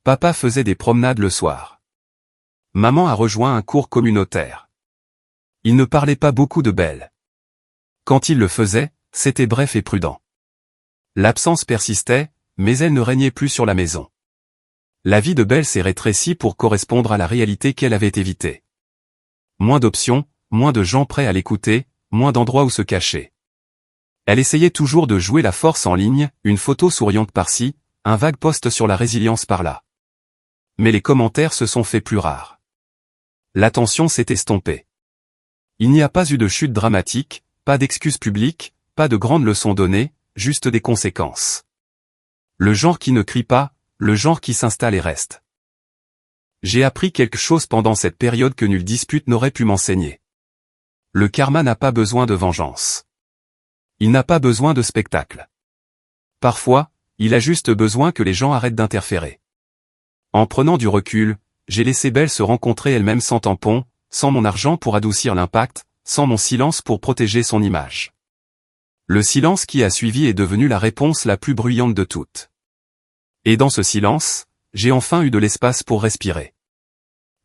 Papa faisait des promenades le soir. Maman a rejoint un cours communautaire. Il ne parlait pas beaucoup de Belle. Quand il le faisait, c'était bref et prudent. L'absence persistait, mais elle ne régnait plus sur la maison. La vie de Belle s'est rétrécie pour correspondre à la réalité qu'elle avait évitée. Moins d'options, moins de gens prêts à l'écouter, moins d'endroits où se cacher. Elle essayait toujours de jouer la force en ligne, une photo souriante par-ci, un vague post sur la résilience par-là. Mais les commentaires se sont faits plus rares. L'attention s'est estompée. Il n'y a pas eu de chute dramatique, pas d'excuses publiques, pas de grandes leçons données, juste des conséquences. Le genre qui ne crie pas, le genre qui s'installe et reste. J'ai appris quelque chose pendant cette période que nulle dispute n'aurait pu m'enseigner. Le karma n'a pas besoin de vengeance. Il n'a pas besoin de spectacle. Parfois, il a juste besoin que les gens arrêtent d'interférer. En prenant du recul, j'ai laissé Belle se rencontrer elle-même sans tampon, sans mon argent pour adoucir l'impact, sans mon silence pour protéger son image. Le silence qui a suivi est devenu la réponse la plus bruyante de toutes. Et dans ce silence, j'ai enfin eu de l'espace pour respirer.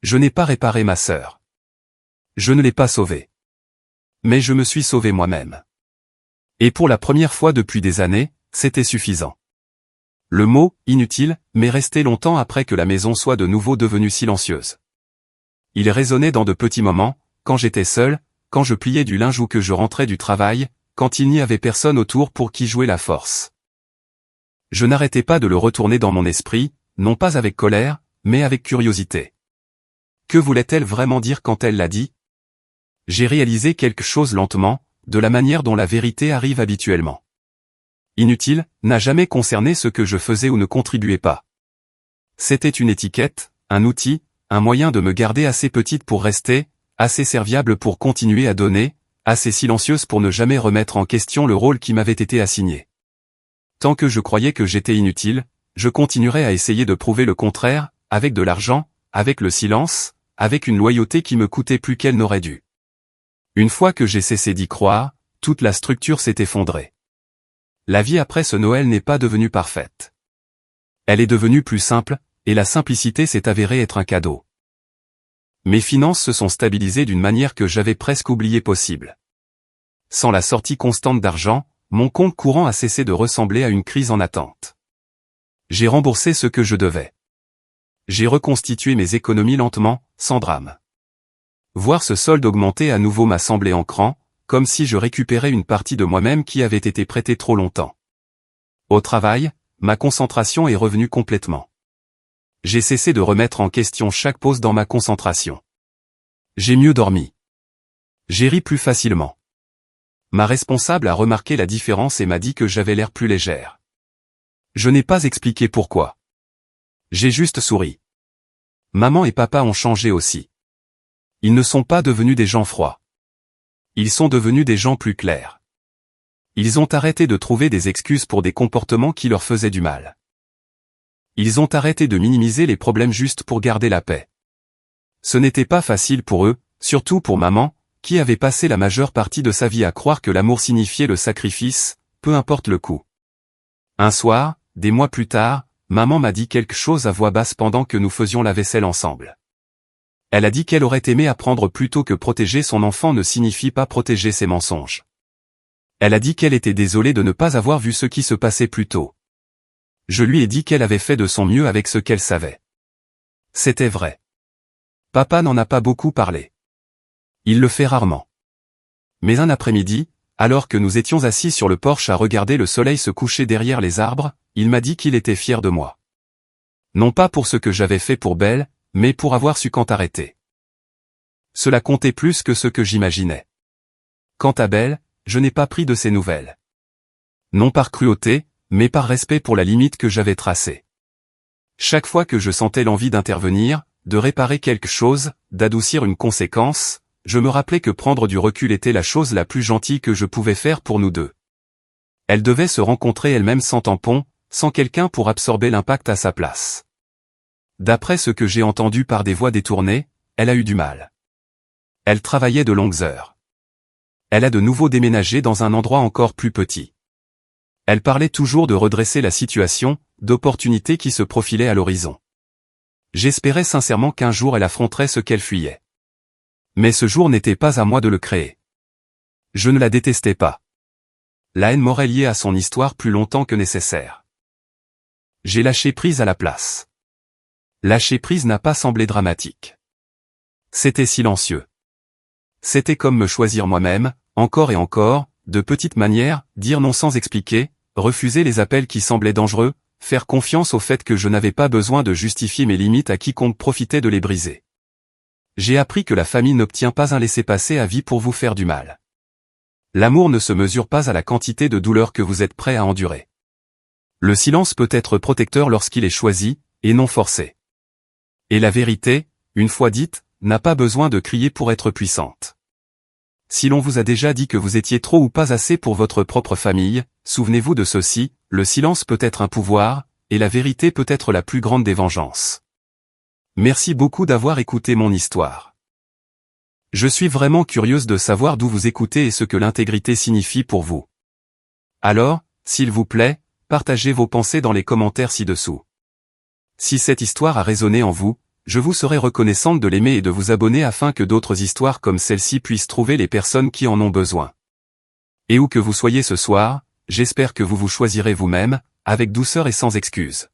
Je n'ai pas réparé ma sœur. Je ne l'ai pas sauvée. Mais je me suis sauvé moi-même. Et pour la première fois depuis des années, c'était suffisant. Le mot « inutile » m'est resté longtemps après que la maison soit de nouveau devenue silencieuse. Il résonnait dans de petits moments, quand j'étais seul, quand je pliais du linge ou que je rentrais du travail, quand il n'y avait personne autour pour qui jouer la force. Je n'arrêtais pas de le retourner dans mon esprit, non pas avec colère, mais avec curiosité. Que voulait-elle vraiment dire quand elle l'a dit? J'ai réalisé quelque chose lentement, de la manière dont la vérité arrive habituellement. Inutile n'a jamais concerné ce que je faisais ou ne contribuais pas. C'était une étiquette, un outil, un moyen de me garder assez petite pour rester, assez serviable pour continuer à donner, assez silencieuse pour ne jamais remettre en question le rôle qui m'avait été assigné. Tant que je croyais que j'étais inutile, je continuerais à essayer de prouver le contraire, avec de l'argent, avec le silence, avec une loyauté qui me coûtait plus qu'elle n'aurait dû. Une fois que j'ai cessé d'y croire, toute la structure s'est effondrée. La vie après ce Noël n'est pas devenue parfaite. Elle est devenue plus simple, et la simplicité s'est avérée être un cadeau. Mes finances se sont stabilisées d'une manière que j'avais presque oublié possible. Sans la sortie constante d'argent, mon compte courant a cessé de ressembler à une crise en attente. J'ai remboursé ce que je devais. J'ai reconstitué mes économies lentement, sans drame. Voir ce solde augmenter à nouveau m'a semblé ancrant, comme si je récupérais une partie de moi-même qui avait été prêtée trop longtemps. Au travail, ma concentration est revenue complètement. J'ai cessé de remettre en question chaque pause dans ma concentration. J'ai mieux dormi. J'ai ri plus facilement. Ma responsable a remarqué la différence et m'a dit que j'avais l'air plus légère. Je n'ai pas expliqué pourquoi. J'ai juste souri. Maman et papa ont changé aussi. Ils ne sont pas devenus des gens froids. Ils sont devenus des gens plus clairs. Ils ont arrêté de trouver des excuses pour des comportements qui leur faisaient du mal. Ils ont arrêté de minimiser les problèmes juste pour garder la paix. Ce n'était pas facile pour eux, surtout pour maman, qui avait passé la majeure partie de sa vie à croire que l'amour signifiait le sacrifice, peu importe le coût. Un soir, des mois plus tard, maman m'a dit quelque chose à voix basse pendant que nous faisions la vaisselle ensemble. Elle a dit qu'elle aurait aimé apprendre plutôt que protéger son enfant ne signifie pas protéger ses mensonges. Elle a dit qu'elle était désolée de ne pas avoir vu ce qui se passait plus tôt. Je lui ai dit qu'elle avait fait de son mieux avec ce qu'elle savait. C'était vrai. Papa n'en a pas beaucoup parlé. Il le fait rarement. Mais un après-midi, alors que nous étions assis sur le porche à regarder le soleil se coucher derrière les arbres, il m'a dit qu'il était fier de moi. Non pas pour ce que j'avais fait pour Belle, mais pour avoir su quand arrêter. Cela comptait plus que ce que j'imaginais. Quant à Belle, je n'ai pas pris de ses nouvelles. Non par cruauté, mais par respect pour la limite que j'avais tracée. Chaque fois que je sentais l'envie d'intervenir, de réparer quelque chose, d'adoucir une conséquence, je me rappelais que prendre du recul était la chose la plus gentille que je pouvais faire pour nous deux. Elle devait se rencontrer elle-même sans tampon, sans quelqu'un pour absorber l'impact à sa place. D'après ce que j'ai entendu par des voix détournées, elle a eu du mal. Elle travaillait de longues heures. Elle a de nouveau déménagé dans un endroit encore plus petit. Elle parlait toujours de redresser la situation, d'opportunités qui se profilaient à l'horizon. J'espérais sincèrement qu'un jour elle affronterait ce qu'elle fuyait. Mais ce jour n'était pas à moi de le créer. Je ne la détestais pas. La haine m'aurait lié à son histoire plus longtemps que nécessaire. J'ai lâché prise à la place. Lâcher prise n'a pas semblé dramatique. C'était silencieux. C'était comme me choisir moi-même, encore et encore, de petites manières, dire non sans expliquer, refuser les appels qui semblaient dangereux, faire confiance au fait que je n'avais pas besoin de justifier mes limites à quiconque profitait de les briser. J'ai appris que la famille n'obtient pas un laissez-passer à vie pour vous faire du mal. L'amour ne se mesure pas à la quantité de douleur que vous êtes prêt à endurer. Le silence peut être protecteur lorsqu'il est choisi, et non forcé. Et la vérité, une fois dite, n'a pas besoin de crier pour être puissante. Si l'on vous a déjà dit que vous étiez trop ou pas assez pour votre propre famille, souvenez-vous de ceci, le silence peut être un pouvoir, et la vérité peut être la plus grande des vengeances. Merci beaucoup d'avoir écouté mon histoire. Je suis vraiment curieuse de savoir d'où vous écoutez et ce que l'intégrité signifie pour vous. Alors, s'il vous plaît, partagez vos pensées dans les commentaires ci-dessous. Si cette histoire a résonné en vous, je vous serai reconnaissante de l'aimer et de vous abonner afin que d'autres histoires comme celle-ci puissent trouver les personnes qui en ont besoin. Et où que vous soyez ce soir, j'espère que vous vous choisirez vous-même, avec douceur et sans excuse.